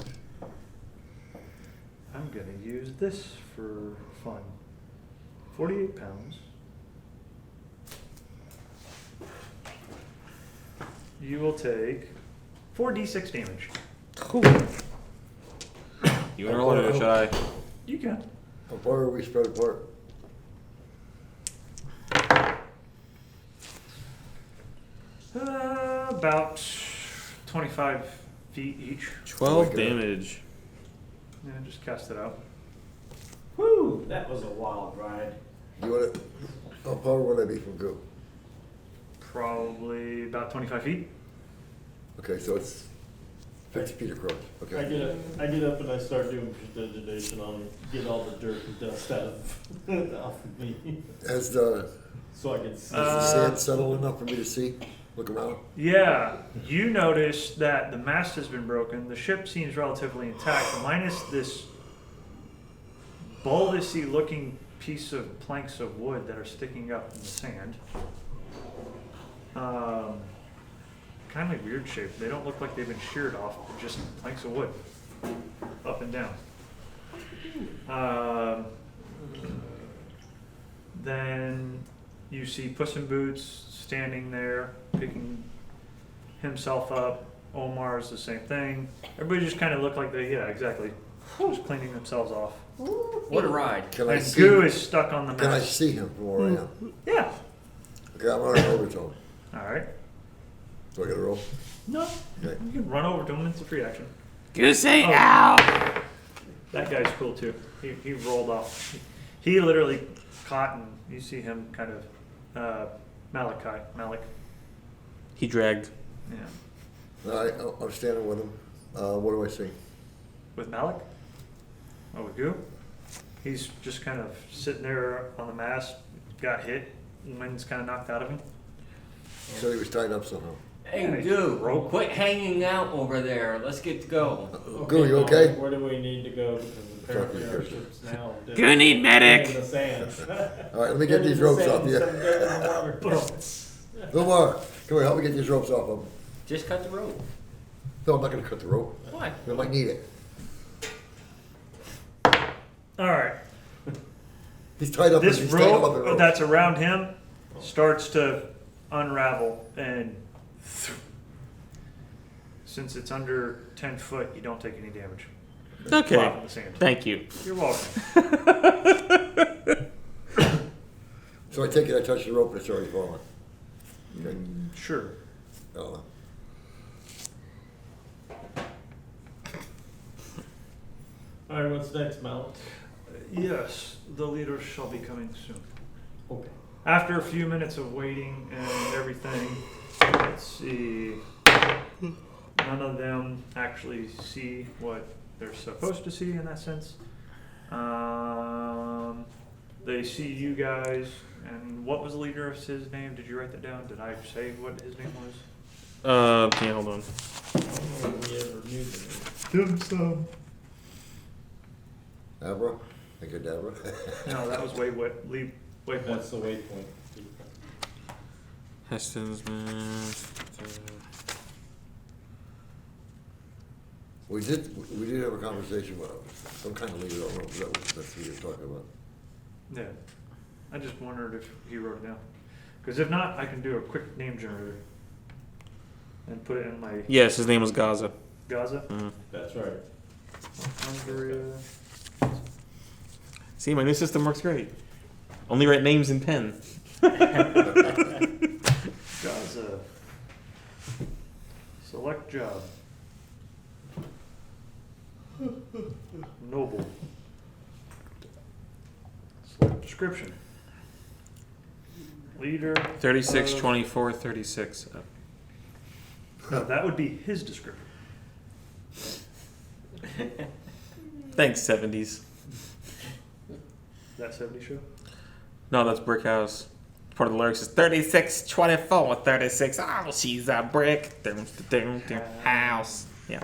I'm gonna use this for fun. 48 pounds. You will take 4d6 damage. Cool. You want to roll it or should I? You can. How far are we spread apart? About 25 feet each. 12 Okay. damage. Yeah, just cast it out. Whew, that was a wild ride. You want it? How far would I be from Goo? Probably about 25 feet. Okay, so it's 50 feet across. I Okay. get up and I start doing prestidigitation on him, get all the dirt and dust out of off of me, Has the so I can see. sand settled enough for me to see? Look around? Yeah, you notice that the mast has been broken. The ship seems relatively intact, minus this bulbousy looking piece of planks of wood that are sticking up in the sand. Kind of weird shape. They don't look like they've been sheared off. They're just planks of wood, up and down. Then you see Puss in Boots standing there, picking himself up. Omar's the same thing. Everybody just kind of look like they, yeah, exactly, just cleaning themselves off. What a ride. Can I And see? Goo is stuck on the Can I mast. see him from where I am? Yeah. Okay, I'm running over to him. All right. Do I get a roll? No, Okay. you can run over to him. It's a free action. Goosey, Oh. ow! That guy's cool too. He rolled off. He literally caught, and you see him kind of Malik. He dragged. Yeah. All right, I'm standing with him. What do I see? With Malik? Oh, with Goo? He's just kind of sitting there on the mast, got hit, wind's kind of knocked out of him. He said he was tied up somehow. Hey, dude, Rope. quit hanging out over there. Let's get to go. Goo, you okay? Where do we need to go? Because apparently our ship's now. Goo need medic. In the sand. All right, let me get these ropes off you. No more. Come here, help me get these ropes off him. Just cut the rope. No, I'm not gonna cut the rope. Why? I might need it. All right. He's tied up. This He's tied up on the rope rope. that's around him starts to unravel, and since it's under 10 foot, you don't take any damage. Flop in Okay. the sand. Thank you. You're welcome. So I take it, I touch the rope, and it's already falling. Okay. Sure. Oh. All right, what's next, Mount? Yes, the leaders shall be coming soon. Okay. After a few minutes of waiting and everything, let's see. None of them actually see what they're supposed to see in that sense. They see you guys, and what was the leader of his name? Did you write that down? Did I say what his name was? Yeah, hold on. I don't know if we ever knew that. Dim sum. Abra? Think of Dabra? No, that was waypoint. That's the waypoint. Heston's man. We did have a conversation with some kind of leader, I don't know if that's who you're talking about. Yeah. I just wondered if he wrote it down. Because if not, I can do a quick name generator and put it in my Yes, his name was Gaza. Gaza. Mhm. That's right. Northumbria. See, my new system works great. Only write names in pen. Gaza. Select job. Noble. Select description. Leader. 36, of- 24, 36. No, that would be his description. Thanks, 70s. That 70 show? No, that's Brick House. Part of the lyrics is 36, 24, 36. Oh, she's a brick. Dum, dum, dum, house. Yeah.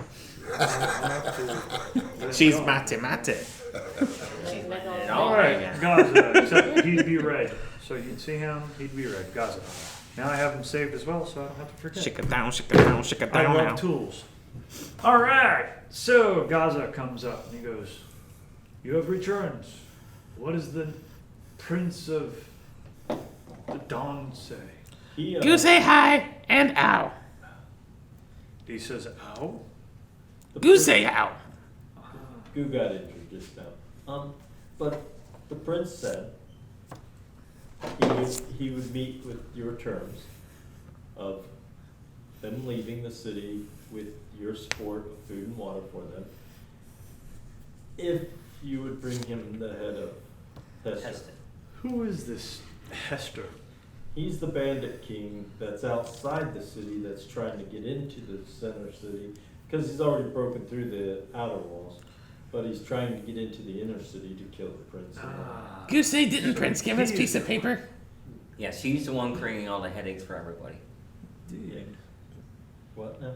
She's mate mate. Alright, Gaza. So he'd be red. So you'd see him, he'd be red. Gaza. Now I have him saved as well, so I don't have to forget. Shake it down, shake it down, shake it I down love now. tools. Alright, so Gaza comes up and he goes, "You have returned. What does the Prince of the Dawn say?" He, You say hi and ow. He says, "Ow." You say ow. Goo got injured just now. But the prince said he would meet with your terms of them leaving the city with your support of food and water for them, if you would bring him the head of Hester. Heston. Who is this Hester? He's the bandit king that's outside the city that's trying to get into the center city, because he's already broken through the outer walls, but he's trying to get into the inner city to kill the prince. You say didn't Prince give us a piece of paper? Yes, he's the one creating all the headaches for everybody. What now?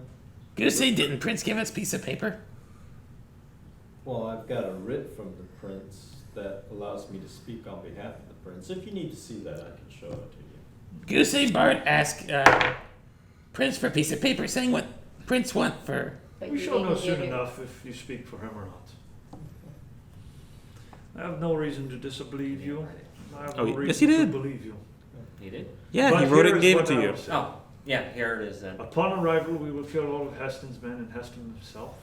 You say didn't Prince give us a piece of paper? Well, I've got a writ from the prince that allows me to speak on behalf of the prince. If you need to see that, I can show it to you. You say Bart ask Prince for a piece of paper saying what Prince want for. But We you shall know didn't soon get it. enough if you speak for him or not. I have no reason to disbelieve you. I have Oh, no yes, reason he to did. believe you. He did? Yeah, But he wrote it here and is gave it what to I you. will say. Oh, yeah, here it is then. Upon arrival, we will kill all of Heston's men and Heston himself.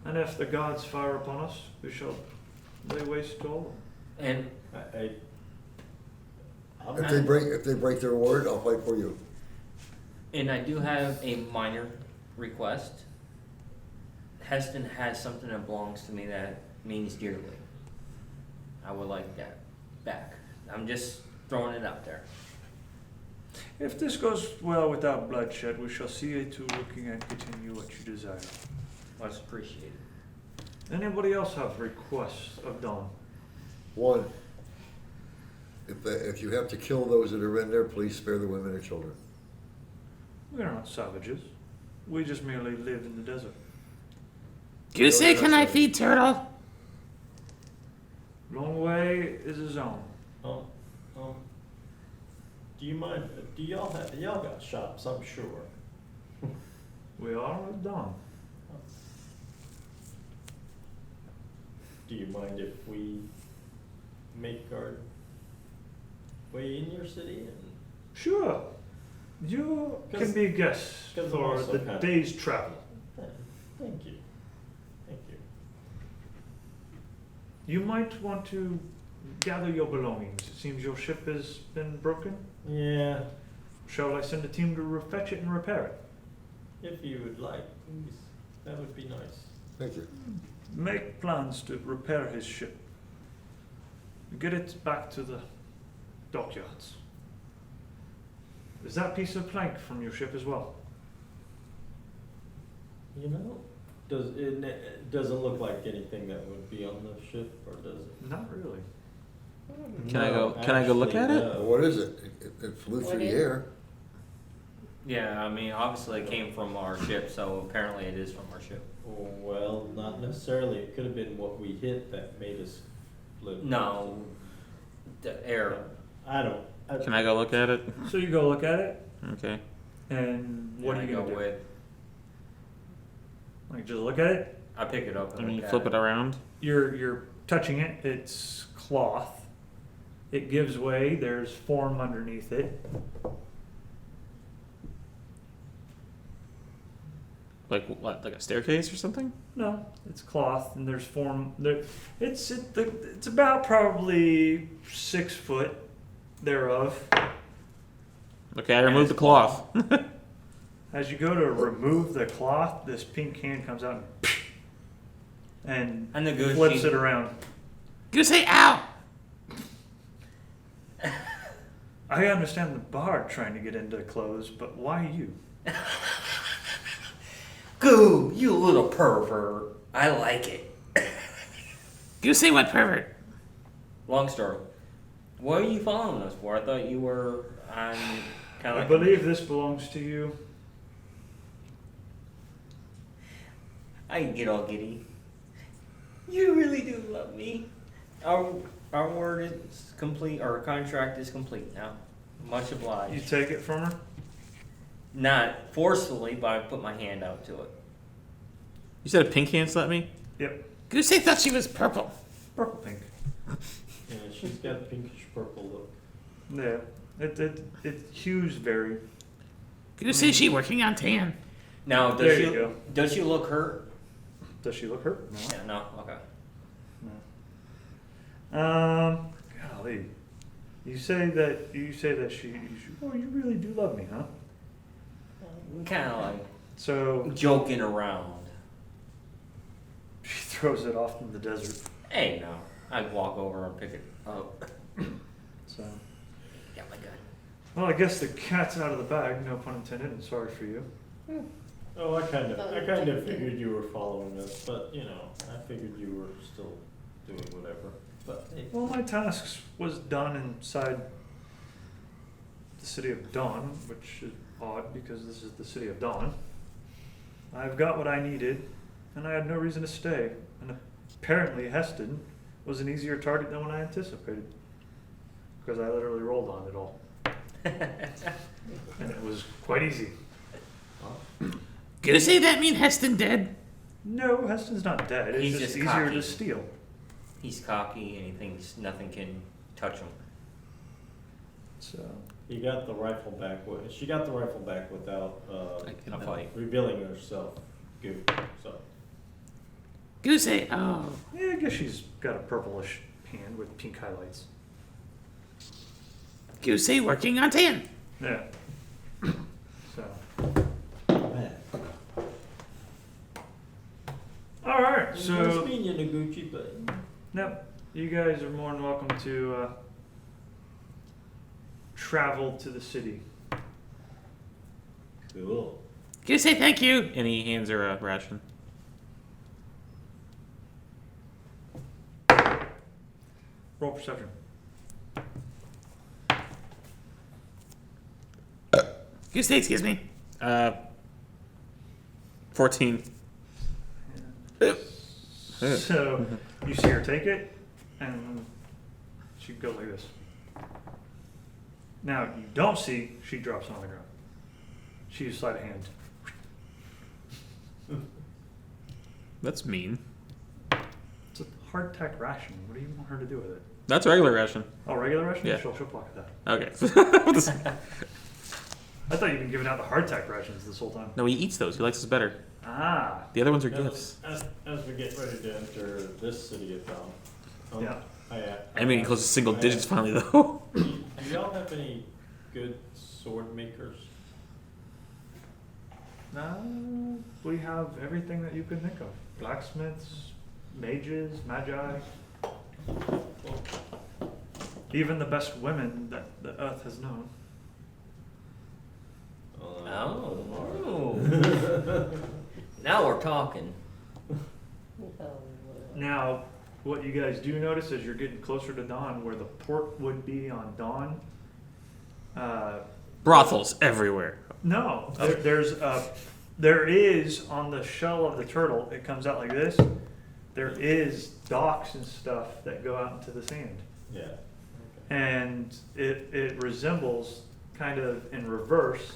And if the gods fire upon us, we shall lay waste to all of them. And I'm If they break their word, I'll fight for you. I do have a minor request. Heston has something that belongs to me that means dearly. I would like that back. I'm just throwing it out there. If this goes well without bloodshed, we shall see to looking and getting you what you desire. Much appreciated. Anybody else have requests of Dawn? One, if you have to kill those that are in there, please spare the women and children. We are not savages. We just merely live in the desert. You say can I feed Turtle? Long way is his own. Do you mind? Do y'all got shops? I'm sure. We are at dawn. Do you mind if we make our way in your city? And Sure. You can be a guest 'cause I'm for also the kind of- day's travel. Thank you. Thank you. You might want to gather your belongings. It seems your ship has been broken. Yeah, Shall I send a team to fetch it and repair it? if you would like, please. That would be nice. Thank you. Make plans to repair his ship. Get it back to the dockyards. Is that piece of plank from your ship as well? You know, it doesn't look like anything that would be on the ship, or does it? Not really. Can I No, go- can I go look at it? actually, What is it? It flew What through the is- air. Yeah, I mean, obviously it came from our ship, so apparently it is from our ship. Well, not necessarily. It could have been what we hit that made us flip. No, the air. I don't. Can I go look at it? So you go look at it, Okay. and what I are you go gonna do? with? Like just look at it. I pick it up I and mean, look at flip it around. You're touching it. It's cloth. It gives way. There's form underneath it. Like what? Like a staircase or something? No, it's cloth, and there's form. It's about probably 6 foot thereof. Okay, I removed the cloth. As you go to remove the cloth, this pink hand comes out and And the goose flips she- it around. Goose say ow. I understand the bard trying to get into clothes, but why you? Goo, you little pervert. I like it. Goose say what pervert? Long story. What are you following us for? I thought you were on kind I of like. believe this belongs to you. I get all giddy. You really do love me. Our word is complete. Our contract is complete now. Much You obliged. take it from her? Not forcefully, but I put my hand out to it. You said a pink hand slapped me? Yep. Goose say thought she was purple. Purple pink. Yeah, she's got a pinkish purple look. Yeah. It hues vary. Goose say she working on tan. Now, There you go. does she look hurt? Does she look hurt? No. Yeah, no. Okay. Golly. You say that she oh, you really do love me, huh? Kind of like So joking around. she throws it off in the desert. Hey, no. I'd walk over and pick it up. So, Yeah, my gun. well, I guess the cat's out of the bag. No pun intended. And sorry for you. Oh, I kind of figured you were following us, but you know, I figured you were still doing whatever. But hey, Well, my tasks was done inside the city of Dawn, which is odd because this is the city of Dawn. I've got what I needed, and I had no reason to stay. And apparently, Heston was an easier target than what I anticipated, because I literally rolled on it all, and it was quite easy. Goose say that mean Heston dead? No, Heston's not dead. It's He's just just easier cocky. to steal. He's cocky and he thinks nothing can touch him. So you got the rifle back. She got the rifle back without A fight. revealing herself. Good. So Goose say oh. yeah, I guess she's got a purplish hand with pink highlights. Goose say working on tan. Yeah. So. man, All right. nice So meeting you, Noguchi, but no, you guys are more than welcome to travel to the city. cool. Goose say thank you. And he hands her a ration. Roll perception. Goose say excuse me. 14. So you see her take it, and she goes like this. Now you don't see she drops on the ground. She just sleight of hand. That's mean. It's a hardtack ration. What do you want her to do with it? That's a regular ration. Oh, regular ration? Yeah. She'll pocket that. Okay. I thought you'd been giving out the hardtack rations this whole time. No, he eats those. He likes us better. Ah. The other ones are gifts. As we get ready to enter this city of Dawn. Yeah. I mean, he close to single digits finally, though. Do y'all have any good sword makers? We have everything that you can think of. Blacksmiths, mages, magi. Even the best women that the earth has known. Oh. Now we're talking. Now, what you guys do notice as you're getting closer to Dawn, where the port would be on Dawn, Brothels everywhere. no, there is on the shell of the turtle. It comes out like this. There is docks and stuff that go out into the sand, Yeah. and it resembles kind of in reverse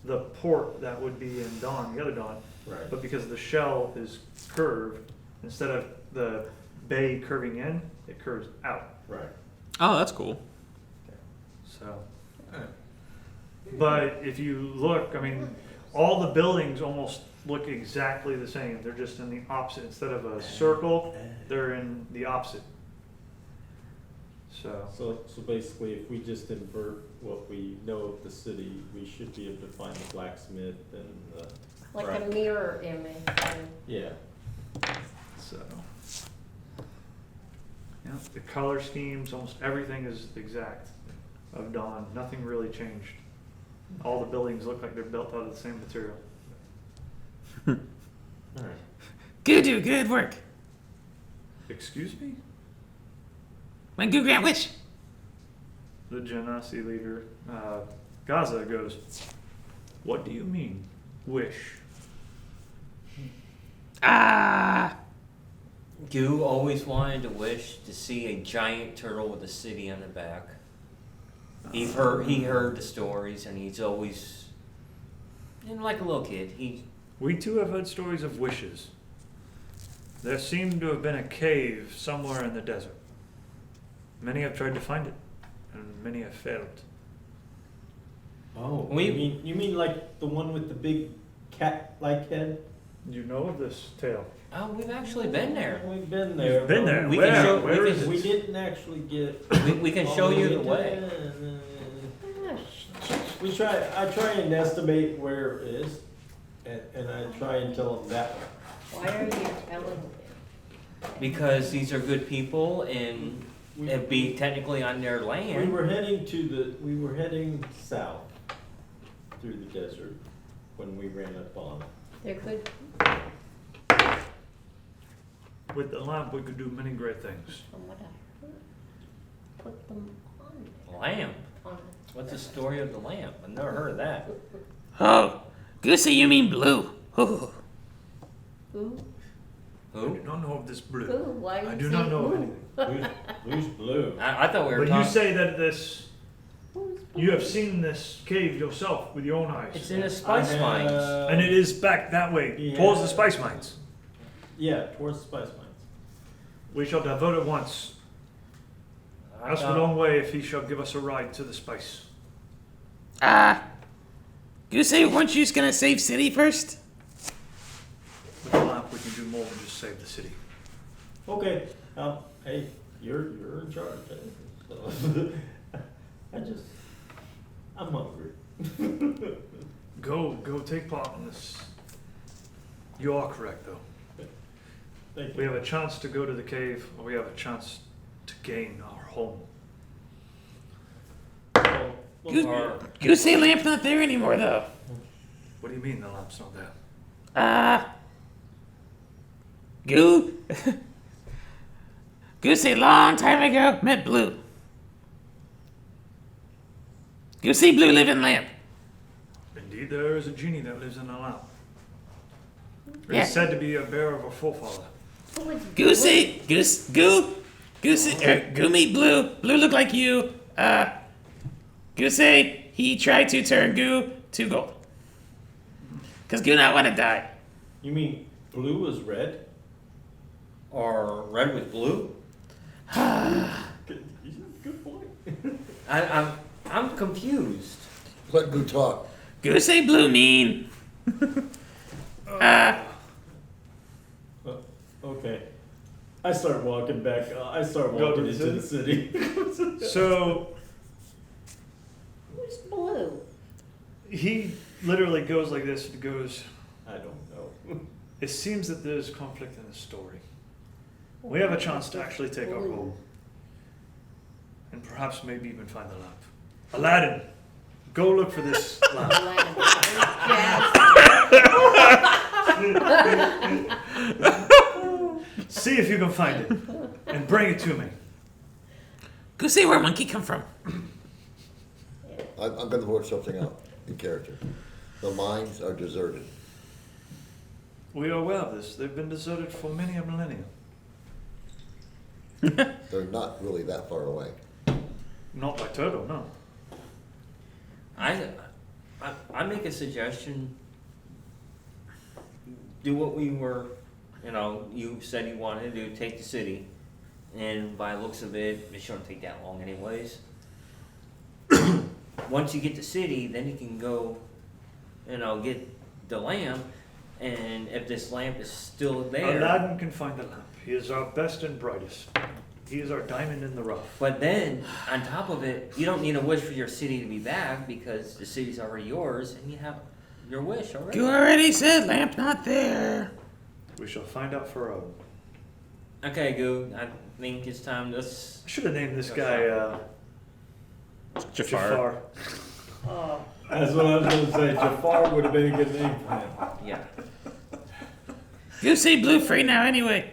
the port that would be in Dawn, the other Dawn. Right. But because the shell is curved, instead of the bay curving in, it curves out. Right. Oh, that's cool. So, but if you look, I mean, all the buildings almost look exactly the same. They're just in the opposite. Instead of a circle, they're in the opposite. So, So basically, if we just invert what we know of the city, we should be able to find the blacksmith and the. Like a Right. mirror image. Yeah. yeah, the color schemes, almost everything is exact of Dawn. Nothing really changed. All the buildings look like they're built out of the same material. All right. Good work. Excuse me? When Goo grant wish. The Genasi leader, Gaza, goes, "What do you mean, wish?" Goo always wanted to wish to see a giant turtle with a city on the back. He heard the stories, and he's always, like a little kid. We too have heard stories of wishes. There seemed to have been a cave somewhere in the desert. Many have tried to find it, and many have failed. Oh, We- you mean like the one with the big cat-like head? You know of this tale? Oh, we've actually been there. We've been there. You've been but there. We Where? can show- Where we is can- it? We didn't actually get. We can show you the way. I try and estimate where it is, and I try and tell them that way. Why are you telling me? Because these are good people, and it'd be technically on their We land. were heading south through the desert when we ran up on. There could, With the lamp, we could do many great things. from what I heard, put them on there. Lamp? On it. What's the story of the lamp? I've never heard of that. Oh, Goosey, you mean blue. Ooh. Who? I Who? do not know of this blue. Who? Why I you do say not know of who? anything. Who's blue? I thought we were But you talking. say that this, Who's you have seen this cave yourself with your own eyes. It's in the spice mines. And it is back that way, Yeah. towards the spice mines. Yeah, towards the spice mines. We shall divert it once. I Ask a thought- long way if he shall give us a ride to the spice. Goosey, weren't you just gonna save city first? With the lamp, we can do more than just save the city. Okay, hey, you're in charge. So, I'm hungry. Go take part in this. You are correct, though. Thank We you. have a chance to go to the cave, or we have a chance to gain our home. Goose- Or- Goosey, lamp not there anymore though. What do you mean the lamp's not there? Goosey, long time ago, met Blue. Goosey, Blue live in lamp. Indeed, there is a genie that lives in a lamp. It Yeah. is said to be a bearer of a forefather. Who is Goosey, Goo meet Blue. Blue look like you. Goosey, he tried to turn Goo to gold. Cause Goo not wanna die. You mean blue is red? Or red with blue? Good point. I'm confused. Let Goo talk. Goosey, Blue mean. Okay. I start walking back. I start Go to walking the into the city. So Who's blue? he literally goes like this. It goes, I don't know. it seems that there's conflict in the story. We have a chance to actually take our home. And perhaps maybe even find the lamp. Aladdin, go look for this lamp. See if you can find it. And bring it to me. Goosey, where monkey come from? I'm gonna work something out in character. The mines are deserted. We are aware of this. They've been deserted for many a millennia. They're not really that far away. Not by Turtle, no. I make a suggestion. Do what we were, you said you wanted to do, take the city. And by the looks of it, it shouldn't take that long anyways. Once you get the city, then you can go, get the lamp, and if this lamp is still there. Aladdin can find the lamp. He is our best and brightest. He is our diamond in the rough. But then, on top of it, you don't need a wish for your city to be back because the city's already yours, and you have your wish already. You already said lamp not there. We shall find out for a. Okay, Goo. I think it's time to. Should have named this guy Jafar. That's what I was gonna say, Jafar would have been a good name for him. Yeah. You say blue free now anyway.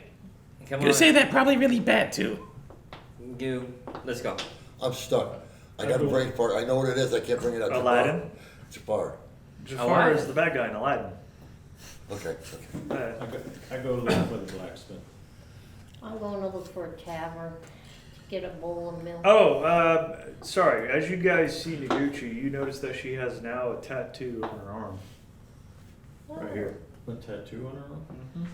Come You on. say that probably really bad too. Goo. Let's go. I'm stuck. I got a brain fart. I know what it is. I can't bring it up. Aladdin. Jafar. Jafar Aladdin. is the bad guy in Aladdin. Okay. I go look for the blacksmith. I'm going to look for a tavern, get a bowl of milk. Oh, sorry. As you guys see Noguchi, you notice that she has now a tattoo on her arm. Right here. A tattoo on her arm?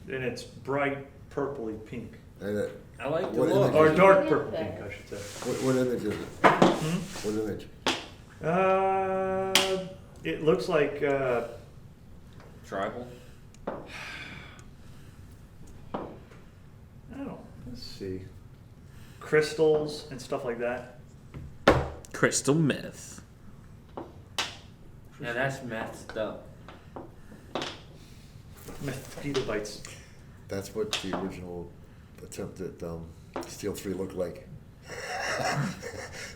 And it's bright purpley pink. And I like the What look. image? Or dark purple pink, I should say. what image is it? What image? It looks like, Tribal. oh, let's see. Crystals and stuff like that. Crystal meth. Now that's messed up. Mosquito bites. That's what the original attempt at Steel 3 looked like.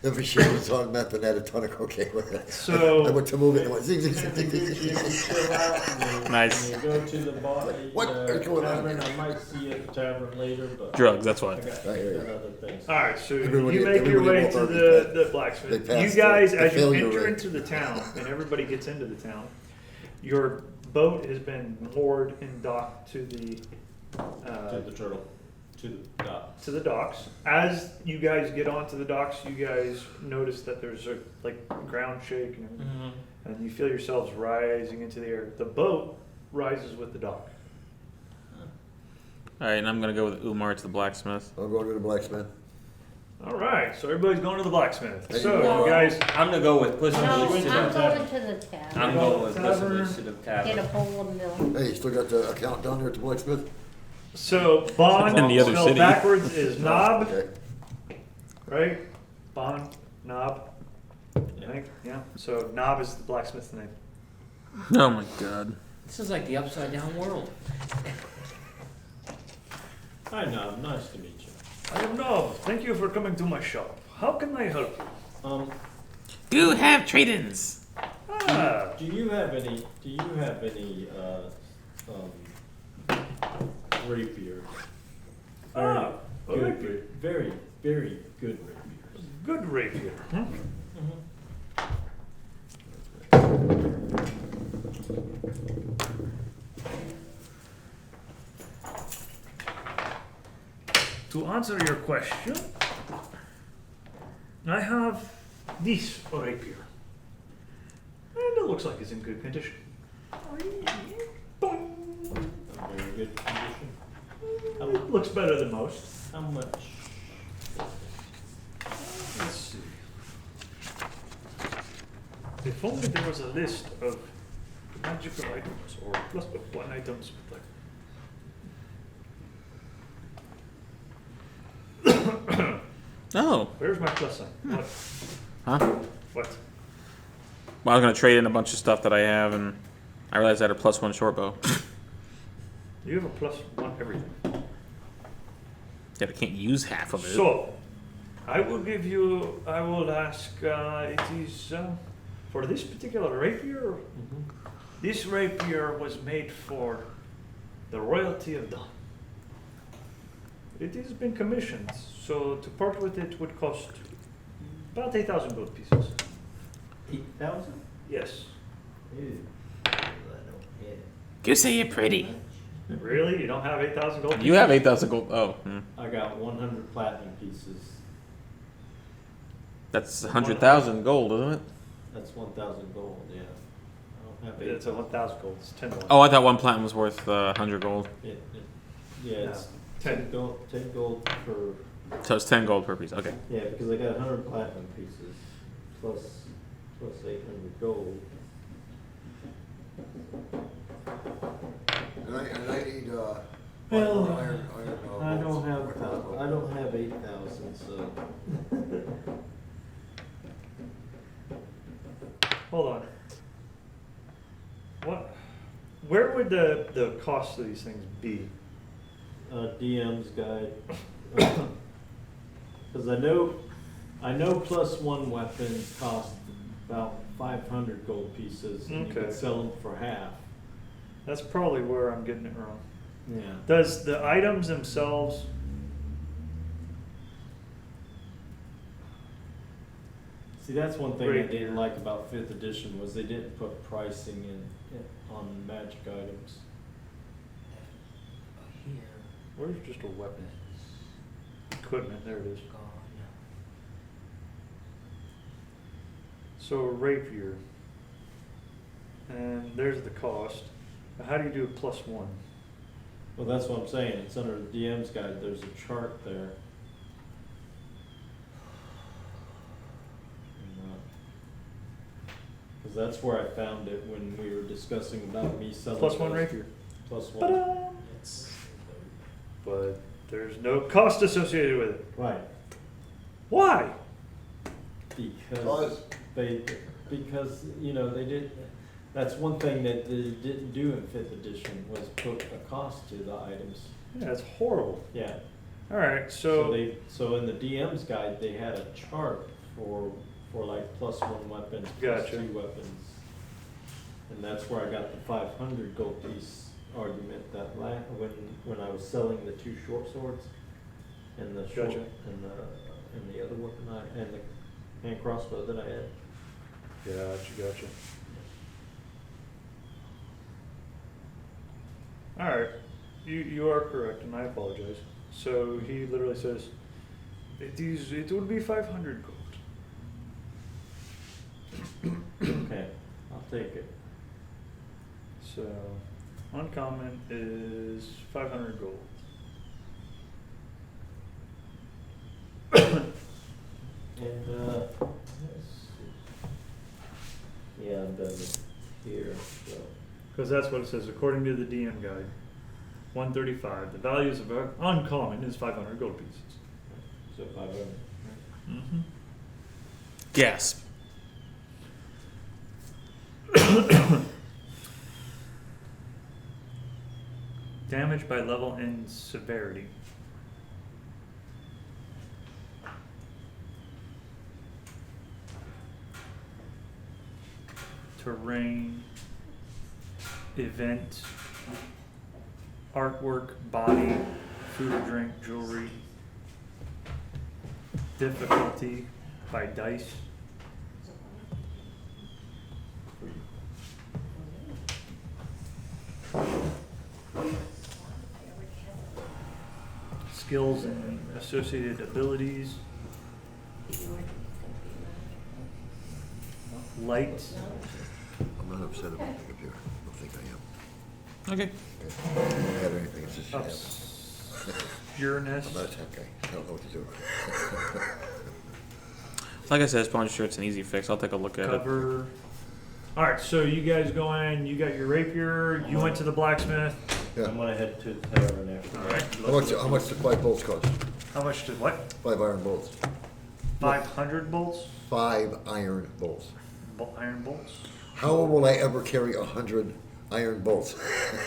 The machine was on meth and had a ton of cocaine with it. So- I went to move it and it went zing, zing, zing, If zing, you zing, zing. chill out and you- Nice. and you go to the bar, What is going on? tavern, I might see you at the tavern later, but. Drugs, that's I why. got I hear you. other things. All right, so Everybody- you make your everybody way will to already the pass- blacksmith. they You pass guys, the as you failure enter rate. into the town, and everybody gets into the town, your boat has been moored and docked to the To the turtle, to the dock. to the docks. As you guys get onto the docks, you guys notice that there's a like ground shake, and you feel yourselves rising into the air. The boat rises with the dock. All right, and I'm gonna go with Umar to the blacksmith. I'm going to the blacksmith. All right, so everybody's going to the blacksmith. Hey, So no. you guys, I'm gonna go with Puss in No, Boots to I'm the going to the tavern, I'm going with Puss in Tavern. Boots to the get tavern. a bowl of milk. Hey, you still got the account down there at the blacksmith? so Bond In the other spelled city. backwards is Knob, Okay. right? Bond, Knob. I think, yeah. So Knob is the blacksmith's name. Oh my god. This is like the upside down world. Hi, Nob, nice to meet you. I am Knob. Thank you for coming to my shop. How can I help you? Do have trade-ins. Ah, Do you have any rapier? Ah, a Good, rapier. very, very good rapiers. good rapier. Hmm? To answer your question, I have this rapier. And it looks like it's in good condition. Boing. A very good condition. It looks better than most. How much? Let's see. If only there was a list of magical items or +1 items with like. Oh. Where's my plus sign? What? Huh? What? Well, I was gonna trade in a bunch of stuff that I have, and I realized I had a +1 short bow. You have a +1 everything. Yet I can't use half of it. So, I will ask, it is, for this particular rapier, this rapier was made for the royalty of Dawn. It has been commissioned, so to part with it would cost about 8,000 gold pieces. 8,000? Yes. Ew. I don't get it. You say you're pretty. Really? You don't have 8,000 gold pieces? You have 8,000 gold. Oh, I got 100 platinum pieces. that's 100,000 gold, isn't it? That's 1,000 gold, yeah. I don't have It's a 1,000 gold. It's 10 to 1. Oh, I thought one platinum was worth 100 gold. Yeah, it's No. 10 gold per. So it's 10 gold per piece. Okay. Yeah, because I got 100 platinum pieces plus 800 gold. Well, Iron I bolts. don't have 8,000, so. Hold on. What? Where would the cost of these things be? DM's guide. Because I know +1 weapons cost about 500 gold pieces, and you Okay. can sell them for half. That's probably where I'm getting it wrong. Yeah. Does the items themselves? See, that's one thing I Right. didn't like about 5th edition was they didn't put pricing on magic items. Here, Where's just a weapon? Equipment. There it is. gone. So a rapier. And there's the cost. Now how do you do a +1? Well, that's what I'm saying. It's under the DM's guide. There's a chart there. Because that's where I found it when we were discussing about me selling. +1 those rapier. +1. Ta-da! But there's no cost associated with it. Right. Why? Because because they did. That's one thing that they didn't do in 5th edition was put a cost to the items. Yeah, that's horrible. Yeah. All right, So so so in the DM's guide they had a chart for like +1 weapons, Gotcha. +2 weapons, and that's where I got the 500 gold piece argument that when I was selling the 2 short swords and the short Gotcha. and the other weapon and the hand crossbow that I had. gotcha. All right, you are correct, and I apologize. So he literally says, it would be 500 gold. Okay, I'll take it. So uncommon is 500 gold. And yeah, I'm done here. So. Because that's what it says, according to the DM guide. 135. The values of uncommon is 500 gold pieces. So 500. Mm-hmm. Gasp. Damage by level and severity. Terrain, event, artwork, body, food or drink, jewelry, difficulty by dice. Skills and associated abilities. Light. I'm not upset about the computer. I don't think I am. Okay. I don't have anything, it's just shit. Obscureness. I'm not a tech guy. I don't know what to do. Like I said, it's probably sure it's an easy fix. I'll take a look at it. Cover. Alright, so you guys go in, you got your rapier, you went to the blacksmith. Yeah. I'm gonna head to the tavern after. Alright. How much did 5 bolts cost? How much did what? 5 iron bolts. 500 bolts? 5 iron bolts. Iron bolts? How will I ever carry 100 iron bolts?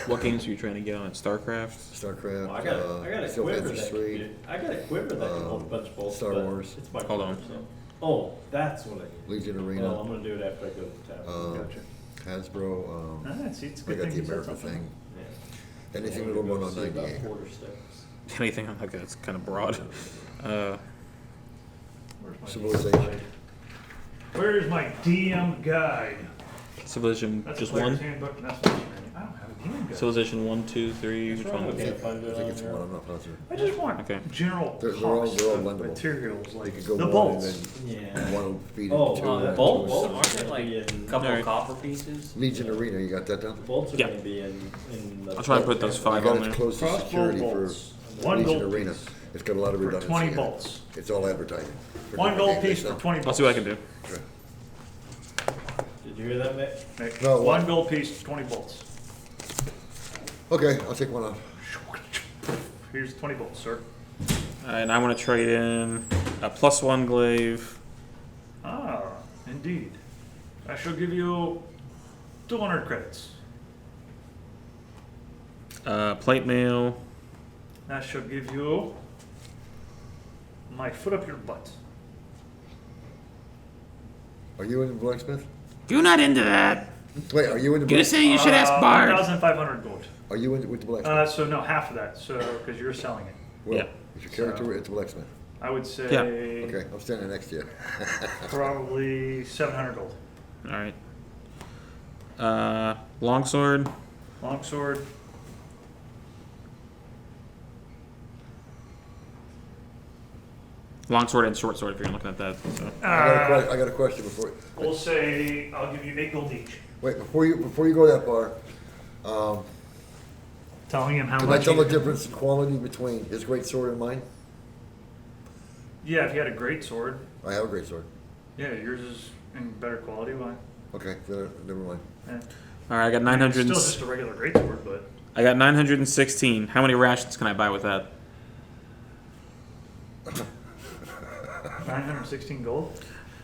What games are you trying to get on? StarCraft? StarCraft, Well, I got a Steel quiver Panthers that 3. can, I got a quiver that can hold a bunch of bolts. Star but Wars. It's my Hold on. quiver, so. Oh, that's what I need. Legion Well, I'm Arena, gonna do it after I go to the tavern. Gotcha. Hasbro, Ah, see, it's a I good got thing the you said America something. thing. Yeah. Anything I'm that'll gonna run go on see about 98. quarter sticks. Anything like that? It's kind of broad. Where's my Civilization. Where's my DM guide? Civilization That's just a player's one. handbook, and that's my training. I don't have a DM guide. Civilization 1, 2, 3. Which That's one? right. was I it? Can't find it think on it's there. one, I'm not positive. I just want Okay. general They're all- cost they're all of blendable. materials, You like could go the one bolts. and then Yeah. one will feed Oh, into two. the and bolts. two is- Aren't they Be like in- a couple Alright. copper pieces? Legion Arena, you got that down? The bolts are Yeah. gonna be in the. I'll try and put those I 5 got on it there. close to Crossbow security bolts. for One Legion gold Arena. piece It's got a lot of for redundancy. 20 in it. bolts. It's all advertising. One gold Okay, piece so- for 20 I'll bolts. see what I can do. Sure. Did you hear that, Mick? Nick, No, one what? gold piece, 20 bolts. Okay, I'll take one off. Here's 20 bolts, sir. And I want to trade in a +1 glaive. Ah, indeed. I shall give you 200 credits. Plate mail. I shall give you my foot up your butt. Are you in the blacksmith? You're not into that. Wait, are you in the Gonna blacksmith? say you should ask Bard. 1,500 gold. Are you in with the blacksmith? So no, half of that. So because you're selling it, Well, yeah. is your character at the blacksmith? I would say Yeah. Okay, I'm standing next to you. probably 700 gold. All right. Longsword. Longsword. Longsword and short sword if you're looking at that. So. I got a question before. We'll say I'll give you 8 gold each. Wait, before you go that far, Telling him how can I much. tell the he- difference in quality between his great sword and mine? Yeah, if you had a great sword, I have a great sword. yeah, yours is in better quality. Why? Okay, then never mind. Yeah. All right, I got It's 900. still just a regular great sword, but I got 916. How many rations can I buy with that? 916 gold.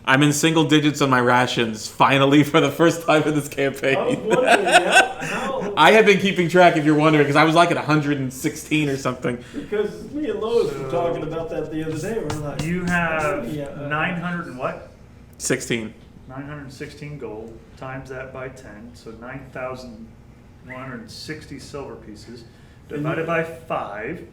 I'm in single digits on my rations, finally, for the first time in this I was campaign. wondering how I have been keeping track, if you're wondering, because I was like at 116 or something. because me and Lois were talking about that the other day. We're like, You have Yeah, 900 and what? 16. 916 gold times that by 10, so 9,160 silver pieces divided by 5.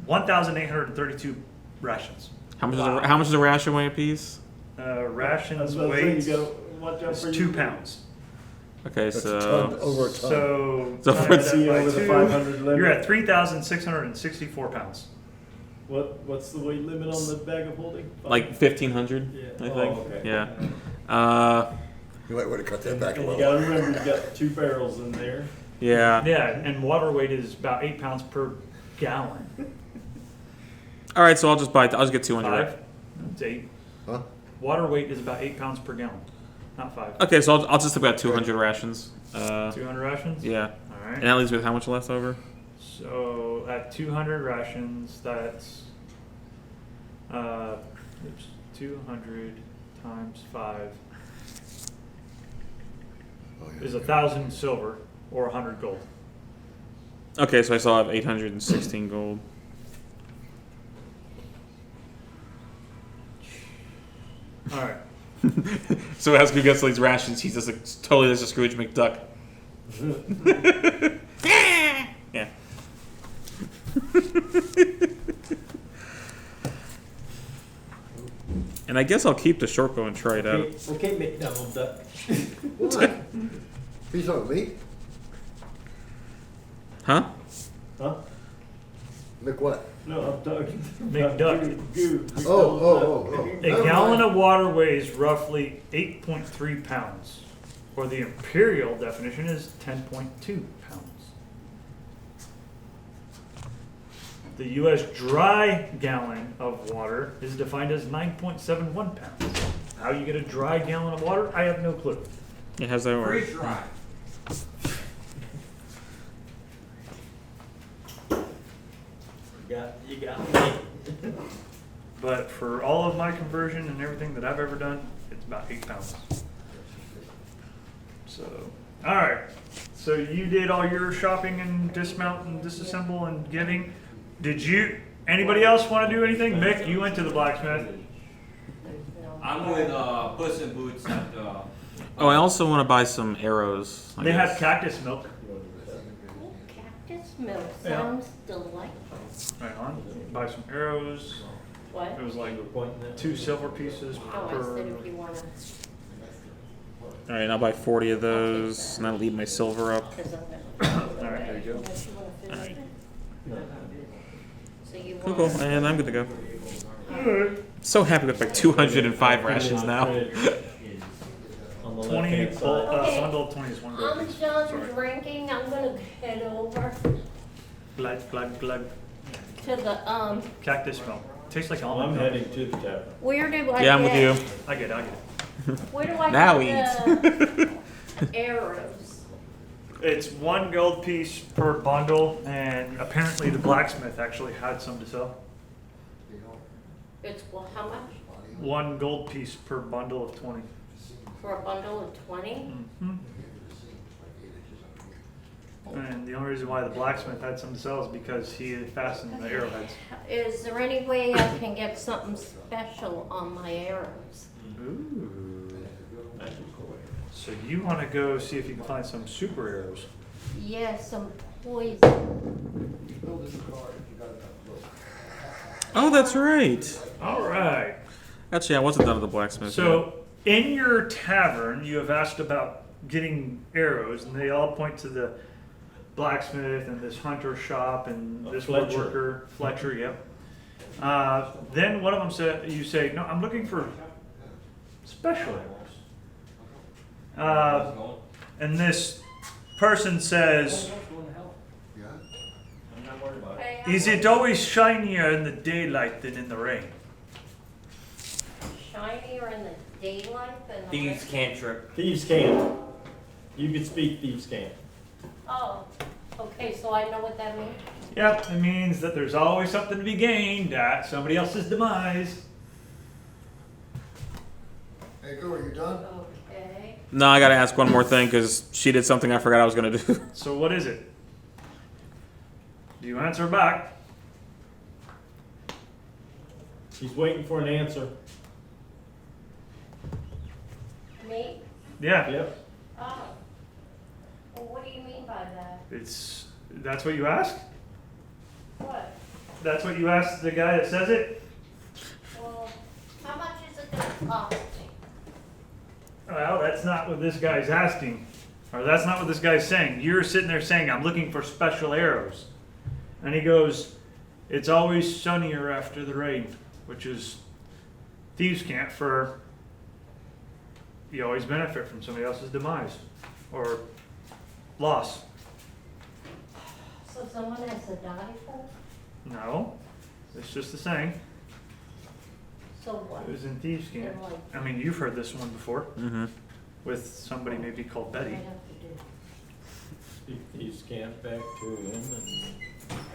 1,832 rations. How much is a ration weigh a piece? I was Rations about to say, weight you gotta watch out is for 2 you. pounds. Okay, That's a ton, so over a ton. So So times for that by over the 2, 500 limit. you're at 3,664 pounds. What's the weight limit on the bag of holding? like 1,500, Yeah. I think. Oh, okay. Yeah. You might want to cut that back a And you little. gotta remember, you got 2 barrels in there. Yeah. Yeah, and water weight is about 8 pounds per gallon. All right, so I'll just get 200. 5? It's 8. Huh? Water weight is about 8 pounds per gallon, not 5. Okay, so I'll just have got 200 rations. 200 rations? Yeah. Alright. And that leaves me with how much left over? So at 200 rations, that's 200 times 5 Oh, yeah. is 1,000 silver or 100 gold. Okay, so I still have 816 gold. All right. So as Goo gets these rations, he's just like, totally just a Scrooge McDuck. Yeah. And I guess I'll keep the short bow and try it out. Okay, McDonald duck. What? He's on me? Huh? Huh? Mick what? No, I'm talking. McDuck. Goo. Oh. A gallon of water weighs roughly 8.3 pounds, or the imperial definition is 10.2 pounds. The U.S. dry gallon of water is defined as 9.71 pounds. How you get a dry gallon of water, I have no clue. Yeah, how's that work? dry. You got me. But for all of my conversion and everything that I've ever done, it's about 8 pounds. So, all right. So you did all your shopping and dismount and disassemble and getting. Did you? Anybody else want to do anything? Mick, you went to the blacksmith. I'm with Puss in Boots at the. Oh, I also want to buy some arrows. I They guess. have cactus milk. Oh, cactus milk Yeah. sounds delightful. Right on. Buy some arrows. What? It was like Pointing at 2 silver pieces Oh, I per. said if you wanna, All right, I'll buy 40 of those, and I'll leave my silver up. cause I'm gonna. All right, there you go. Unless you wanna finish it. So you Cool, want. cool, and I'm good to go. So happy with like 205 rations now. on the 20, left-hand side. Okay. bundle of 20 is 1 gold I'm piece. done Sorry. drinking, I'm gonna head over Glug, glug, glug. to the, Cactus milk. Tastes like Well, almond I'm milk. heading to the tavern. where do I get? Yeah, I'm with you. I get it. Where do I Now get eat. the arrows? It's 1 gold piece per bundle, and apparently the blacksmith actually had some to sell. It's, well, how much? 1 gold piece per bundle of 20. For a bundle of 20? Hmm. And the only reason why the blacksmith had some to sell is because he had fastened the arrowheads. Is there any way I can get something special on my arrows? Ooh. So you want to go see if you can find some super arrows. Yes, some poison. Oh, that's right. All right. Actually, I wasn't done with the blacksmith. So in your tavern, you have asked about getting arrows, and they all point to the blacksmith and this hunter shop and this Fletcher. woodworker, Fletcher. Yep. Then one of them said, "You say no. I'm looking for special arrows." And this person says, "Is it always shinier in the daylight than in the rain?" Shinier in the daylight than the Thieves rain? cantrip. Thieves' camp. You could speak thieves' camp. Oh, okay, so I know what that means? Yep, it means that there's always something to be gained at somebody else's demise. Hey, go, are you done? Okay. No, I gotta ask one more thing because she did something I forgot I was gonna do. So what is it? Do you answer back? He's waiting for an answer. Me? Yeah, Yep. Oh. Well, what do you mean by that? that's what you ask? What? That's what you asked the guy that says it? Well, how much is it gonna cost me? Well, that's not what this guy's asking. Or that's not what this guy's saying. You're sitting there saying, I'm looking for special arrows. And he goes, it's always sunnier after the rain, which is thieves' camp for you always benefit from somebody else's demise or loss. So someone has to die for? No, it's just a saying. So what? It was in thieves' camp. And like, I mean, you've heard this one before Mm-hmm. with somebody maybe called what do I Betty. have to do? Speak thieves' camp back to him and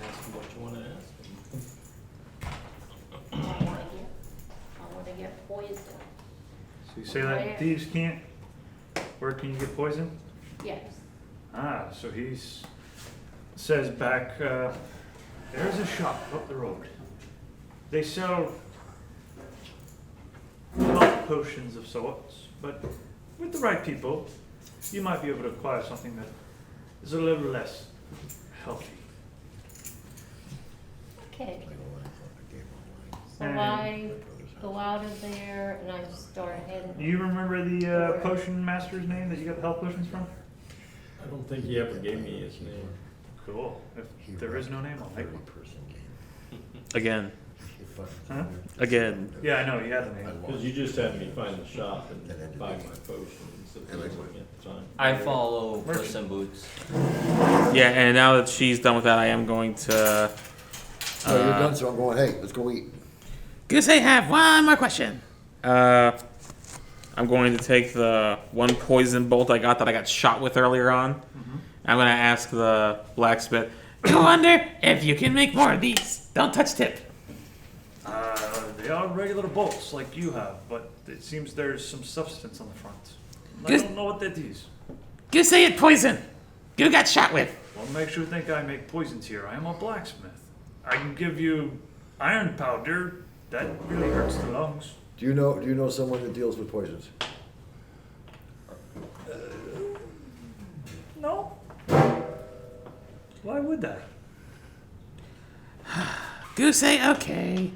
ask him what you want to ask him. I wanna get poisoned. So you say that in thieves' camp. Where can you get poison? Yes. Ah, so says back, there's a shop up the road. They sell health potions of sorts, but with the right people, you might be able to acquire something that is a little less healthy. Okay. So And- I go out of there and I start heading. Do you remember the potion master's name that you got the health potions from? I don't think he ever gave me his name. Cool. If there is no name, I'll make one. Again. Huh? Again. Yeah, I know, you had the name. Because you just had me find the shop and buy my potions that they were looking at the time. I follow Puss in Boots. Yeah, and now that she's done with that, I am going to. So you're done, so I'm going, hey, let's go eat. Goose, I have one more question. I'm going to take the one poison bolt I got shot with earlier on. I'm going to ask the blacksmith. I wonder if you can make more of these. Don't touch tip. They are regular bolts like you have, but it seems there's some substance on the front. I Good. don't know what that is. Goose say it poison. You got shot with. What makes you think I make poisons here? I am a blacksmith. I can give you iron powder. That really hurts the lungs. Do you know someone that deals with poisons? No. Why would that? Goose say okay.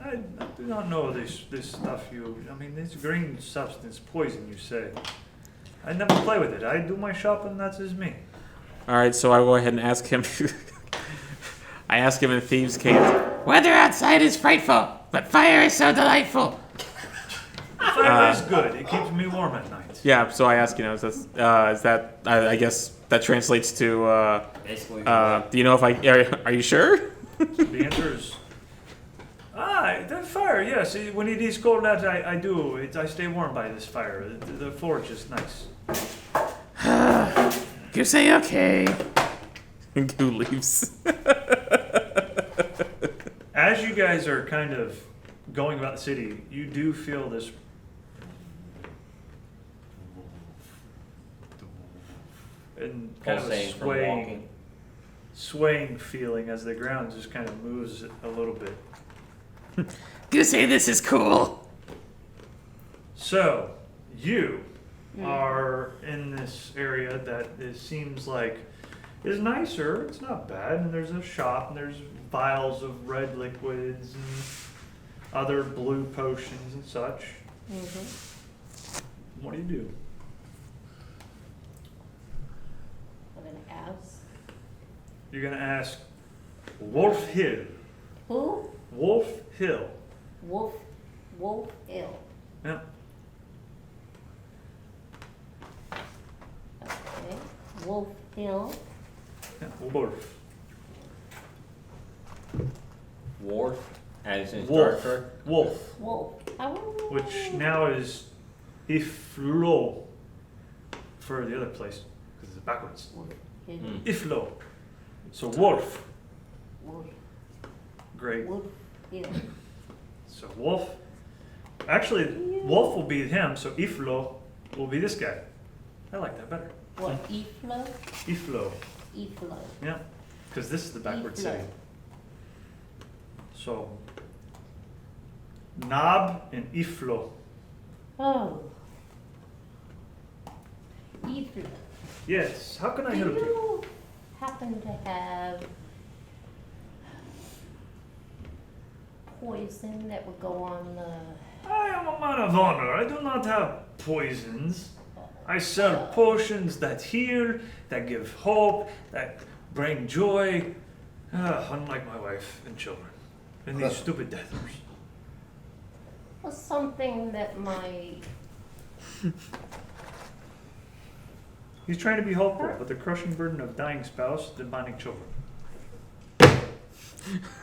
I do not know this stuff I mean, this green substance, poison, you say. I never play with it. I do my shopping, that's just me. All right, so I go ahead and ask him. I ask him in Thieves' Camp. Weather outside is frightful, but fire is so delightful. Fire is good. It keeps me warm at night. Yeah, so I ask, is that, I guess that translates to, Basically, do you know if are you sure? The answer is, that fire, yes. When it is cold out, I stay warm by this fire. The forge is nice. You say okay. Who leaves? As you guys are kind of going about the city, you do feel this and kind of a Pulsating from walking. swaying feeling as the ground just kind of moves a little bit. You say this is cool. So, you are in this area that seems like is nicer. It's not bad, and there's a shop, and there's vials of red liquids and other blue potions and such. What do you do? I'm gonna ask. You're gonna ask Wolf Hill. Who? Wolf Hill. Wolf Hill. Yeah. Okay. Wolf Hill. Yeah. Wolf. Wharf, as in Star Wolf. Trek. Wolf. Wolf. Which now is Iflo for the other place because it's backwards. Wolf Hill. Iflo. So Wolf. Wolf. Great. Wolf Hill. So Wolf. Actually, Wolf will be him. So Iflo will be this guy. I like that better. What? Iflo? Iflo. Iflo. Yeah. Because this is the backward Iflo. city. So Nob and Iflo. Oh. Iflo. Yes. How can I Do help you? you happen to have poison that would go on the... I am a man of honor. I do not have poisons. I sell potions that heal, that give hope, that bring joy. Unlike my wife and children. And these stupid deathers. Well, something that might... He's trying to be hopeful, but the crushing burden of dying spouse, demonic children.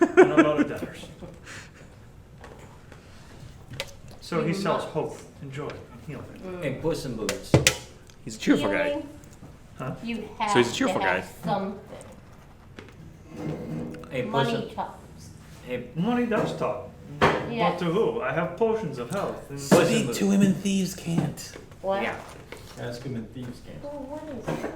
And a lot of debtors. So he You sells must- hope and joy and healing. And Puss in Boots. He's a cheerful guy. Healing, Huh? you have So he's a cheerful to have guy. something. Hey, Puss Money in, talks. hey, Money does talk. Yeah. But to who? I have potions of health. And Puss in Speak Boots. to him and thieves can't. What? Yeah. Ask him in Thieves' Camp. Oh, what is that?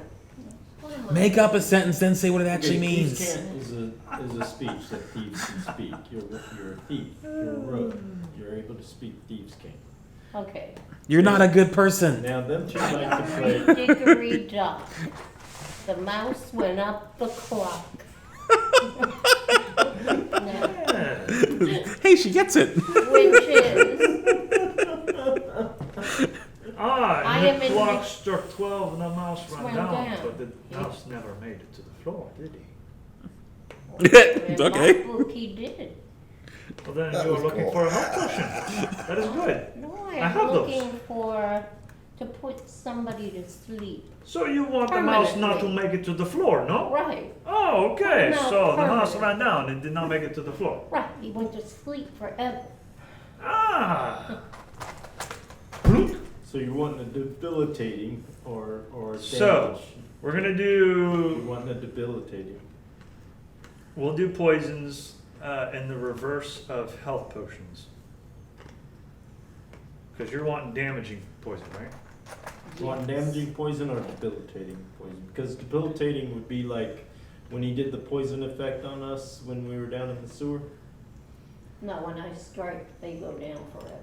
What am I- Make up a sentence, then say what it actually Okay, means. Thieves' Camp is a speech that thieves can speak. You're a thief. You're a rogue. You're able to speak Thieves' Camp. Okay. You're not a good person. Now, them two like to play. Dickory dock. The mouse went up the clock. Now, Hey, she gets it. which is, I and am the in clock the- struck 12 and the mouse ran Swam down, down. but the mouse never made it to the floor, did he? It's in okay. my book he did. Well, then That you were was looking cool. for a health potion. That is good. No, I I'm have those. looking to put somebody to sleep. So you want the mouse not to Permanently. make it to the floor, no? Right, Oh, okay. No, So the mouse permanent. ran down and did not make it to the floor. right. He went to sleep forever. Ah. So you're wanting a debilitating or damage. So, we're gonna You're do. wanting a debilitating. We'll do poisons in the reverse of health potions. Because you're wanting damaging poison, right? You want damaging poison or debilitating poison? Because debilitating would be like when he did the poison effect on us when we were down in the sewer. No, when I strike, they go down forever.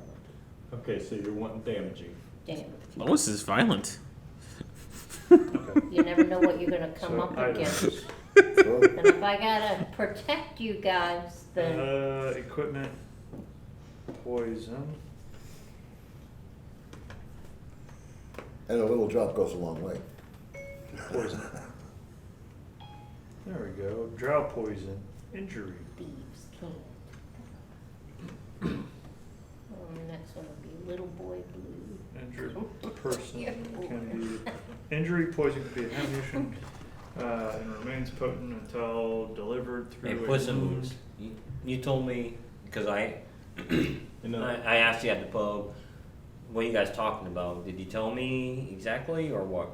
Okay, so you're wanting damaging. Damn. Lois is violent. Okay. You never know what you're gonna come So up items. against. So, And if I gotta protect you guys, then Equipment, poison. and a little drop goes a long way. Poison. There we go. Drought poison. Injury. thieves can't. Next one will be Little Boy Blue. Injured person can be. Injury poison can be ammunition and remains potent until delivered through Hey, a Puss in wound. Boots. You told me, because You know, I asked you at the pub, what are you guys talking about? Did you tell me exactly or what?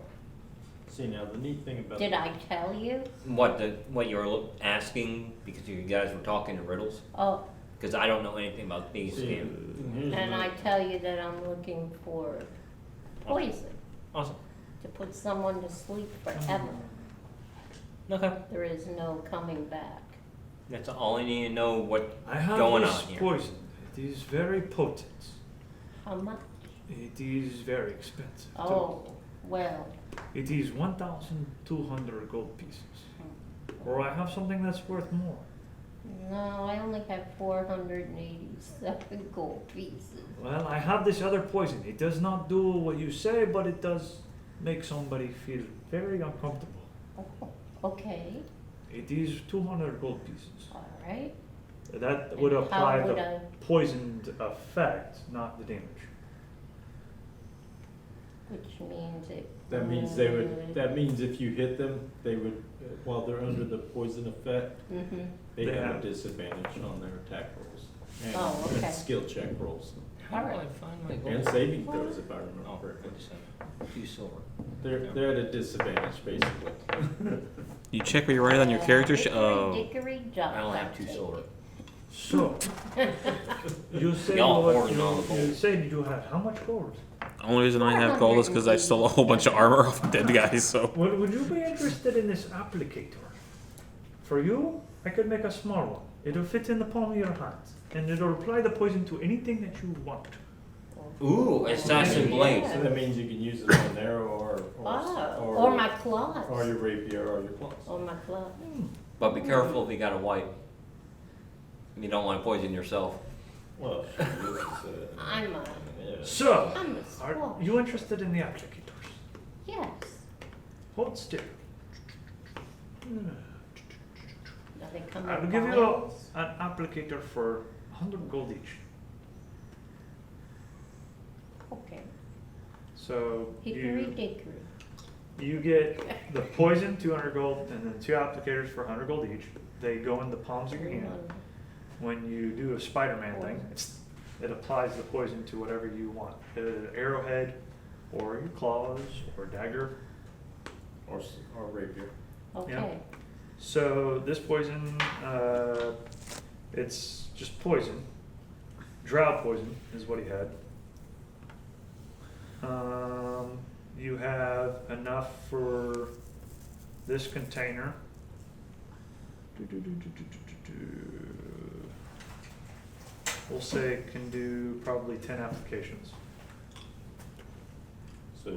See, now the neat thing about. Did I tell you? What you're asking because you guys were talking in riddles? Oh, Because I don't know anything about these See, games. here's and the- I tell you that I'm looking for poison Awesome. to put someone to sleep forever. Okay. There is no coming back. That's all I need to know what's I have going this on here. poison. It is very potent. How much? It is very expensive. too. Oh, well, It is 1,200 gold pieces. Or I have something that's worth more. no, I only have 487 gold pieces. Well, I have this other poison. It does not do what you say, but it does make somebody feel very uncomfortable. Oh, okay, It is 200 gold pieces. all right. That would And apply how would the I- poisoned effect, not the damage. Which means it. That means they would, that means if you hit them, they would, while they're under the poison effect, Mm-hmm. they They have a have- disadvantage on their attack rolls. And, Oh, okay. and skill check rolls. How do I Alright. find my gold? And saving throws, if I Oh, remember correctly. wait a second. 2 silver. They're at a disadvantage, basically. You check where you write it on your character sheet. Oh, Dickory dock. I only have 2 silver. So, you say Y'all what, hoarding all the you gold. say you have how much gold? only reason I have gold is because I stole a whole bunch of armor off of dead guys. So Would you be interested in this applicator? For you, I could make a small one. It'll fit in the palm of your hand, and it'll apply the poison to anything that you want. Ooh, assassin blade. So that means you can use it on an arrow Oh, or my claws. or your rapier or your claws. Or my claws. But be careful if you got a wipe. You don't want to poison yourself. Well, she uses I'm a, yeah. So, I'm a are squash. you interested in the applicators? Yes. Hold still. Do they come I'll in give you vials? an applicator for 100 gold each. Okay. So Hickory dickory. you get the poison 200 gold, and then 2 applicators for 100 gold each. They go in the palms of your hand. When you do a Spider-Man thing, it applies the poison to whatever you want. An arrowhead, or your claws, or dagger. Or rapier. Okay. So this poison, it's just poison. Drow poison is what he had. You have enough for this container. We'll say it can do probably 10 applications. So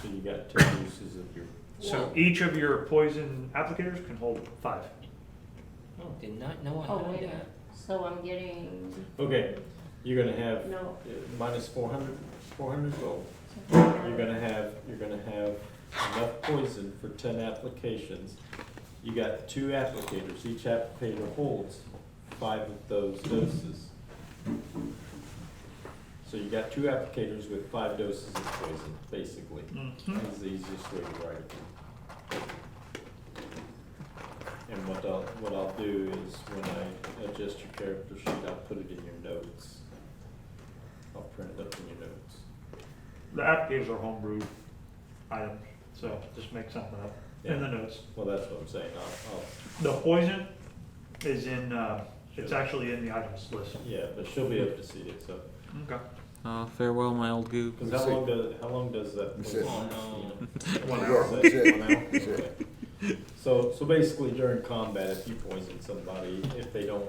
you got 10 uses of your. So each of your poison applicators can hold 5. Oh, did not know I Oh, had wait a that. minute. So I'm getting, Okay, you're gonna have no. minus 400 gold. You're gonna have enough poison for 10 applications. You got 2 applicators. Each applicator holds 5 of those doses. So you got 2 applicators with 5 doses of poison, basically. That's the easiest way to write it. And what I'll do is when I adjust your character sheet, I'll put it in your notes. I'll print it up in your notes. The applicators are homebrew items, so just make something up in the notes. Well, that's what I'm saying. I'll The poison is in, it's actually in the items list. yeah, but she'll be able to see it. So, Okay. farewell, my old goo. because how long does that? That's it. Oh, no. 1 That's hour. it. 1 hour? That's it. Okay. So basically during combat, if you poison somebody, if they don't,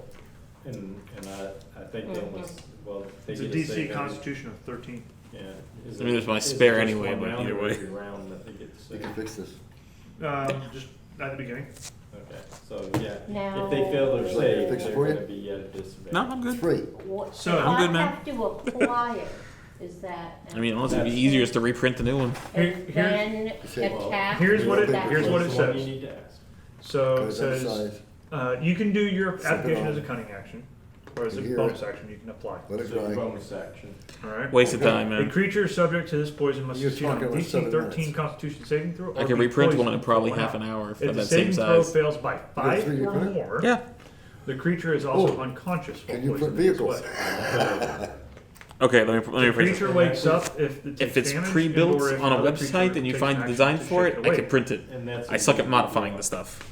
and I think they almost, well, they It's a get DC save every- Constitution of 13. Yeah. Is I mean, there's my is it spare just anyway, one but round either or way. every round that they get to We save? can fix this. Just at the beginning. Okay, so yeah, Now. if they fail their save, Fix it they're for you? gonna be at a disadvantage. No, I'm It's good. free. What, So- if I'm good, I man. have to apply it, is that? I mean, honestly, it'd be easier just to reprint the new one. Here- And here's- then attack. Here's what it- that- here's what it That's the one says. you need to ask. So it Goes other says, side. you can do your Slip it application on. as a cunning action, or as a Here. bonus action you can apply. Let it So your dry. bonus action. Alright? Waste of time, A man. creature subject to this poison must You're succeed on a talking about DC 7 13 minutes. Constitution saving throw. I or could be reprint one poisoned in for probably 1 half hour. an hour if If at the that same saving throw size. fails by 5 3 or print? more, Yeah. the creature is also Oh, unconscious while Can you poisoned print in this vehicles? way. Okay, let me The rephrase it. creature wakes up if it takes If it's damage, pre-built and/or if on a another website creature and you takes find an the action design to for shake it, I away. can print it. And that's I suck at what modifying you the stuff.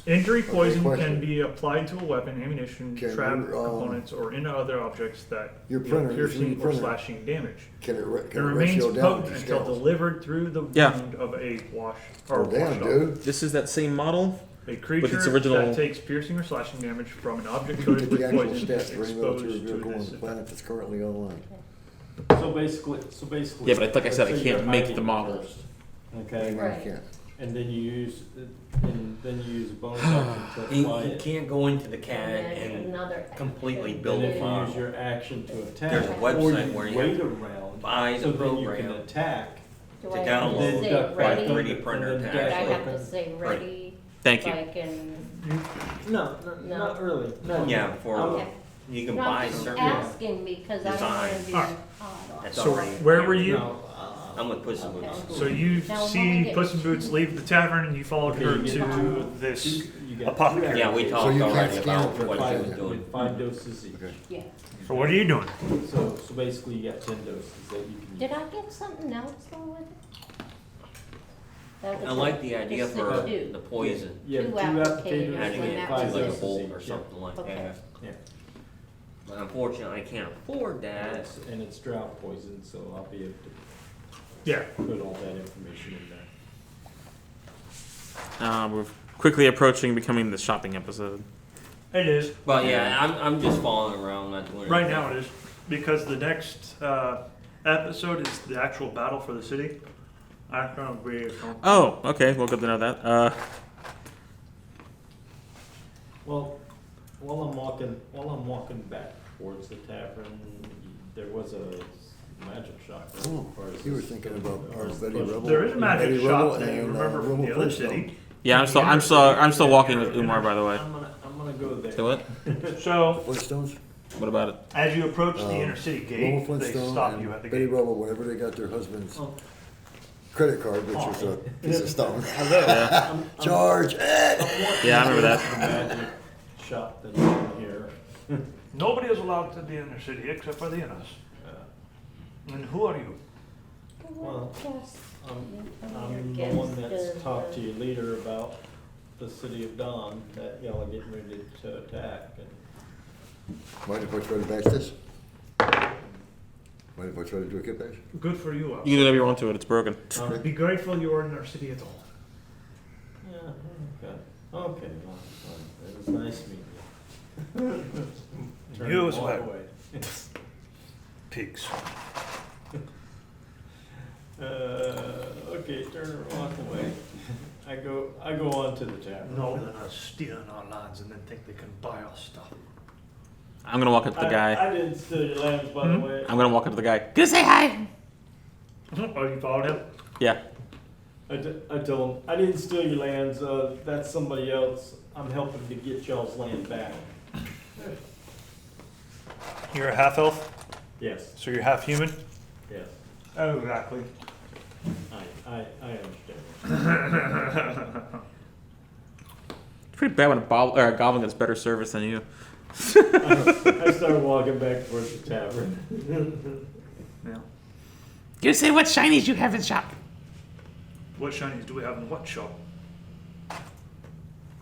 Injury poison question. can be applied to a weapon, ammunition, Can trap you, components, or into other objects that your deal printer, your piercing or 3D printer. slashing damage. Can it It can it remains ratio down potent to until scales? delivered through the Yeah. wound of a wash Oh or damn, washed off. dude! This is that same model. A creature its original- that takes piercing or slashing damage from an object Get coated the with actual poison stats is for any exposed military to vehicle on this the effect. planet that's currently online. So basically. Yeah, but like I said, I let's say can't you're make hiding the model. first, okay, No, Right. you can't. and then you use a bonus action to You, apply you it. can't go into the And CAD then and another completely action. build Then a if you model. use your action to attack, There's a or website you where you wait have to around, buy the so then you program can attack. Do to I have download to then say duck back ready? under, 3D printer and then attack. Did I dash have to open. say ready? Thank you. Like in, No, No. not really. No. Yeah, for okay. you can No, buy I'm just certain. asking because I don't want to design. be Alright. hot That's So already. where were you? No, I'm with Puss in Okay. Boots. So you Now, see when we get- Puss in Boots leave the tavern and you followed Okay, her you get to two- this. you got apothecary. two Yeah, we activations. talked you can't already scan about it for what she five, was yeah. doing. With 5 doses each. Okay. Yeah. So what are you doing? So basically you got 10 doses that you can use. Did I get something else though with it? That was I like the idea just the for two. the poison, You have Two two applicators applicators adding and it and that to 5 was like a doses bolt each. or something like Okay. that. Yeah. But unfortunately, I can't afford that. And it's drought poison, so I'll be able to Yeah. put all that information in there. We're quickly approaching becoming the shopping episode. It is. But yeah, I'm just following around, not doing Right anything. now it is. Because the next episode is the actual battle for the city. I'm gonna be Oh, okay. Well, good to know that. Well, while I'm walking back towards the tavern, there was a magic shop. right? Oh, Or is you were this- thinking about or is Betty push- Rebel. There is a magic Betty shop Rebel that you and, remember from Rebel the other Flintstone. city. Yeah, I'm still walking with Umar, by the way. I'm gonna go there. Say what? So Flintstones, What about it? as you approach the Um, inner city Rebel gate, they Flintstone, stop you and at the Betty gate. Rebel, whenever they got their husband's Oh. credit card, which was a piece of stone. Yeah, George, yeah, I remember that. The magic shop that's in here. Nobody is allowed to the inner city except for the Innas. And who are you? Well, Yes. I'm the one that's talked to your leader about the city of Dawn, that y'all are getting ready to attack. And mind if I try to bash this? Mind if I try to do a kit bash? Good for you. You can do whatever you want to it. It's broken. Be grateful you are in our city at all. Yeah, okay, well, fine. It was nice meeting you. Turn You and as walk well. away. Pigs. Okay, turn and walk away. I go on to the tavern. No, they're not stealing our lands and then think they can buy our stuff. I'm gonna walk up to the guy. I didn't steal your lambs, by the way. I'm gonna walk up to the guy. Go say hi. Oh, you followed him? Yeah. I told him, I didn't steal your lands, that's somebody else. I'm helping to get y'all's land back. You're a half elf, Yes, so you're half human? yes, Oh, exactly. I understand. It's pretty bad when a goblin gets better service than you. I started walking back towards the tavern. Yeah. Go say what shinies you have in shop. What shinies do we have in what shop?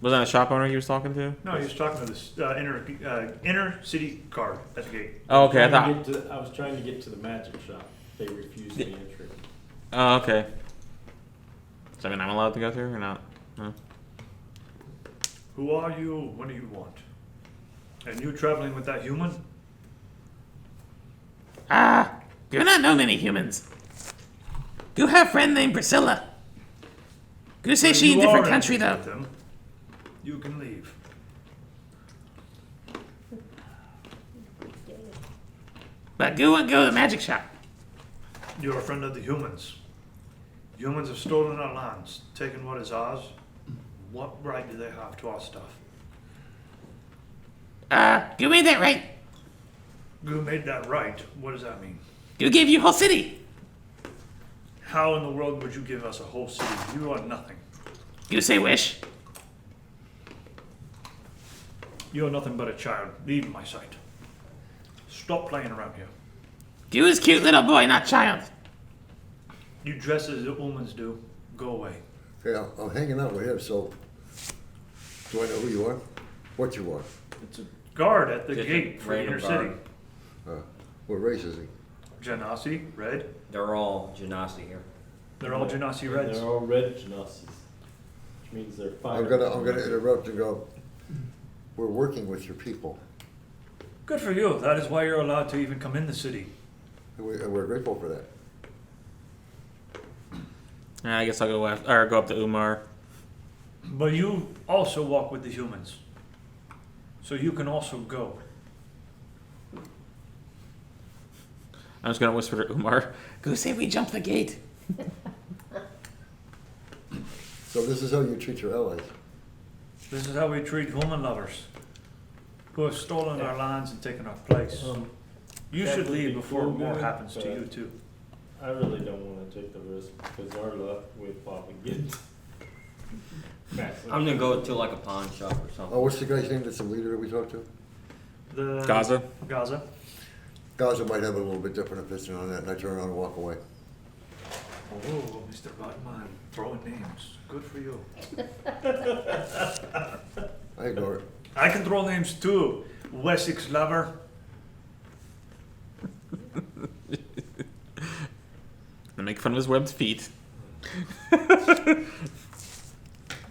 Was that a shop owner you was talking to? No, he was talking to this inner city guard at the gate. Oh, okay. I Trying to thought. get to- I was trying to get to the magic shop. They refused me entry. Oh, okay. So I mean, I'm allowed to go through or not? No. Who are you? What do you want? And you traveling with that human? Do not know many humans. Do have a friend named Priscilla. Go say she in You different are country enemies though. with them. You can leave. But go and go to the magic shop. You're a friend of the humans. Humans have stolen our lands, taken what is ours. What right do they have to our stuff? Go made that right. Who made that right? What does that mean? Go gave you whole city. How in the world would you give us a whole city? You are nothing. Go say wish. You are nothing but a child. Leave my sight. Stop playing around here. Goo is cute little boy, not child. You dress as the Ullmans do. Go away. Okay, I'm hanging out with him, so do I know who you are? What you are? It's a guard at the Just a gate for the random inner city. guard. What race is he? Genasi, red. They're all Genasi here. They're all Genasi And reds. they're all red Genassis, which means they're fire. I'm gonna interrupt and go, we're working with your people, Good for you. That is why you're allowed to even come in the city. and we're grateful for that. I guess I'll go up to Umar. But you also walk with the humans. So you can also go. I'm just gonna whisper to Umar. Goo say we jump the gate. So this is how you treat your allies. This is how we treat human lovers who have stolen our lands and taken our place. You that should would leave be before cool, more man, happens to but- you too. I really don't wanna take the risk, because our luck would probably get massive. I'm gonna go to like a pawn shop or Oh, something. what's the guy's name that's the leader that we talked to? The Gaza. Gaza. Gaza might have a little bit different opinion on that, and I turn around and walk away. Oh, Mr. Batman, throwing names. Good for you. I ignore it. I can throw names too. Wessex lover. And make fun of his webbed feet.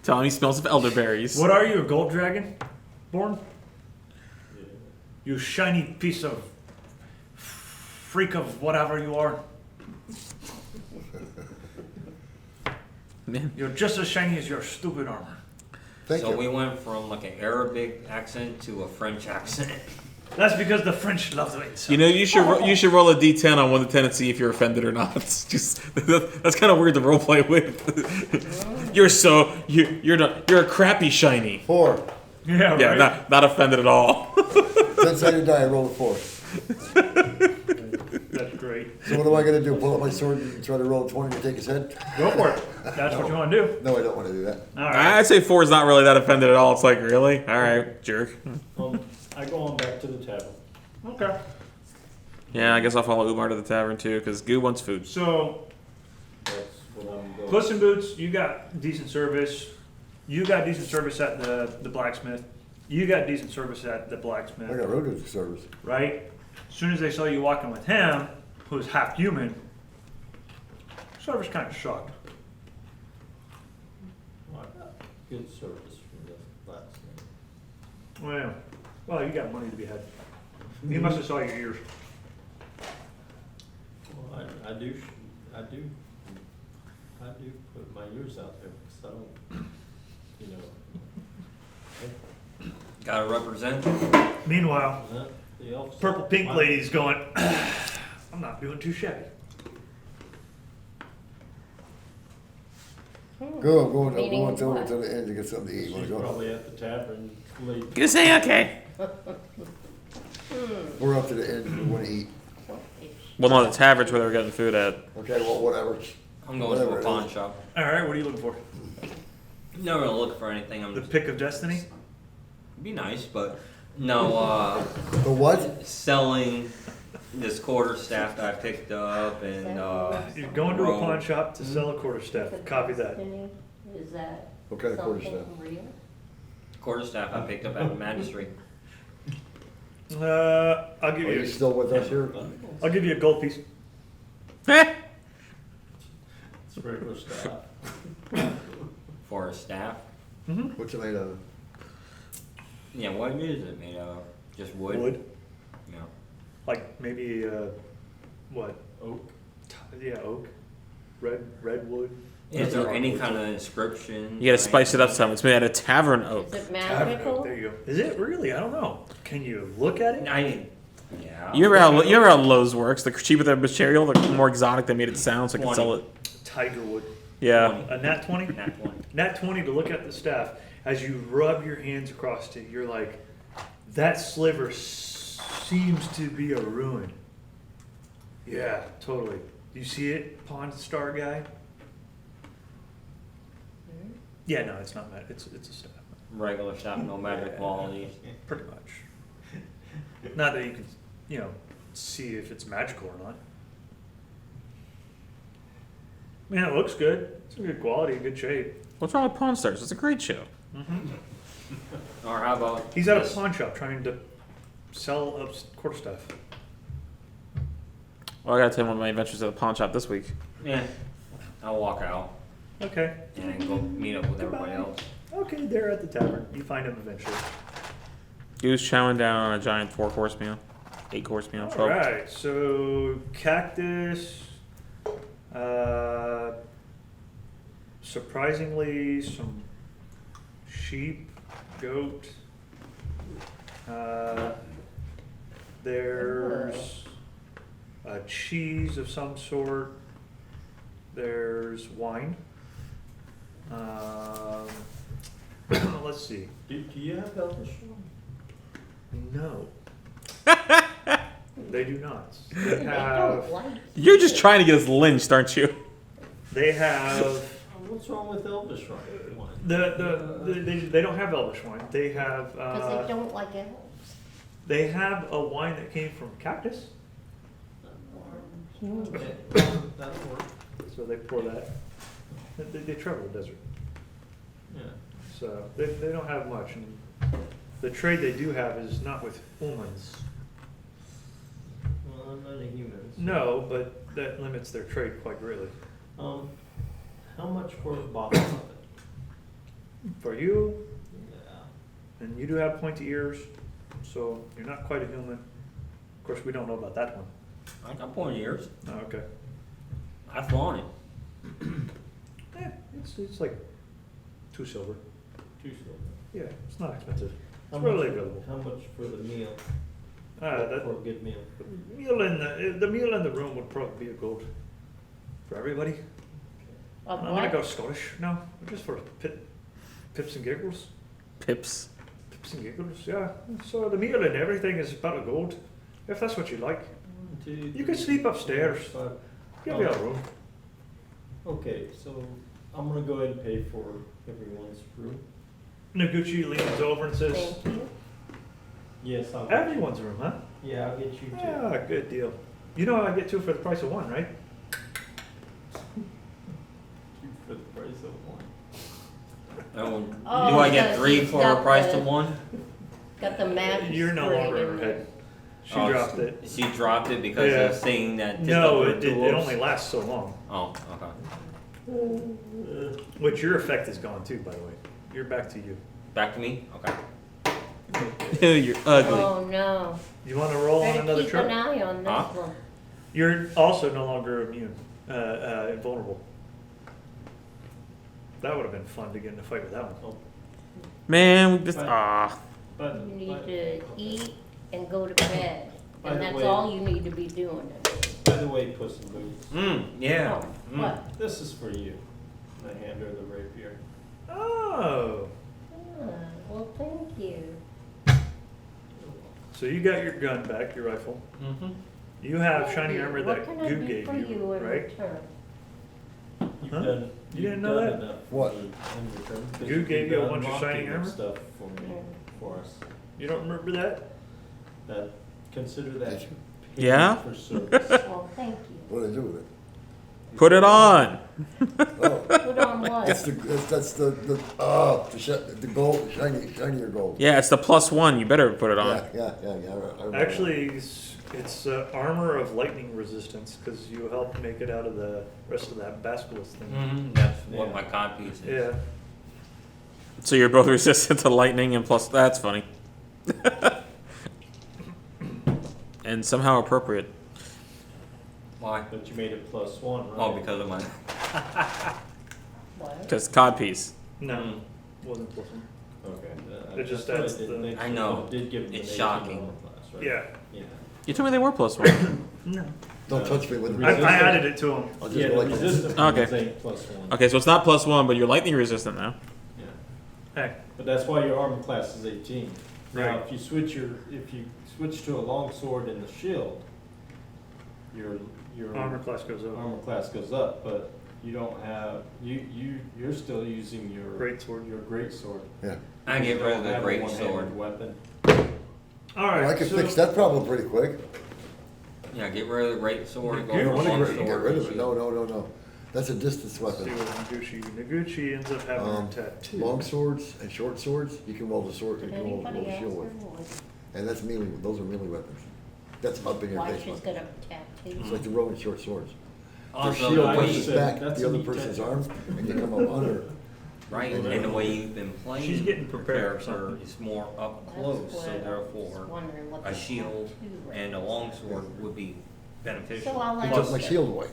Tell him he smells of elderberries. What are you, a gold dragon? Born? Yeah. You shiny piece of freak of whatever you are. Man. You're just as shiny as your stupid armor. Thank So you. we went from like an Arabic accent to a French accent. That's because the French love the insult. You know, you should roll a d10 on 1 to 10 and see if you're offended or not. It's just that's kind of weird to roleplay with. you're a crappy shiny. 4. Yeah, right. Yeah, not offended at all. 10-sided die, I roll a 4. That's great. So what am I gonna do? Pull up my sword and try to roll a 20 to take his head? Go for it. That's what you want to do. No, I don't wanna do that. All right. I'd say 4 is not really that offended at all. It's like, really? All right, jerk. I go on back to the tavern. Okay. Yeah, I guess I'll follow Umar to the tavern too, because Goo wants food. So, That's what I'm going. Puss in Boots, you got decent service. You got decent service at the blacksmith. You got decent service at the I blacksmith, got real good service. right? As soon as they saw you walking with him, who's half human, service kind of shocked. I got good service from the blacksmith. Well, you got money to be had. He must have saw your ears. Well, I do put my ears out there, because I don't, you know, Gotta represent. Meanwhile, the elves. Purple Pink Lady's going, I'm not doing too shabby. Go, I'm going Meaning over what? to the end to get something to eat. Wanna She's go? probably at the tavern late. Goo say okay. We're up to the end, we wanna eat. Well, no, the tavern's where they were getting food at. Okay, well, whatever. I'm going to Whatever a it pawn is. shop. All right, what are you looking for? Not really looking for anything. I'm The just pick of destiny? be nice, but no. The what? Selling this quarterstaff that I picked up and You're going to a robe. pawn shop to sell a quarterstaff. Copy that. Is that What kind of something quarterstaff? real? quarterstaff I picked up at the magistrate. I'll give Are you you. still with us here? I'll give you a gold piece. It's regular stuff. For a staff. What's it made of? Yeah, what is it made of? Just wood? Wood. Yeah. Like maybe what? Oak. Yeah, oak. Redwood. Is there any kind of inscription? You gotta spice it up some. It's made out of tavern oak. Is it Tavern oak. magical? There you go. Is it really? I don't know. Can you look at it? Yeah. You remember how Lowe's works? The cheaper the material, the more exotic they made it sound, so I can sell it. Tiger wood. Yeah. A nat 20? Nat 20. Nat 20 to look at the staff. As you rub your hands across it, you're like, that sliver seems to be a ruin. Yeah, totally. You see it, Pawn Star guy? Yeah, no, it's not magic. It's a staff, Regular staff, no magic qualities. pretty much. Not that you can, see if it's magical or not. Man, it looks good. It's a good quality, good shape. What's wrong with Pawn Stars? It's a great show. Or how about He's at a this? pawn shop trying to sell up quarterstaff. Well, I gotta tell you one of my adventures at the pawn shop this week. Yeah, I'll walk out Okay. and then go meet up with everybody Goodbye. else. Okay, they're at the tavern. You find him eventually. He was chowing down on a giant 4-course meal, 8-course meal. 12. Alright, so cactus, surprisingly some sheep, goat, there's a cheese of some sort, there's wine. Let's see. Do you have Elvish one? No. They do not. They They have. don't like You're just trying to get us lynched, aren't you? They have. What's wrong with Elvish one? They don't have Elvish wine. They have. because they don't like elves. They have a wine that came from cactus, Okay, that'll work. so they pour that. They travel the desert, Yeah. so they don't have much. And the trade they do have is not with humans. Well, I'm not a human. so- No, but that limits their trade quite greatly. How much for a bottle of it? For you, Yeah. and you do have pointy ears, so you're not quite a human. Of course, we don't know about that one. I got pointy ears. Oh, okay. I've flown it. Yeah, it's like 2 silver. Two silver. Yeah, it's not expensive. How It's readily much- available. How much for the meal? That For a good meal? meal in the meal in the room would probably be a gold for everybody. Of I'm gonna what? go Scottish. No, just for pips and giggles. Pips. Pips and giggles. Yeah. So the meal and everything is about a gold, if that's what you like. 1, 2, You can sleep upstairs. 5. Give you a room. Okay, so I'm gonna go ahead and pay for everyone's room. Noguchi leans over and says, Thank you. Yes, I'll get "Everyone's room, huh? you. Yeah, I'll get you two. Yeah, good deal. You know I get 2 for the price of 1, right?" Two for the price of one. Oh, do Oh, I get because 3 he's for a got price the- of 1? Got the magic. You're no spring longer in her there. head. She Oh, dropped it. She dropped it because Yeah. of saying that. No, it only lasts so long. Oh, okay. Which your effect is gone too, by the way. You're back to you. Back to me? Okay. You're ugly. Oh, no. You want to roll on Better another keep an chart? eye on this Huh? one. You're also no longer immune, invulnerable. That would have been fun to get in a fight with that one. Man, we just But You need to eat and go to bed. By And the that's way- all you need to be doing. By the way, Puss in Boots, Yeah. Oh, what? this is for you. I hand her the rapier. Oh, Ah, well, thank you. so you got your gun back, your rifle. Mm-hmm. You have Thank shiny you. armor What that can I Goo do gave for you, in right? return? You've Huh? done. You you've didn't know done that? enough What? for me in return, because Goo you've gave you a been bunch of shiny unlocking armor? stuff for me, for us. You don't remember that? That consider that. Did you? payment Yeah? For service. Well, thank you. What do they do with it? put it on. Oh, Put on that's what? the gold, shinier gold. Yeah, it's the +1. You better put it on. Yeah. I remember. Actually, it's armor of lightning resistance because you helped make it out of the rest of that basilisk thing. Mm-hmm. That's what Yeah. my codpiece is. Yeah. So you're both resistant to lightning and plus that's funny. And somehow appropriate. Why? But you made it +1, right? Oh, because of my. What? Because codpiece. No, Mm. wasn't plus 1. Okay. It just that's what adds didn't the- think I so, know. but it did give them It's an 18 shocking. armor class, right? Yeah. Yeah. You told me they were +1. No. Don't touch me with the. I added it to him. I'll just Yeah, go the like this. resistant Okay. ones ain't +1. Okay, so it's not +1, but you're lightning resistant now. Yeah. Hey, But that's why your armor class is 18. Now, Right. if you switch to a long sword and the shield, your armor class goes up. armor class goes up, but you don't have you're still using your Great sword. your great sword. Yeah. I get rid of the great one-handed sword. weapon. All right. Well, I can so fix that problem pretty quick. Yeah, get rid of the great sword. You Go don't You for don't want long to sword. get rid of it. and No, shield. no, no, no. That's a distance Let's see weapon. what Noguchi ends up having a tattoo. Long swords and short swords, you can weld a sword, you Did can weld anybody a else shield or with. what? And that's melee, those are melee weapons. That's up in your Why face she's weapon. got a tattoo? It's like the Roman short swords. The Also, shield the way pushes you, back that's the a other neat person's tattoo. arm, and you come up under. right, and the way you've been playing She's getting your prepared for character something. is more up That's close, so what I was therefore wondering what a the shield tattoo and a was. longsword would be beneficial. So I'll You ask took my her. shield away.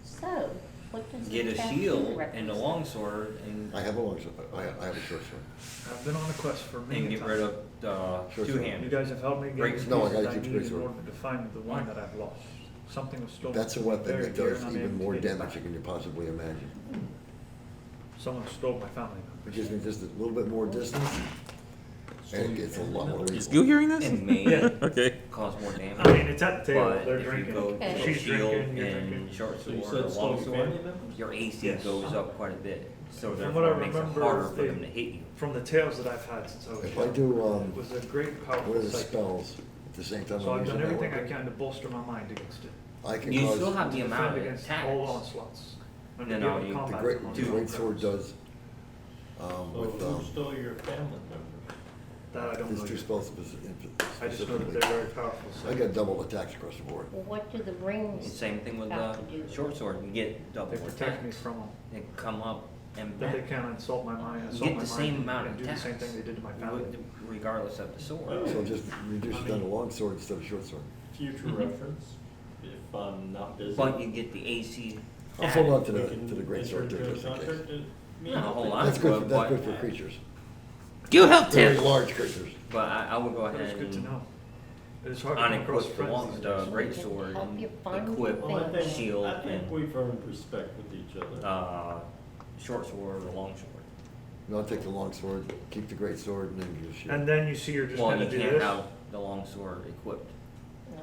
So, what does Get the a tattoo shield and a represent? longsword and I have a long sword, I have a short sword. I've been on a quest for many and a get rid time. of the Sure, two sure. You handed. guys have helped me get Great the sword. No, I pieces gotta I keep the need great in sword. order to find the one that I've lost. Something was stolen. That's a from me weapon very that dear, does and I'm even able to more get it damage back. than you can possibly imagine. Someone stole my family It members. gives me just a little bit more distance, and it gets a lot more Is lethal. you hearing this? And may Yeah. Okay. cause more I damage. mean, it's at the table. But They're if you drinking. go Okay. for She's shield drinking. You're and drinking. short So you sword or said stole long your sword, family members? your AC Yes. goes up quite a bit. So From therefore what I it makes it remember, harder for they- them to hit you. From the tales that I've had since I was If I young, do, it was a great, what are powerful the psychic. spells, at the same time So I'm I've done using my everything I weapon, can to bolster my mind against it. I can You cause, still have the To amount defend of against attacks. all onslaughts. And to No, be no, able to you- the combat great, them on the your great own sword terms. does, So with, who stole your family members? That I don't there's know. two yet. spells I just know that specifically. they're very powerful. I got double attacks across the board. Well, what do the rings? And same thing with Have the to do. short sword. You get double They protect me attacks. from them. They come up and That they back. can't insult my mind, You assault get my the mind, same amount and of do the attacks. same thing they did to my family. Regardless of the sword. So just reduce it down to long sword instead of short sword. Future reference, if I'm not busy. But you get the AC. I'll hold on to we the, can to the great sword too, enter just into in a case. contract. No, hold on. That's good, But- that's good for creatures, You help very too. large creatures. But I would go But ahead it's good to and know. It's hard to come across unequip the friends long, these the days. great sword Help and you find equip Well, I think, shield I think and we've earned respect with each other. short sword or long sword. No, I'll take the long sword, keep the great sword, and then use shield. And then you see her just Well, kind you of do can't this. have the long sword equipped. No,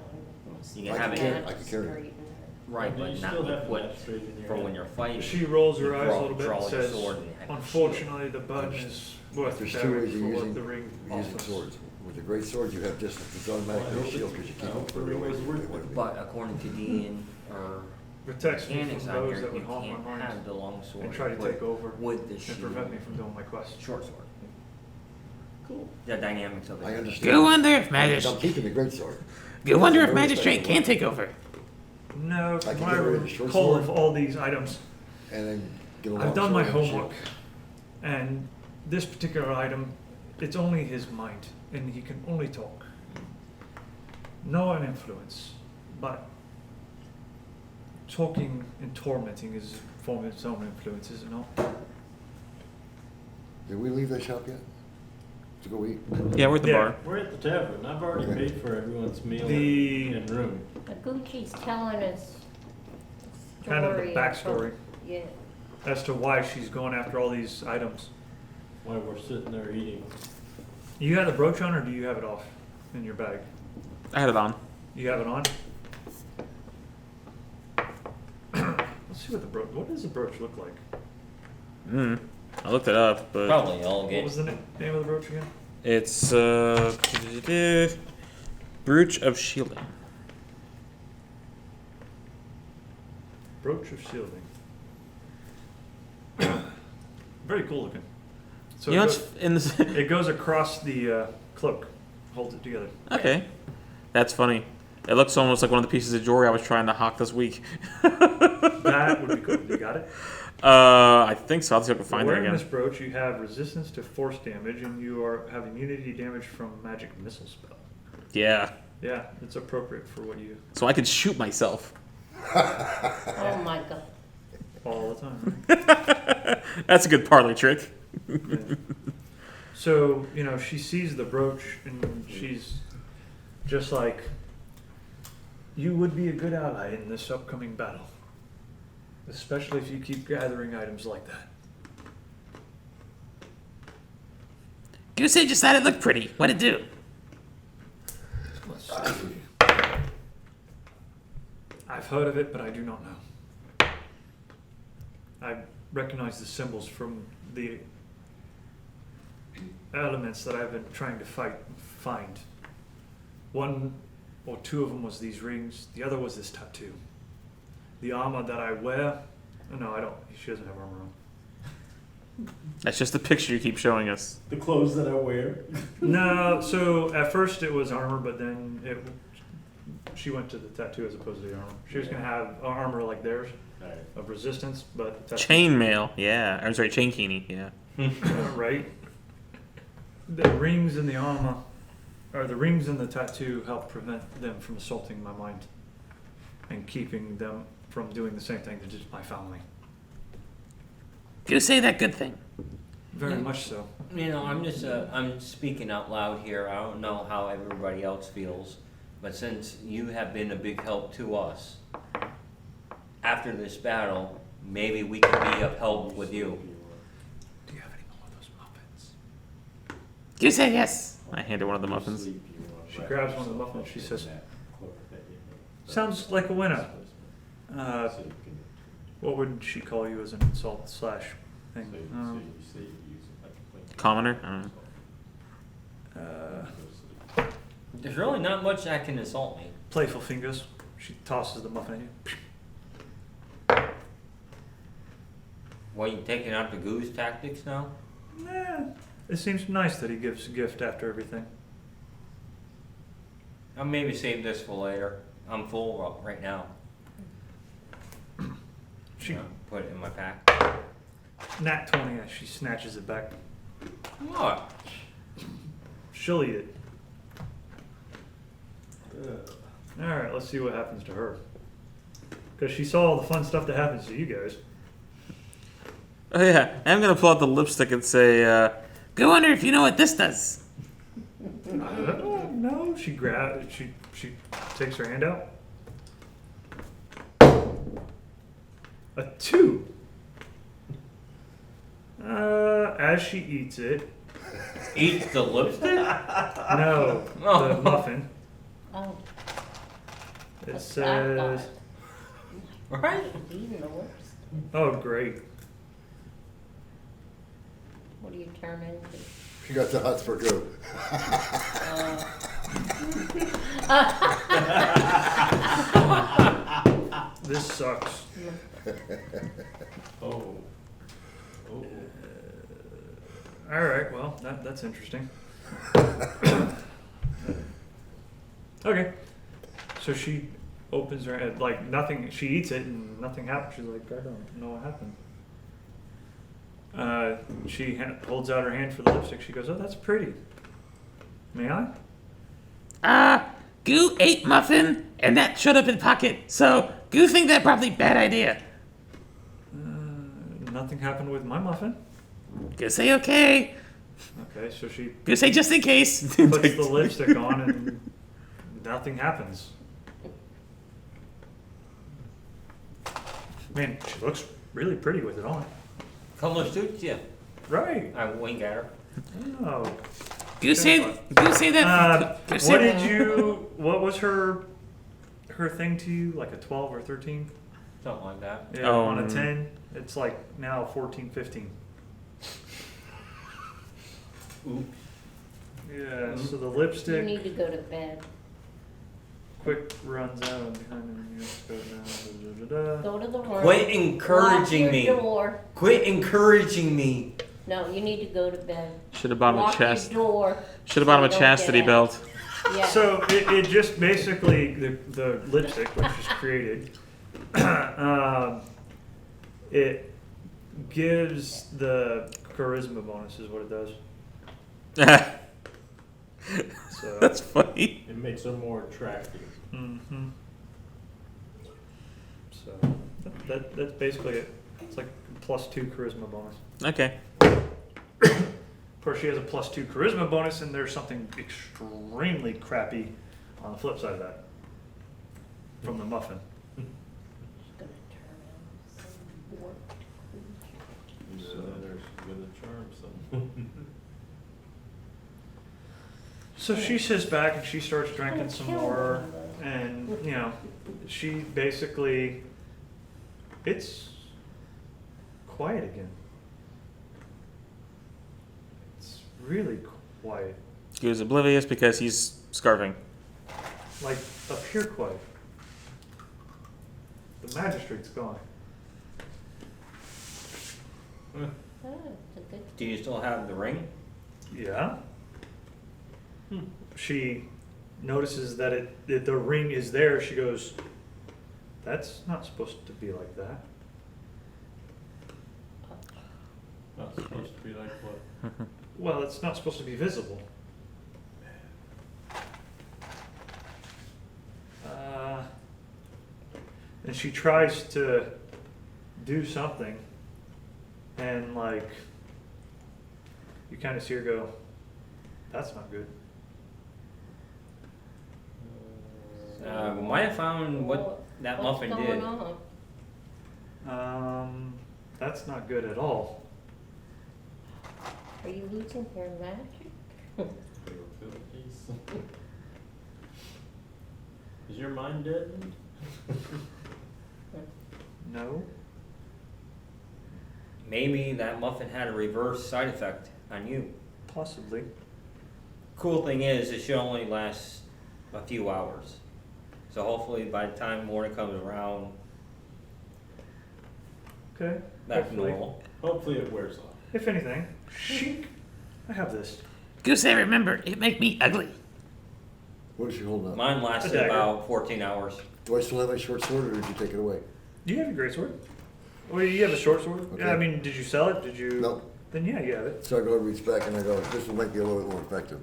it's You can have it- not I can carry it. straight in Right, You but still not have that equipped straight in your for head. when you're fighting. She rolls her You eyes a little bit draw and your says, sword and have your unfortunately, the button is worth the There's two fabric ways of for what using, the ring using offers. swords. With the great sword, you have distance, it's automatically a shield because you keep them further away from where they want to be. But according to Dean or Protects me mechanics from out those there, that would you harm my can't mind have the long sword and try to equipped take over with the and shield. prevent me from doing my quest. Short sword. Cool. The dynamics of it. I understand. You wonder if I'm Magistrate. keeping the great sword. You wonder if Very Magistrate respectful. can take over. No, I from can what I get rid of the short recall sword. of all these items, And then get a long I've done my sword and a homework, shield. and this particular item, it's only his mind, and he can only talk. No one influence, but talking and tormenting is a form of its own influence, is it not? Did we leave that shop yet? To go eat? Yeah, we're at the Yeah. bar. We're at the tavern. I've already Okay. paid for everyone's meal The- and room. Gucci's telling us Kind of the story backstory Yeah, as to why she's going after all these items. While we're sitting there eating. You have the brooch on, or do you have it off in your bag? I had it on. You have it on? Let's see what the brooch. What does the brooch look like? I looked it up, but Probably What elegant. was the name of the brooch again? it's brooch of shielding. Brooch of shielding. Very cool looking. So You know, it, it's in this. it goes across the cloak, holds it together. Okay, that's funny. It looks almost like one of the pieces of jewelry I was trying to hawk this week. That would be cool. You got it. I think so. I'll see if I can find it Wearing again. this brooch, you have resistance to force damage, and you have immunity damage from magic missile spell. Yeah, Yeah, it's appropriate for what you so I could shoot myself. oh my God. all the time. Right? That's a good parley trick. Yeah. So, you know, she sees the brooch and she's just like, you would be a good ally in this upcoming battle. Especially if you keep gathering items like that. Goose just thought it looked pretty. What'd it do? I've heard of it, but I do not know. I recognize the symbols from the elements that I've been trying to find. One well, two of them was these rings. The other was this tattoo. The armor that I wear. No, I don't. She doesn't have armor on. That's just the picture you keep showing us. The clothes that I wear. No, so at first it was armor, but then she went to the tattoo as opposed to the armor. She was gonna have armor like theirs Alright. of resistance, but the tattoo, Chainmail, yeah. I'm sorry, Chainkini, yeah. right? The rings in the armor, or the rings in the tattoo, help prevent them from assaulting my mind and keeping them from doing the same thing to just my family. You say that good thing. Very much so. You know, I'm speaking out loud here. I don't know how everybody else feels, but since you have been a big help to us, after this battle, maybe we can be of help with you. Do you have any more of those muffins? You say yes. I handed one of the muffins. She grabs one of the muffins. She says, "Sounds like a winner." What would she call you as an insult slash thing? Commoner? I don't know. There's really not much that can insult me. Playful fingers. She tosses the muffin at you. What, you taking out the goose tactics now? Nah, it seems nice that he gives a gift after everything. I'll maybe save this for later. I'm full right now. She Put it in my pack. nat 20 as she snatches it back. What? She'll eat it. All right, let's see what happens to her. Because she saw all the fun stuff that happens to you guys. Oh yeah, I'm gonna pull out the lipstick and say, Go wonder if you know what this does. No, she grabs. She takes her hand out. A 2. As she eats it. Eat the lipstick? No, Oh. the muffin. Oh, It that's what I thought. says, Right? Eating the lips. "Oh great." What do you turn into? She got the huts for goo. This sucks. Oh. Oh. All right, well, that's interesting. Okay, so she opens her head, like nothing. She eats it and nothing happens. She's like, I don't know what happened. She holds out her hand for the lipstick. She goes, "Oh, that's pretty. May I?" Goo ate muffin, and that showed up in pocket. So, Goo think that probably bad idea. Nothing happened with my muffin. Goo say okay. Okay, so she Goo say just in case. puts the lipstick on and nothing happens. Man, she looks really pretty with it on. Color suits you. Right. I wink at her. Oh. Goo say that. Goo say What did you? What was her thing to you? Like a 12 or 13? Something like that. Yeah. On a 10, it's like now 14, 15. Oops. Yeah. So the You lipstick need to go to bed. quick runs out and behind him. You have to go down. Da, da, da, da. Go to the room. Quit encouraging lock me. your door. Quit encouraging me. No, you need to go to bed. should have bought him a Lock chest. your door. Should have bought him a so you don't chastity get out. belt. Yeah. So it just basically the lipstick which is created, it gives the charisma bonus is what it does. So That's funny. It makes her more attractive. mhm. So that's basically it. It's like +2 charisma bonus. Okay. Of course, she has a +2 charisma bonus, and there's something extremely crappy on the flip side of that from the muffin. It's gonna turn out some warped. So there's gonna charm some. So she sits back and she starts drinking some Kill more, one of those. and you know, she basically, it's quiet again. It's really quiet. He was oblivious because he's scarfing. Like, appear quite. The magistrate's gone. Oh, it's a good. Do you still have the ring? Yeah. She notices that the ring is there. She goes, "That's not supposed to be like that." Not supposed to be like what? Well, it's not supposed to be visible. And she tries to do something, and like, you kind of see her go, "That's not good." We might have found what that muffin What's did. going on? That's not good at all. Are you losing your magic? Capabilities. Is your mind deadened? No. Maybe that muffin had a reverse side effect on you. Possibly. Cool thing is, it should only last a few hours. So hopefully by the time morning comes around, Okay. back to Hopefully. normal. Hopefully it wears off. If anything, shink. I have this. Goose, remember, it make me ugly. What is she holding up? Mine A lasted dagger. about 14 hours. Do I still have my short sword, or did you take it away? You have a great sword. Well, you have a short sword. Okay. Yeah, I mean, did you sell it? Did you? No. Then yeah, you have it. So I go reach back and I go, this one might be a little bit more effective.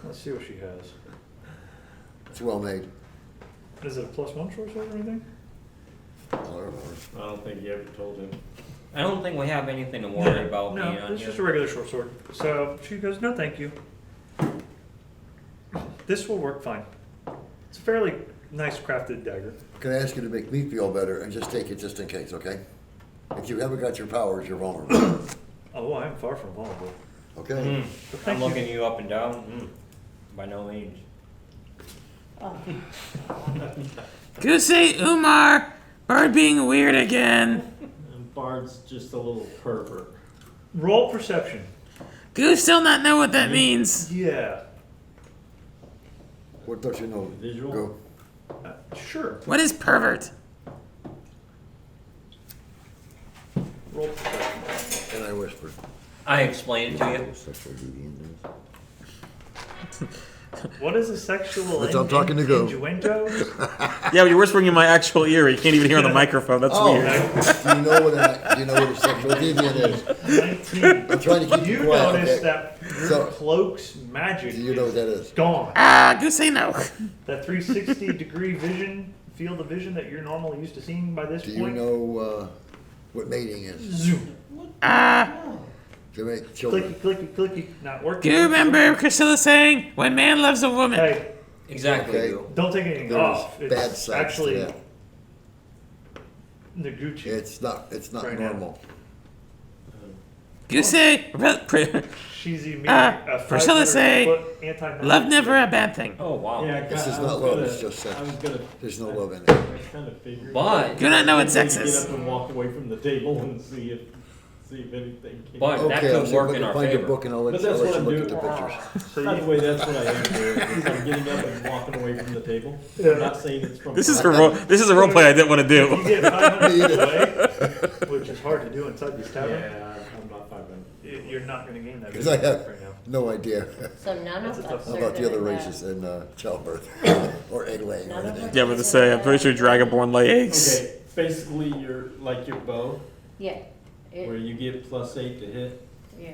Let's see what she has. It's well made. Is it a +1 short sword or anything? I don't know. I don't think you ever told him. I don't think we have anything to worry about being No, on it's here. just a regular short sword. So she goes, "No, thank you. This will work fine. It's a fairly nice crafted dagger." Can I ask you to make me feel better and just take it just in case, okay? If you haven't got your powers, you're vulnerable. Oh, I am far from vulnerable. Okay? Mm. But I'm thank you. looking you up and down. By no means. Oh, Goose, Umar, bird being weird again. And Bard's just a little pervert. Roll perception. Goose still not know what that means. Yeah. What don't you know? Visual? Go. Sure. What is pervert? Roll perception. And I whispered. I explained it to you. Sexual deviant is. What is a sexual But I'm talking to go. innuendo? Yeah, but you're whispering in my actual ear. You can't even hear on the microphone. That's Oh, weird. do you know what a sexual deviant is? 19. I'm trying to keep You you quiet, notice okay? that your So- cloak's magic Do you know what that is? gone. Goose, no. That 360-degree vision, field of vision that you're normally used to seeing by this Do you point. know what mating is? Zoom. To make children. Clicky, clicky, clicky. Not working. Do you remember Priscilla saying, when man loves a woman? Hey, Exactly. Okay. Bill. don't take anything There's off. It's bad sides actually to that. Noguchi. It's not Right now. normal. Goose, She's immediately a Priscilla 500 say, foot anti-magic. love never a bad thing. Oh, wow. Yeah, This I is was not love, gonna- it's just sex. I was gonna. There's no love in it. I was kind of figuring. But, Do not know what sex Get is. up and walk away from the table and see if anything came. But- that Okay, could I'll see if work I in can our find your favor. book and I'll let But you that's what look I'm at the doing. pictures. So By the you, way, that's what I am doing. Is I'm getting up and walking away from the table. Yeah. I'm not saying it's from. This is a role play I didn't want to you do. get 500 feet away, which is hard to do inside this tavern. Yeah, I'm not 500. You're not going to gain that Because I vision have right now. no idea so none That's of a tough us one. how are about the other gonna races in childbirth or egg laying or None of anything. us. Yeah, but to say, I'm pretty sure Dragonborn lay eggs. Okay, basically you're like your bow, Yeah. where you get +8 to hit. Yeah.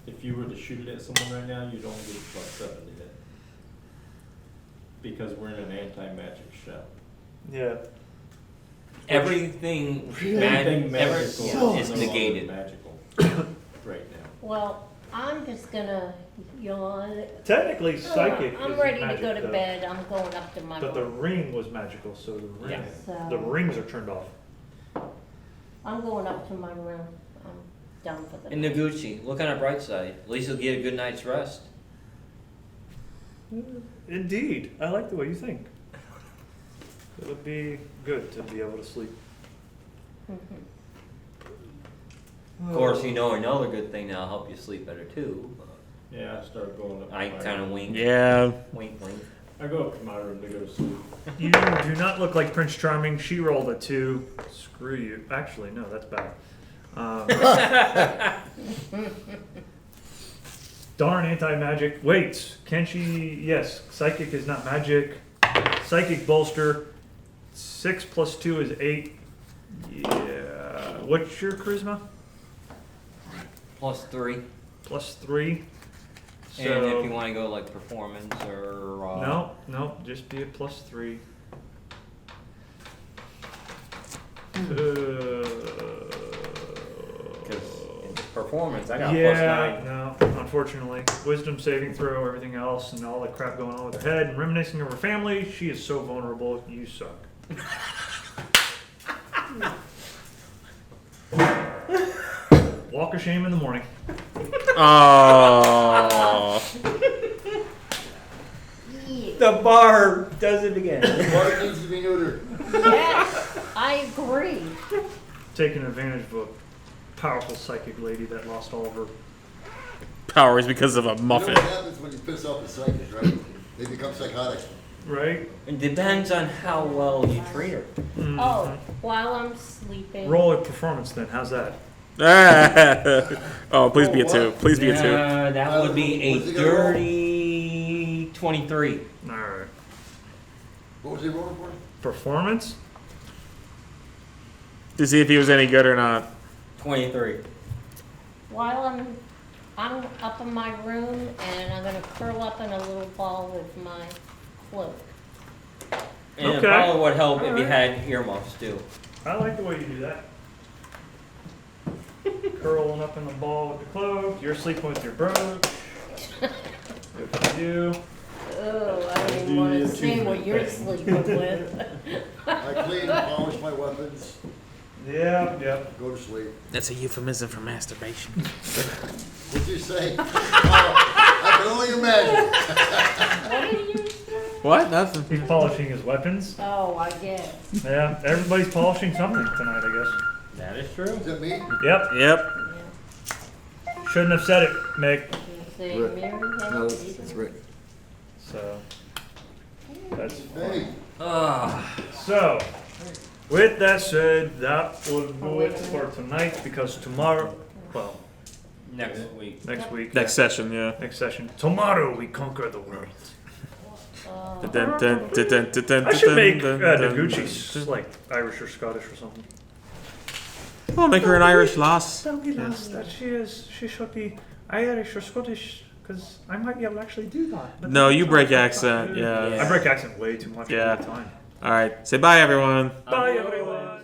If you were to shoot it at someone right now, you'd only get +7 to hit. Because we're in an anti-magic shell. Yeah. everything, Anything magical is no longer negated. magical right now. Well, I'm just gonna yawn. Technically, psychic I'm is ready magic, to go to though. bed. I'm going up to my But the room. ring was magical, so the ring, Yeah. So the rings are turned off. I'm going up to my room. I'm done for the And night. Noguchi, look on the bright side. At least you'll get a good night's rest. Indeed, I like the way you think. It would be good to be able to sleep. Mhm. Of course, you know another good thing that'll help you sleep better too. Yeah, I start going up. I to my kind of room. wink. Yeah. Wink, wink. I go up to my room to go to sleep. You do not look like Prince Charming. She rolled a 2. Screw you. Actually, no, that's bad. Darn anti-magic. Wait, can she? Yes, psychic is not magic. Psychic bolster. 6 plus 2 is 8. Yeah. What's your charisma? +3. Plus 3. So, And if you want to go like performance or no, just be a plus 3. because it's performance, I got Yeah, no, unfortunately. Wisdom saving throw, everything else, and all that crap going on with her head, and reminiscing of her family. She is so vulnerable. You suck. Walk of shame in the morning. Oh. The bar does it again. Bard needs to be neutered. Yes, I agree. Taking advantage of a powerful psychic lady that lost all of her. Powers because of a You know muffin. what happens when you piss off the psychics, right? They become psychotic. Right? It depends on how well you treat her. Oh, while I'm sleeping. Roll a performance then. How's that? Oh, please be a 2. Please be a 2. That would be a What's he gonna roll? dirty 23. Alright. What was he rolling for? Performance? To see if he was any good or not. 23. While I'm up in my room and I'm gonna curl up in a little ball with my cloak. And Okay. it probably would help if you Alright. had earmuffs too. I like the way you do that. Curling up in the ball with the cloak. You're sleeping with your brooch. Good for you. Oh, I don't even wanna see what you're sleeping with. I clean and polish my weapons, Yeah. go to sleep. That's a euphemism for masturbation. What'd you say? Oh, I can only imagine. What did you say? What? Nothing. He's polishing his weapons. Oh, I guess. Yeah, everybody's polishing something tonight, I guess. That is true. Is that me? Yep. Yep. Shouldn't have said it, Meg. Say Rick. Mary No, had it's Rick. So, that's Hey, So, with that said, that will do it for tonight because tomorrow, well, Next week. next week, Next session, yeah. next session, tomorrow we conquer the world. I should make Noguchi like Irish or Scottish or something. We'll make her an Irish lass. Don't be lost that she is. She should be Irish or Scottish because I might be able to actually do that. But No, you that's break not- accent. Yeah. I break accent way too much Yeah. all the time. All right. Say bye, everyone. Bye, everyone.